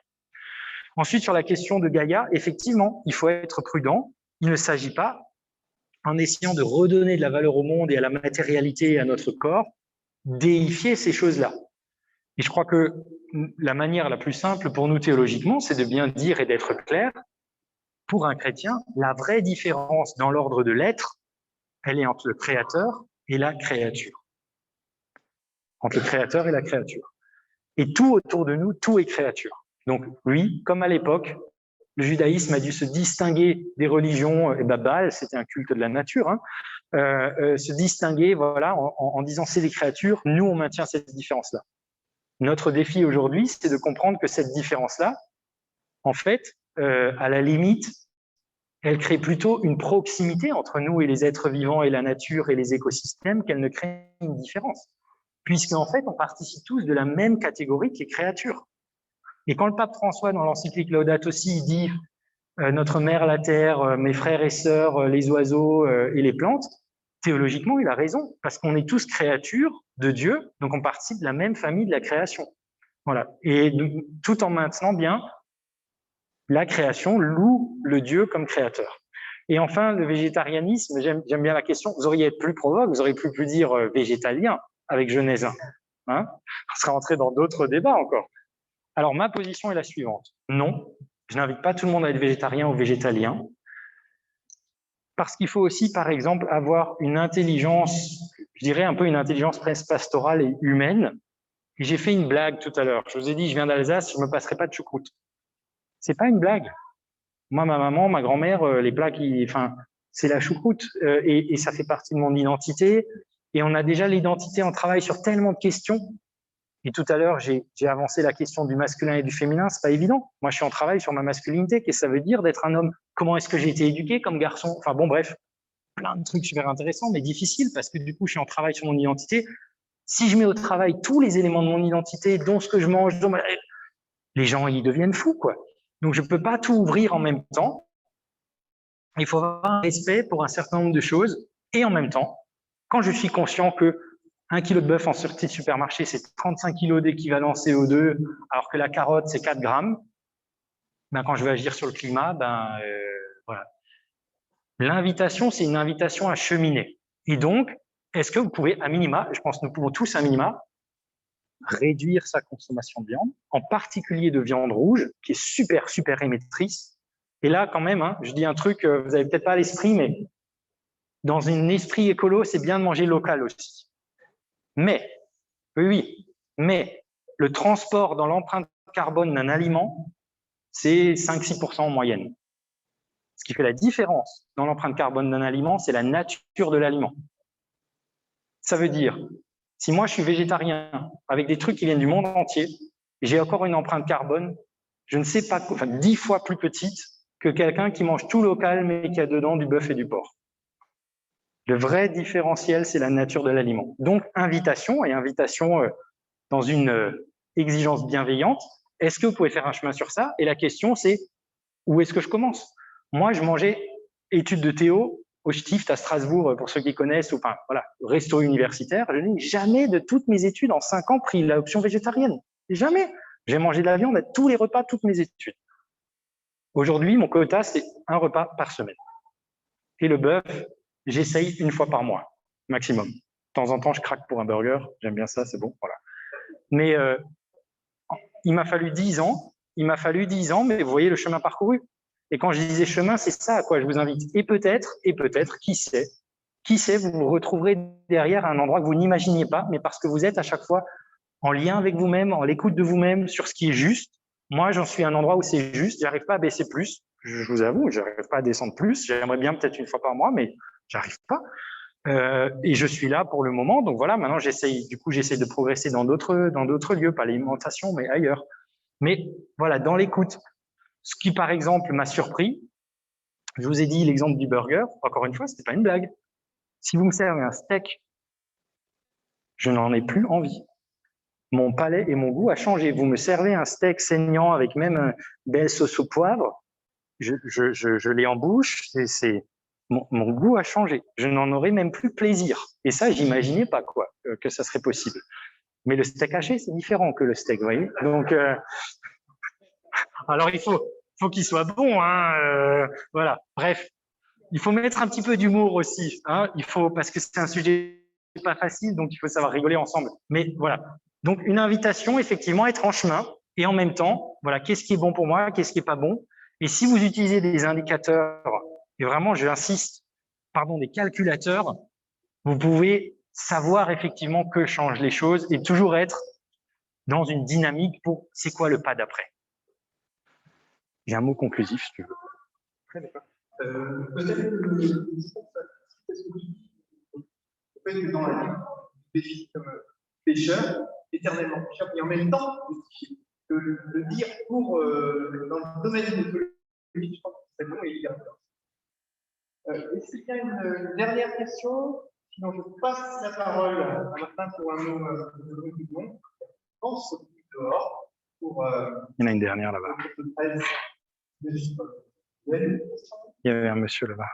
Ensuite, sur la question de Gaïa, effectivement, il faut être prudent. Il ne s'agit pas, en essayant de redonner de la valeur au monde et à la matérialité et à notre corps, déifier ces choses-là. Et je crois que la manière la plus simple pour nous théologiquement, c'est de bien dire et d'être clair. Pour un chrétien, la vraie différence dans l'ordre de l'être, elle est entre le créateur et la créature. Entre le créateur et la créature. Et tout autour de nous, tout est créature. Donc oui, comme à l'époque, le judaïsme a dû se distinguer des religions, et Baal, c'était un culte de la nature, hein, se distinguer voilà, en disant c'est des créatures, nous on maintient cette différence-là. Notre défi aujourd'hui, c'est de comprendre que cette différence-là, en fait, à la limite, elle crée plutôt une proximité entre nous et les êtres vivants et la nature et les écosystèmes qu'elle ne crée une différence. Puisqu'en fait, on participe tous de la même catégorie que les créatures. Et quand le pape François, dans l'encyclique Laudato Si, il dit notre mère, la terre, mes frères et sœurs, les oiseaux et les plantes, théologiquement, il a raison, parce qu'on est tous créatures de Dieu, donc on participe de la même famille de la création. Voilà. Et tout en maintenant bien la création loue le Dieu comme créateur. Et enfin, le végétarianisme, j'aime bien la question, vous auriez été plus provoque, vous auriez pu dire végétalien avec Genèse 1. Hein, on serait rentré dans d'autres débats encore. Alors, ma position est la suivante. Non, je n'invite pas tout le monde à être végétarien ou végétalien, parce qu'il faut aussi, par exemple, avoir une intelligence, je dirais un peu une intelligence presque pastorale et humaine. Et j'ai fait une blague tout à l'heure. Je vous ai dit, je viens d'Alsace, je ne me passerai pas de choucroute. C'est pas une blague. Moi, ma maman, ma grand-mère, les plats c'est la choucroute. Et ça fait partie de mon identité. Et on a déjà l'identité, on travaille sur tellement de questions. Et tout à l'heure, j'ai avancé la question du masculin et du féminin, c'est pas évident. Moi, je suis en travail sur ma masculinité. Qu'est-ce que ça veut dire d'être un homme? Comment est-ce que j'ai été éduqué comme garçon? Enfin bon, bref, plein de trucs super intéressants, mais difficiles parce que du coup, je suis en travail sur mon identité. Si je mets au travail tous les éléments de mon identité, dont ce que je mange, les gens, ils deviennent fous, quoi. Donc, je peux pas tout ouvrir en même temps. Il faut avoir un respect pour un certain nombre de choses. Et en même temps, quand je suis conscient que 1 kg de bœuf en sortie de supermarché, c'est 35 kg d'équivalent CO2, alors que la carotte, c'est 4 grammes. Ben, quand je veux agir sur le climat, voilà. L'invitation, c'est une invitation à cheminer. Et donc, est-ce que vous pouvez, à minima, je pense que nous pouvons tous à minima, réduire sa consommation de viande, en particulier de viande rouge, qui est super, super émettrice. Et là, quand même, hein, je dis un truc, vous n'avez peut-être pas à l'esprit, mais dans un esprit écolo, c'est bien de manger local aussi. Mais, oui, mais le transport dans l'empreinte carbone d'un aliment, c'est 5-6% en moyenne. Ce qui fait la différence dans l'empreinte carbone d'un aliment, c'est la nature de l'aliment. Ça veut dire, si moi je suis végétarien avec des trucs qui viennent du monde entier, j'ai encore une empreinte carbone, je ne sais pas, 10 fois plus petite que quelqu'un qui mange tout local mais qui a dedans du bœuf et du porc. Le vrai différentiel, c'est la nature de l'aliment. Donc, invitation dans une exigence bienveillante. Est-ce que vous pouvez faire un chemin sur ça? Et la question, c'est où est-ce que je commence? Moi, je mangeais études de Théo au Stift à Strasbourg, pour ceux qui connaissent, ou voilà, resto universitaire. Je n'ai jamais de toutes mes études en 5 ans pris l'option végétarienne. Jamais. J'ai mangé de la viande à tous les repas, toutes mes études. Aujourd'hui, mon quota, c'est 1 repas par semaine. Et le bœuf, j'essaye 1 fois par mois, maximum. De temps en temps, je craque pour un burger. J'aime bien ça, c'est bon. Voilà. Mais il m'a fallu 10 ans. Mais vous voyez le chemin parcouru. Et quand je disais chemin, c'est ça à quoi je vous invite. Et peut-être, qui sait, vous vous retrouverez derrière un endroit que vous n'imaginiez pas, mais parce que vous êtes à chaque fois en lien avec vous-même, en l'écoute de vous-même, sur ce qui est juste. Moi, j'en suis à un endroit où c'est juste. J'arrive pas à baisser plus. Je vous avoue, j'arrive pas à descendre plus. J'aimerais bien peut-être 1 fois par mois, mais j'arrive pas. Et je suis là pour le moment. Donc voilà, maintenant j'essaye de progresser dans d'autres lieux, pas l'alimentation, mais ailleurs. Mais voilà, dans l'écoute. Ce qui, par exemple, m'a surpris, je vous ai dit l'exemple du burger. Encore une fois, c'était pas une blague. Si vous me servez un steak, je n'en ai plus envie. Mon palais et mon goût a changé. Vous me servez un steak saignant avec même une belle sauce au poivre, je l'ai en bouche, mon goût a changé. Je n'en aurais même plus plaisir. Et ça, j'imaginais pas que ça serait possible. Mais le steak haché, c'est différent que le steak, vous voyez. Donc, alors il faut qu'il soit bon, hein. Voilà. Bref, il faut mettre un petit peu d'humour aussi, hein. Parce que c'est un sujet pas facile, donc il faut savoir rigoler ensemble. Mais voilà. Donc une invitation, effectivement, à être en chemin. Et en même temps, voilà, qu'est-ce qui est bon pour moi, qu'est-ce qui est pas bon. Et si vous utilisez des indicateurs, et vraiment, j'insiste, des calculateurs, vous pouvez savoir effectivement que changent les choses et toujours être dans une dynamique pour c'est quoi le pas d'après. J'ai un mot conclusif, si tu veux. Très bien. Peut-être que je pense que dans la vie, on définit comme pécheur, éternellement pécheur, et en même temps justifié. Le dire pour dans le domaine de l'éthique, je pense que c'est bon et libérateur. Est-ce qu'il y a une dernière question? Sinon, je passe la parole à Martin pour un mot de conclusion. Je pense au public dehors pour. Il y en a une dernière là-bas. Il y avait un monsieur là-bas.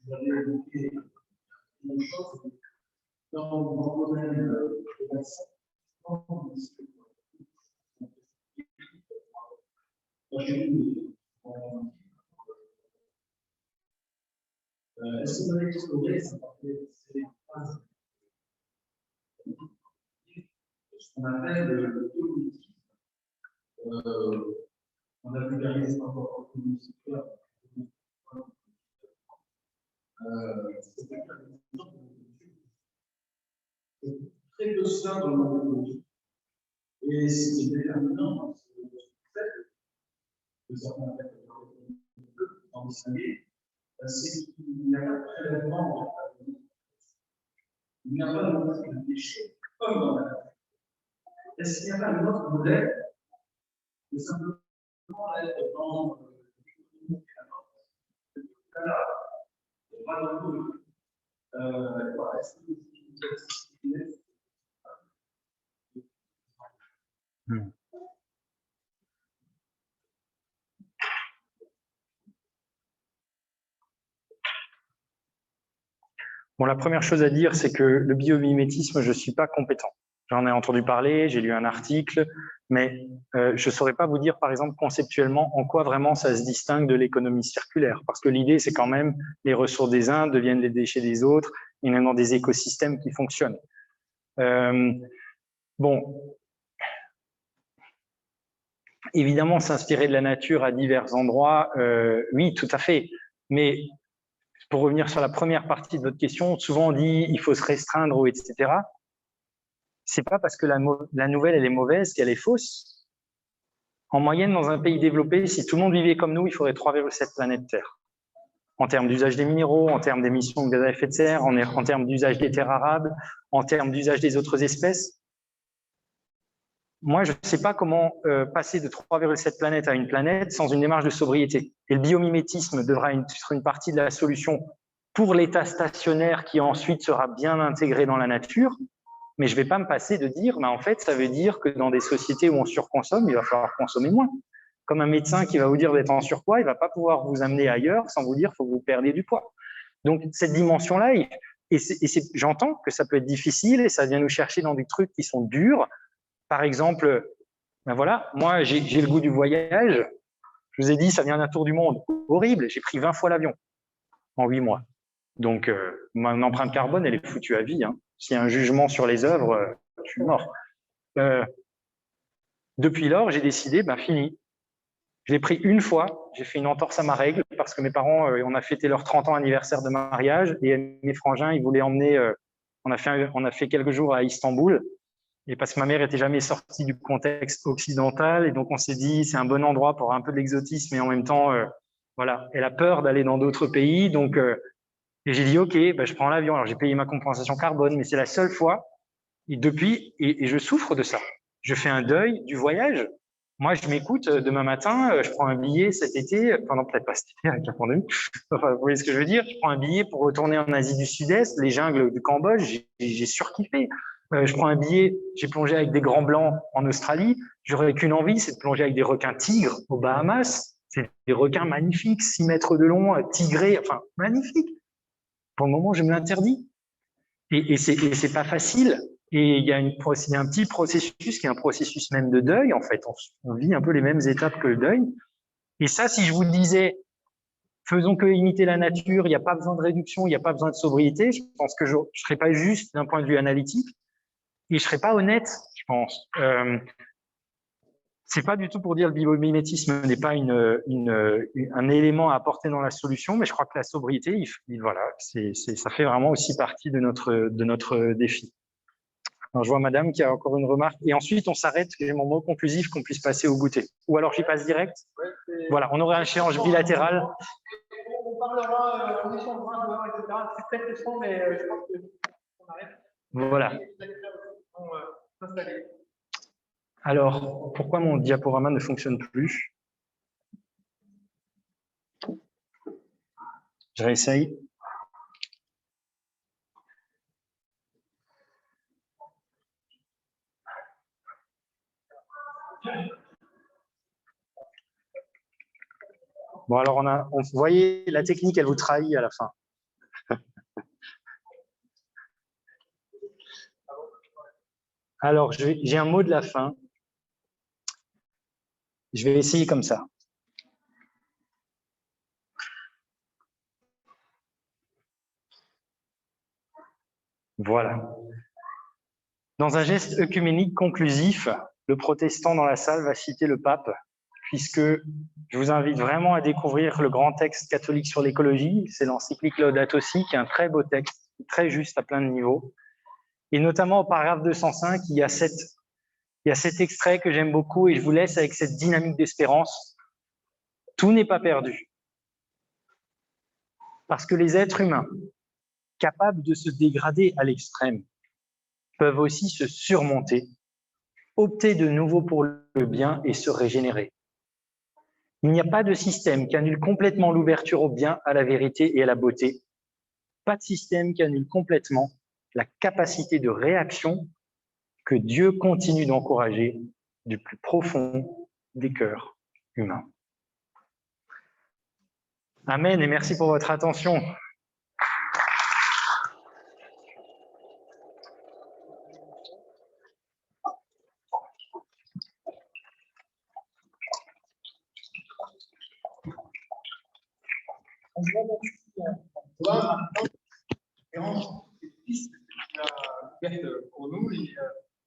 Vous avez évoqué une chose dans le domaine de la santé. Est-ce que vous avez exploré ces phases? Ce qu'on appelle le théologisme. On a vulgarisé encore le secteur. C'est très peu cela dans le monde. Et c'est déterminant parce que certains dans l'Islamie, c'est qu'il n'y a pas de prélèvement. Il n'y a pas de modèle de péché comme dans la nature. Est-ce qu'il n'y a pas un autre modèle de simplement être dans Bon, la première chose à dire, c'est que le biomimétisme, je ne suis pas compétent. J'en ai entendu parler, j'ai lu un article, mais je ne saurais pas vous dire, par exemple, conceptuellement, en quoi vraiment ça se distingue de l'économie circulaire. Parce que l'idée, c'est quand même les ressources des uns deviennent les déchets des autres, et même dans des écosystèmes qui fonctionnent. Bon, évidemment, s'inspirer de la nature à divers endroits, oui, tout à fait. Mais pour revenir sur la première partie de votre question, souvent on dit il faut se restreindre, etc. C'est pas parce que la nouvelle elle est mauvaise qu'elle est fausse. En moyenne, dans un pays développé, si tout le monde vivait comme nous, il faudrait 3,7 planètes Terre. En termes d'usage des minéraux, en termes d'émissions de gaz à effet de serre, en termes d'usage des terres arables, en termes d'usage des autres espèces. Moi, je ne sais pas comment passer de 3,7 planètes à une planète sans une démarche de sobriété. Et le biomimétisme devra être une partie de la solution pour l'état stationnaire qui ensuite sera bien intégré dans la nature. Mais je ne vais pas me passer de dire, en fait, ça veut dire que dans des sociétés où on surconsomme, il va falloir consommer moins. Comme un médecin qui va vous dire d'être en surpoids, il ne va pas pouvoir vous amener ailleurs sans vous dire qu'il faut que vous perdiez du poids. Donc, cette dimension-là, j'entends que ça peut être difficile et ça vient nous chercher dans des trucs qui sont durs. Par exemple, voilà, moi, j'ai le goût du voyage. Je vous ai dit, ça vient d'un tour du monde. Horrible, j'ai pris 20 fois l'avion en 8 mois. Donc, mon empreinte carbone, elle est foutue à vie. Hein. S'il y a un jugement sur les œuvres, je suis mort. Depuis lors, j'ai décidé, fini. Je l'ai pris une fois, j'ai fait une entorse à ma règle parce que mes parents, on a fêté leur 30 ans anniversaire de mariage et mes frangins, ils voulaient emmener, on a fait quelques jours à Istanbul et parce que ma mère était jamais sortie du contexte occidental et donc on s'est dit c'est un bon endroit pour un peu de l'exotisme et en même temps, voilà, elle a peur d'aller dans d'autres pays donc et j'ai dit ok, je prends l'avion. Alors j'ai payé ma compensation carbone, mais c'est la seule fois et depuis et je souffre de ça. Je fais un deuil du voyage. Moi, je m'écoute demain matin, je prends un billet cet été, pendant peut-être pas cet été avec la pandémie, enfin, vous voyez ce que je veux dire, je prends un billet pour retourner en Asie du Sud-Est, les jungles du Cambodge, j'ai surkiffé. Je prends un billet, j'ai plongé avec des grands blancs en Australie, j'aurais qu'une envie, c'est de plonger avec des requins tigres aux Bahamas, c'est des requins magnifiques, 6 mètres de long, tigrés, enfin, magnifiques. Pour le moment, je me l'interdis. Et c'est pas facile. Et il y a un petit processus qui est un processus même de deuil, en fait. On vit un peu les mêmes étapes que le deuil. Et ça, si je vous disais, faisons que imiter la nature, il n'y a pas besoin de réduction, il n'y a pas besoin de sobriété, je pense que je ne serais pas juste d'un point de vue analytique et je ne serais pas honnête, je pense. C'est pas du tout pour dire que le biomimétisme n'est pas un élément à apporter dans la solution, mais je crois que la sobriété, voilà, ça fait vraiment aussi partie de notre défi. Alors, je vois madame qui a encore une remarque. Et ensuite, on s'arrête, j'ai mon mot conclusif, qu'on puisse passer au goûter. Ou alors j'y passe direct. Voilà, on aurait un échange bilatéral. On parlera, on échangera dehors, etc. C'est très question, mais je pense qu'on arrête. Voilà. Alors, pourquoi mon diaporama ne fonctionne plus? Je réessaye. Bon, alors vous voyez, la technique, elle vous trahit à la fin. Alors, j'ai un mot de la fin. Je vais essayer comme ça. Voilà. Dans un geste œcuménique conclusif, le protestant dans la salle va citer le pape, puisque je vous invite vraiment à découvrir le grand texte catholique sur l'écologie. C'est l'encyclique Laudato Si, qui est un très beau texte, très juste à plein de niveaux. Et notamment au paragraphe 205, il y a cet extrait que j'aime beaucoup et je vous laisse avec cette dynamique d'espérance. Tout n'est pas perdu. Parce que les êtres humains, capables de se dégrader à l'extrême, peuvent aussi se surmonter, opter de nouveau pour le bien et se régénérer. Il n'y a pas de système qui annule complètement l'ouverture au bien, à la vérité et à la beauté. Pas de système qui annule complètement la capacité de réaction que Dieu continue d'encourager du plus profond des cœurs humains. Amen et merci pour votre attention. Pour nous et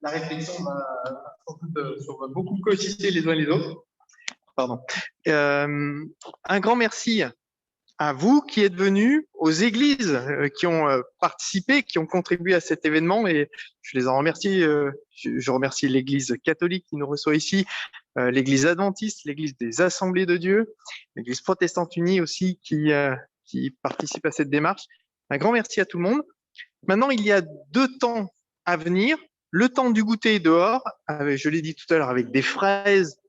la réflexion va beaucoup coexister les uns les autres. Pardon. Un grand merci à vous qui êtes venus, aux églises qui ont participé, qui ont contribué à cet événement et je les en remercie. Je remercie l'église catholique qui nous reçoit ici, l'église adventiste, l'église des Assemblées de Dieu, l'église protestante unie aussi qui participe à cette démarche. Un grand merci à tout le monde. Maintenant, il y a 2 temps à venir. Le temps du goûter dehors, je l'ai dit tout à l'heure, avec des fraises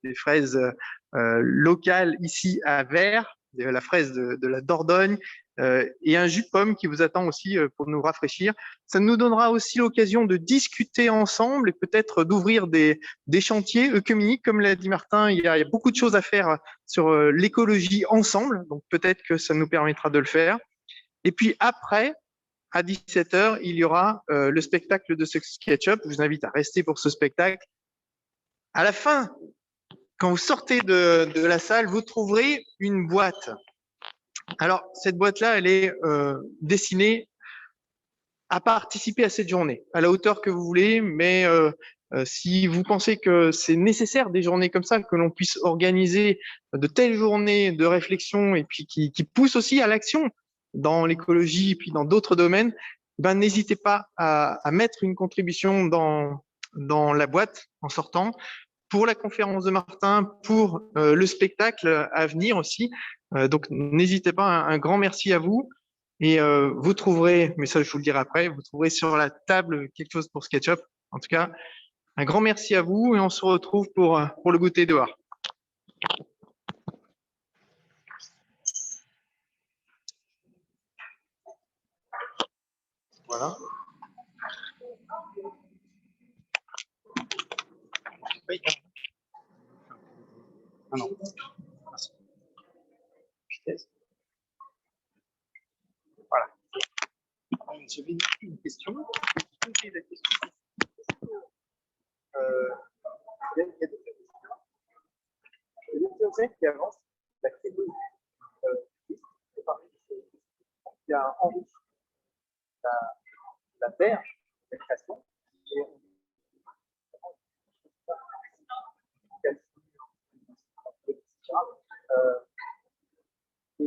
locales ici à Vers, la fraise de la Dordogne, et un jus de pomme qui vous attend aussi pour nous rafraîchir. Ça nous donnera aussi l'occasion de discuter ensemble et peut-être d'ouvrir des chantiers œcuméniques. Comme l'a dit Martin, il y a beaucoup de choses à faire sur l'écologie ensemble, donc peut-être que ça nous permettra de le faire. Et puis après, à 17h, il y aura le spectacle de SketchUp. Je vous invite à rester pour ce spectacle. À la fin, quand vous sortez de la salle, vous trouverez une boîte. Alors, cette boîte-là, elle est destinée à participer à cette journée, à la hauteur que vous voulez, mais si vous pensez que c'est nécessaire des journées comme ça, que l'on puisse organiser de telles journées de réflexion et puis qui poussent aussi à l'action dans l'écologie et puis dans d'autres domaines, ben n'hésitez pas à mettre une contribution dans la boîte en sortant pour la conférence de Martin, pour le spectacle à venir aussi. Donc n'hésitez pas, un grand merci à vous. Et vous trouverez, mais ça je vous le dirai après, vous trouverez sur la table quelque chose pour SketchUp. En tout cas, un grand merci à vous et on se retrouve pour le goûter dehors. Voilà. Ah non. Merci. Voilà. J'avais une question. Il y a des questions qui avancent la technologie qui a enrichi la berge de la création. Et